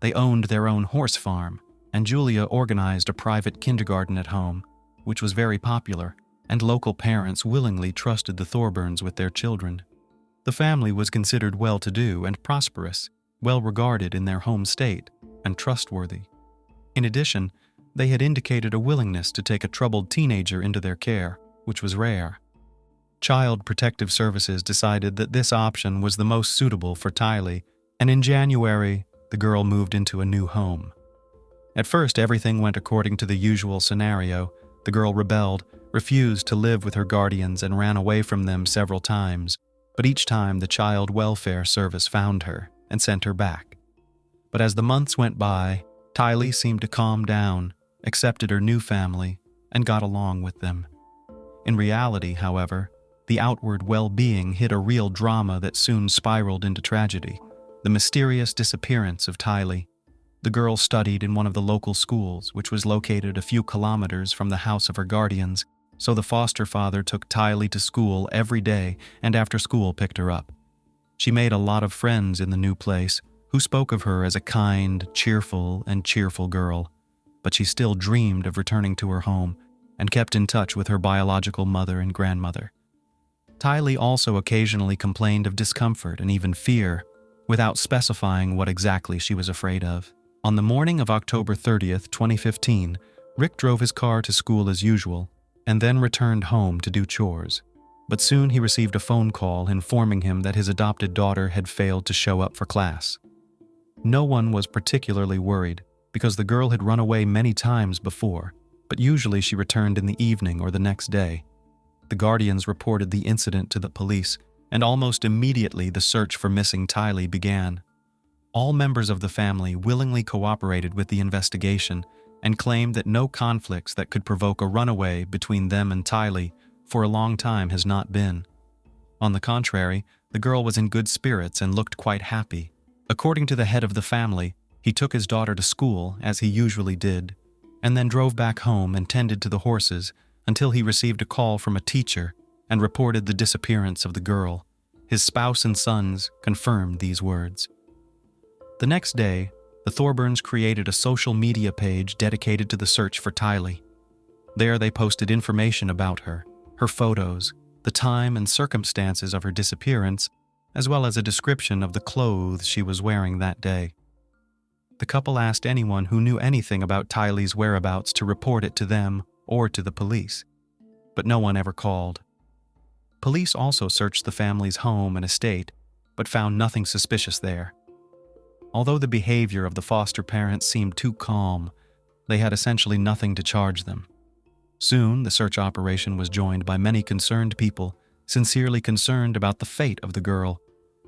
They owned their own horse farm, and Julia organized a private kindergarten at home, which was very popular, and local parents willingly trusted the Thorburns with their children. The family was considered well-to-do and prosperous, well-regarded in their home state, and trustworthy. In addition, they had indicated a willingness to take a troubled teenager into their care, which was rare. Child Protective Services decided that this option was the most suitable for Tylee, and in January, the girl moved into a new home. At first, everything went according to the usual scenario. The girl rebelled, refused to live with her guardians, and ran away from them several times, but each time the Child Welfare Service found her and sent her back. But as the months went by, Tylee seemed to calm down, accepted her new family, and got along with them. In reality, however, the outward well-being hid a real drama that soon spiraled into tragedy: the mysterious disappearance of Tylee. The girl studied in one of the local schools, which was located a few kilometers from the house of her guardians, so the foster father took Tylee to school every day and after school picked her up. She made a lot of friends in the new place, who spoke of her as a kind, cheerful girl, but she still dreamed of returning to her home and kept in touch with her biological mother and grandmother. Tylee also occasionally complained of discomfort and even fear, without specifying what exactly she was afraid of. On the morning of October 30th, 2015, Rick drove his car to school as usual and then returned home to do chores. But soon he received a phone call informing him that his adopted daughter had failed to show up for class. No one was particularly worried because the girl had run away many times before, but usually she returned in the evening or the next day. The guardians reported the incident to the police, and almost immediately the search for missing Tylee began. All members of the family willingly cooperated with the investigation and claimed that no conflicts that could provoke a runaway between them and Tylee for a long time has not been. On the contrary, the girl was in good spirits and looked quite happy. According to the head of the family, he took his daughter to school, as he usually did, and then drove back home and tended to the horses until he received a call from a teacher and reported the disappearance of the girl. His spouse and sons confirmed these words. The next day, the Thorburns created a social media page dedicated to the search for Tylee. There they posted information about her photos, the time and circumstances of her disappearance, as well as a description of the clothes she was wearing that day. The couple asked anyone who knew anything about Tylee's whereabouts to report it to them or to the police, but no one ever called. Police also searched the family's home and estate, but found nothing suspicious there. Although the behavior of the foster parents seemed too calm, they had essentially nothing to charge them. Soon, the search operation was joined by many concerned people, sincerely concerned about the fate of the girl.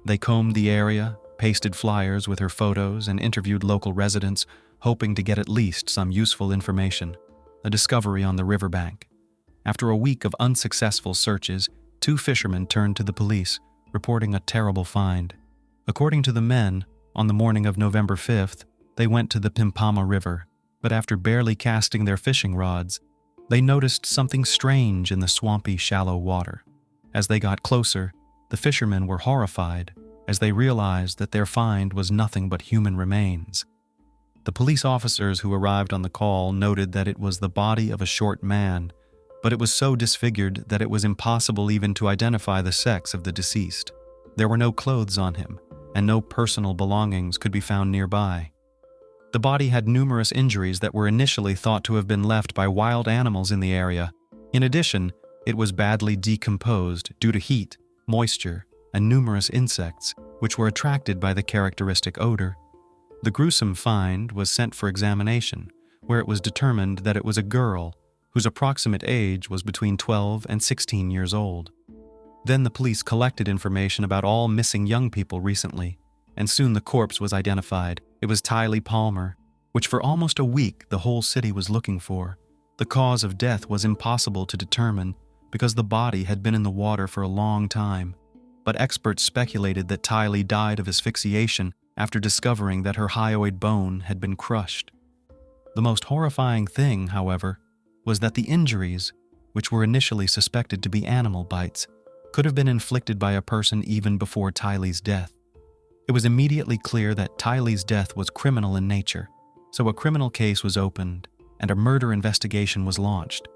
They combed the area, pasted flyers with her photos, and interviewed local residents, hoping to get at least some useful information. A discovery on the riverbank. After a week of unsuccessful searches, 2 fishermen turned to the police, reporting a terrible find. According to the men, on the morning of November 5th, they went to the Pimpama River, but after barely casting their fishing rods, they noticed something strange in the swampy, shallow water. As they got closer, the fishermen were horrified as they realized that their find was nothing but human remains. The police officers who arrived on the call noted that it was the body of a short man, but it was so disfigured that it was impossible even to identify the sex of the deceased. There were no clothes on him, and no personal belongings could be found nearby. The body had numerous injuries that were initially thought to have been left by wild animals in the area. In addition, it was badly decomposed due to heat, moisture, and numerous insects, which were attracted by the characteristic odor. The gruesome find was sent for examination, where it was determined that it was a girl whose approximate age was between 12 and 16 years old. Then the police collected information about all missing young people recently, and soon the corpse was identified. It was Tylee Palmer, which for almost a week the whole city was looking for. The cause of death was impossible to determine because the body had been in the water for a long time, but experts speculated that Tylee died of asphyxiation after discovering that her hyoid bone had been crushed. The most horrifying thing, however, was that the injuries, which were initially suspected to be animal bites, could have been inflicted by a person even before Tylee's death. It was immediately clear that Tylee's death was criminal in nature, so a criminal case was opened and a murder investigation was launched.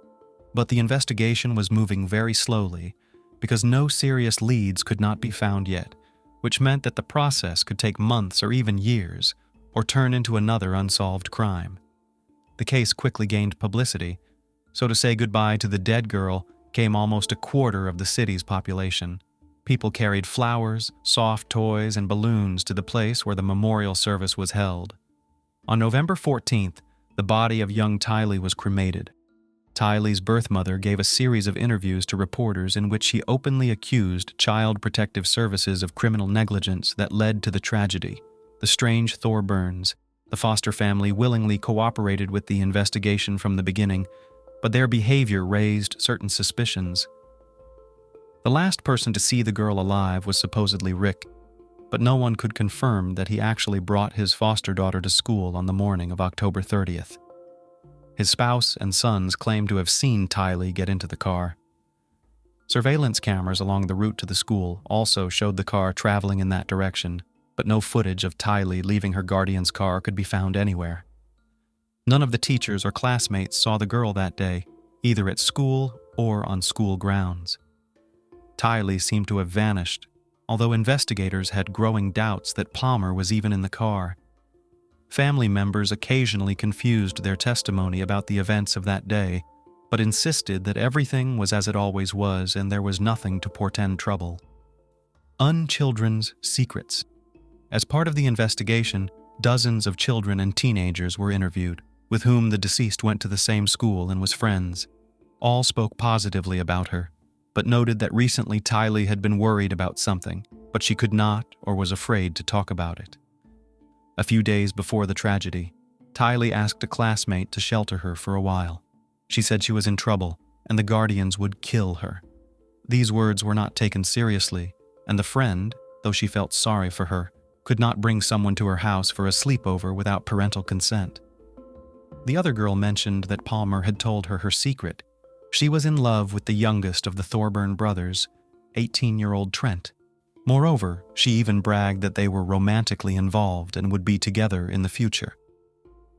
But the investigation was moving very slowly because no serious leads could not be found yet, which meant that the process could take months or even years, or turn into another unsolved crime. The case quickly gained publicity, so to say goodbye to the dead girl came almost a quarter of the city's population. People carried flowers, soft toys, and balloons to the place where the memorial service was held. On November 14th, the body of young Tylee was cremated. Tylee's birth mother gave a series of interviews to reporters in which she openly accused Child Protective Services of criminal negligence that led to the tragedy. The strange Thorburns, the foster family, willingly cooperated with the investigation from the beginning, but their behavior raised certain suspicions. The last person to see the girl alive was supposedly Rick, but no one could confirm that he actually brought his foster daughter to school on the morning of October 30th. His spouse and sons claimed to have seen Tylee get into the car. Surveillance cameras along the route to the school also showed the car traveling in that direction, but no footage of Tylee leaving her guardian's car could be found anywhere. None of the teachers or classmates saw the girl that day, either at school or on school grounds. Tylee seemed to have vanished, although investigators had growing doubts that Palmer was even in the car. Family members occasionally confused their testimony about the events of that day, but insisted that everything was as it always was and there was nothing to portend trouble. Unchildren's secrets. As part of the investigation, dozens of children and teenagers were interviewed, with whom the deceased went to the same school and was friends. All spoke positively about her, but noted that recently Tylee had been worried about something, but she could not or was afraid to talk about it. A few days before the tragedy, Tylee asked a classmate to shelter her for a while. She said she was in trouble, and the guardians would kill her. These words were not taken seriously, and the friend, though she felt sorry for her, could not bring someone to her house for a sleepover without parental consent. The other girl mentioned that Palmer had told her secret. She was in love with the youngest of the Thorburn brothers, 18-year-old Trent. Moreover, she even bragged that they were romantically involved and would be together in the future.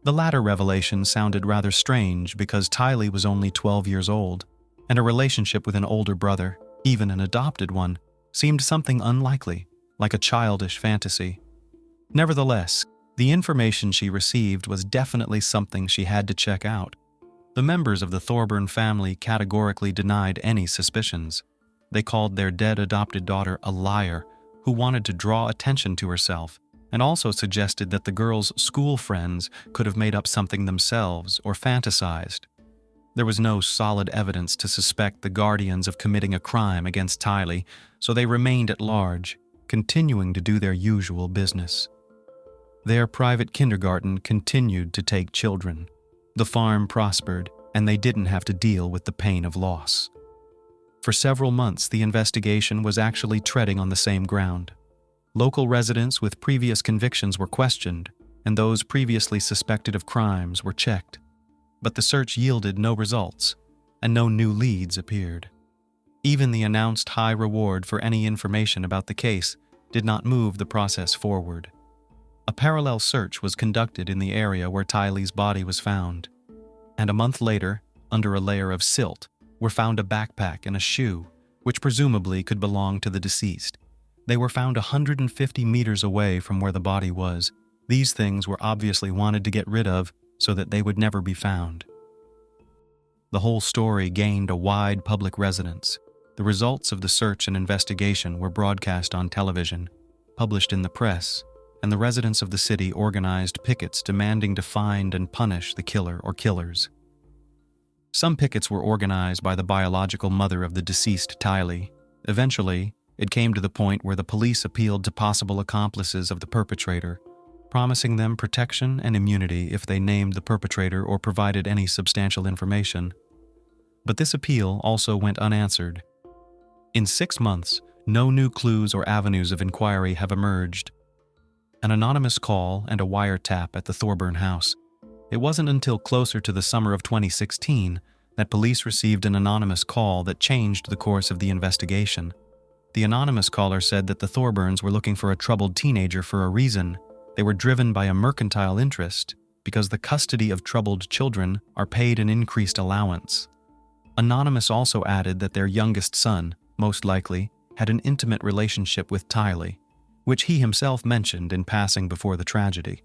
The latter revelation sounded rather strange because Tylee was only 12 years old, and a relationship with an older brother, even an adopted one, seemed something unlikely, like a childish fantasy. Nevertheless, the information she received was definitely something she had to check out. The members of the Thorburn family categorically denied any suspicions. They called their dead adopted daughter a liar who wanted to draw attention to herself, and also suggested that the girl's school friends could have made up something themselves or fantasized. There was no solid evidence to suspect the guardians of committing a crime against Tylee, so they remained at large, continuing to do their usual business. Their private kindergarten continued to take children. The farm prospered, and they didn't have to deal with the pain of loss. For several months, the investigation was actually treading on the same ground. Local residents with previous convictions were questioned, and those previously suspected of crimes were checked. But the search yielded no results, and no new leads appeared. Even the announced high reward for any information about the case did not move the process forward. A parallel search was conducted in the area where Tylee's body was found, and a month later, under a layer of silt, were found a backpack and a shoe, which presumably could belong to the deceased. They were found 150 meters away from where the body was. These things were obviously wanted to get rid of so that they would never be found. The whole story gained a wide public resonance. The results of the search and investigation were broadcast on television, published in the press, and the residents of the city organized pickets demanding to find and punish the killer or killers. Some pickets were organized by the biological mother of the deceased Tylee. Eventually, it came to the point where the police appealed to possible accomplices of the perpetrator, promising them protection and immunity if they named the perpetrator or provided any substantial information. But this appeal also went unanswered. In 6 months, no new clues or avenues of inquiry have emerged. An anonymous call and a wiretap at the Thorburn house. It wasn't until closer to the summer of 2016 that police received an anonymous call that changed the course of the investigation. The anonymous caller said that the Thorburns were looking for a troubled teenager for a reason. They were driven by a mercantile interest because the custody of troubled children are paid an increased allowance. Anonymous also added that their youngest son, most likely, had an intimate relationship with Tylee, which he himself mentioned in passing before the tragedy.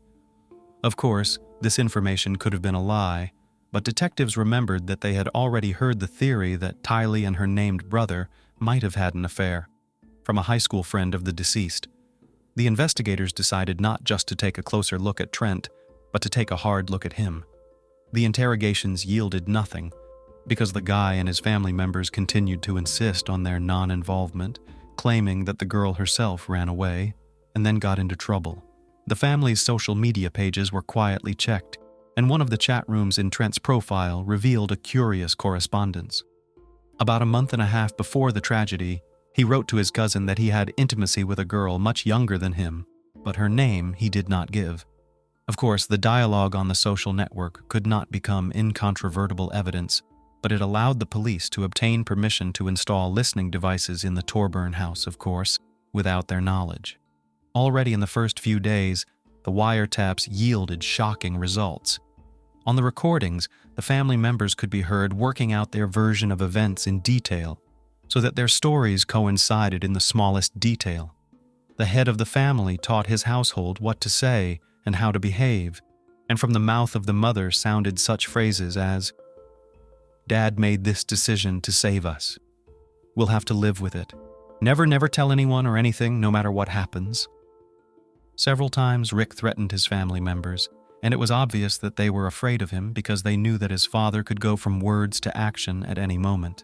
Of course, this information could have been a lie, but detectives remembered that they had already heard the theory that Tylee and her named brother might have had an affair, from a high school friend of the deceased. The investigators decided not just to take a closer look at Trent, but to take a hard look at him. The interrogations yielded nothing, because the guy and his family members continued to insist on their non-involvement, claiming that the girl herself ran away and then got into trouble. The family's social media pages were quietly checked, and one of the chat rooms in Trent's profile revealed a curious correspondence. About a month and a half before the tragedy, he wrote to his cousin that he had intimacy with a girl much younger than him, but her name he did not give. Of course, the dialogue on the social network could not become incontrovertible evidence, but it allowed the police to obtain permission to install listening devices in the Thorburn house, of course, without their knowledge. Already in the first few days, the wiretaps yielded shocking results. On the recordings, the family members could be heard working out their version of events in detail, so that their stories coincided in the smallest detail. The head of the family taught his household what to say and how to behave, and from the mouth of the mother sounded such phrases as, "Dad made this decision to save us. We'll have to live with it. Never tell anyone or anything, no matter what happens." Several times Rick threatened his family members, and it was obvious that they were afraid of him because they knew that his father could go from words to action at any moment.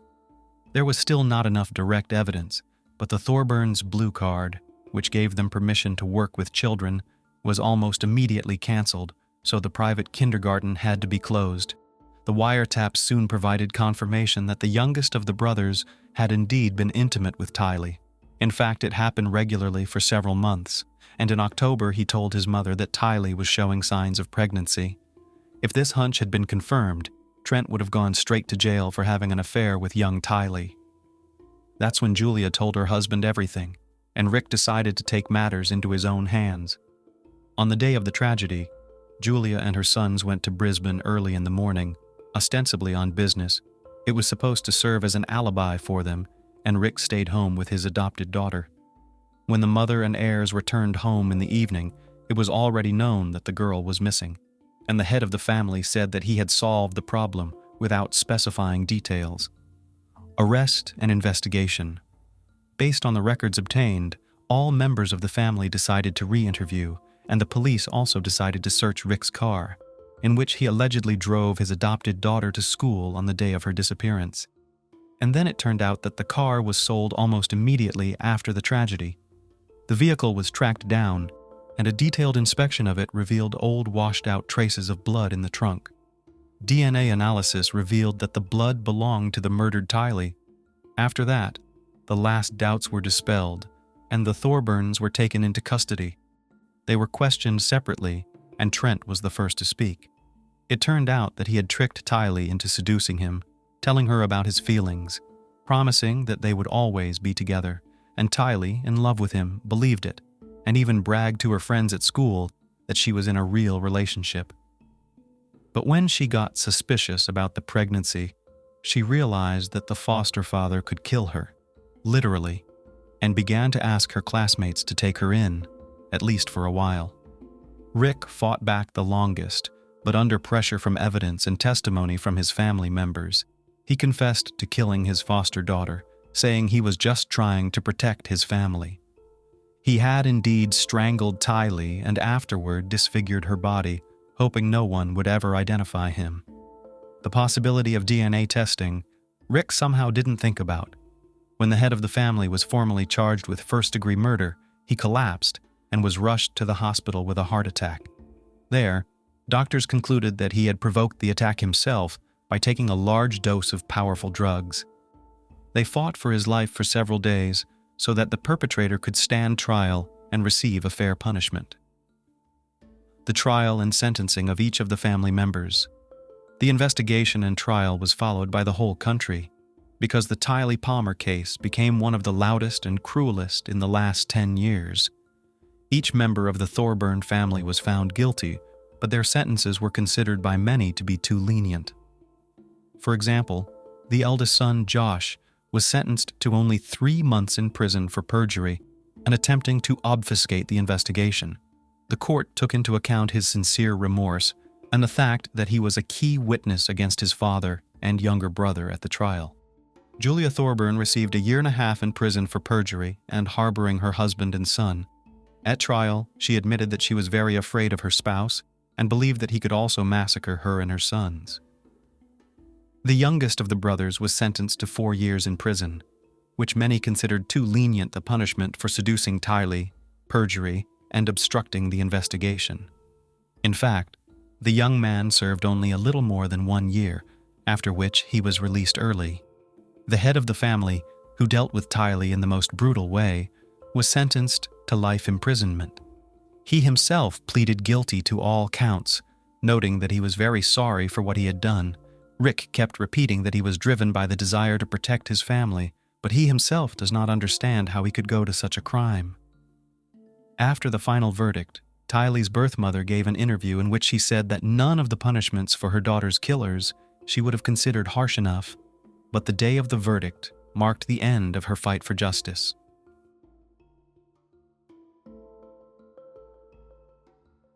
There was still not enough direct evidence, but the Thorburns' blue card, which gave them permission to work with children, was almost immediately canceled, so the private kindergarten had to be closed. The wiretaps soon provided confirmation that the youngest of the brothers had indeed been intimate with Tylee. In fact, it happened regularly for several months, and in October he told his mother that Tylee was showing signs of pregnancy. If this hunch had been confirmed, Trent would have gone straight to jail for having an affair with young Tylee. That's when Julia told her husband everything, and Rick decided to take matters into his own hands. On the day of the tragedy, Julia and her sons went to Brisbane early in the morning, ostensibly on business. It was supposed to serve as an alibi for them, and Rick stayed home with his adopted daughter. When the mother and heirs returned home in the evening, it was already known that the girl was missing, and the head of the family said that he had solved the problem without specifying details. Arrest and investigation. Based on the records obtained, all members of the family decided to re-interview, and the police also decided to search Rick's car, in which he allegedly drove his adopted daughter to school on the day of her disappearance. And then it turned out that the car was sold almost immediately after the tragedy. The vehicle was tracked down, and a detailed inspection of it revealed old washed-out traces of blood in the trunk. DNA analysis revealed that the blood belonged to the murdered Tylee. After that, the last doubts were dispelled, and the Thorburns were taken into custody. They were questioned separately, and Trent was the first to speak. It turned out that he had tricked Tylee into seducing him, telling her about his feelings, promising that they would always be together, and Tylee, in love with him, believed it, and even bragged to her friends at school that she was in a real relationship. But when she got suspicious about the pregnancy, she realized that the foster father could kill her, literally, and began to ask her classmates to take her in, at least for a while. Rick fought back the longest, but under pressure from evidence and testimony from his family members, he confessed to killing his foster daughter, saying he was just trying to protect his family. He had indeed strangled Tylee and afterward disfigured her body, hoping no one would ever identify him. The possibility of DNA testing, Rick somehow didn't think about. When the head of the family was formally charged with first-degree murder, he collapsed and was rushed to the hospital with a heart attack. There, doctors concluded that he had provoked the attack himself by taking a large dose of powerful drugs. They fought for his life for several days so that the perpetrator could stand trial and receive a fair punishment. The trial and sentencing of each of the family members. The investigation and trial was followed by the whole country, because the Tylee Palmer case became one of the loudest and cruelest in the last 10 years. Each member of the Thorburn family was found guilty, but their sentences were considered by many to be too lenient. For example, the eldest son, Josh, was sentenced to only 3 months in prison for perjury and attempting to obfuscate the investigation. The court took into account his sincere remorse and the fact that he was a key witness against his father and younger brother at the trial. Julia Thorburn received 1.5 years in prison for perjury and harboring her husband and son. At trial, she admitted that she was very afraid of her spouse and believed that he could also massacre her and her sons. The youngest of the brothers was sentenced to 4 years in prison, which many considered too lenient a punishment for seducing Tylee, perjury, and obstructing the investigation. In fact, the young man served only a little more than 1 year, after which he was released early. The head of the family, who dealt with Tylee in the most brutal way, was sentenced to life imprisonment. He himself pleaded guilty to all counts, noting that he was very sorry for what he had done. Rick kept repeating that he was driven by the desire to protect his family, but he himself does not understand how he could go to such a crime. After the final verdict, Tylee's birth mother gave an interview in which she said that none of the punishments for her daughter's killers she would have considered harsh enough, but the day of the verdict marked the end of her fight for justice.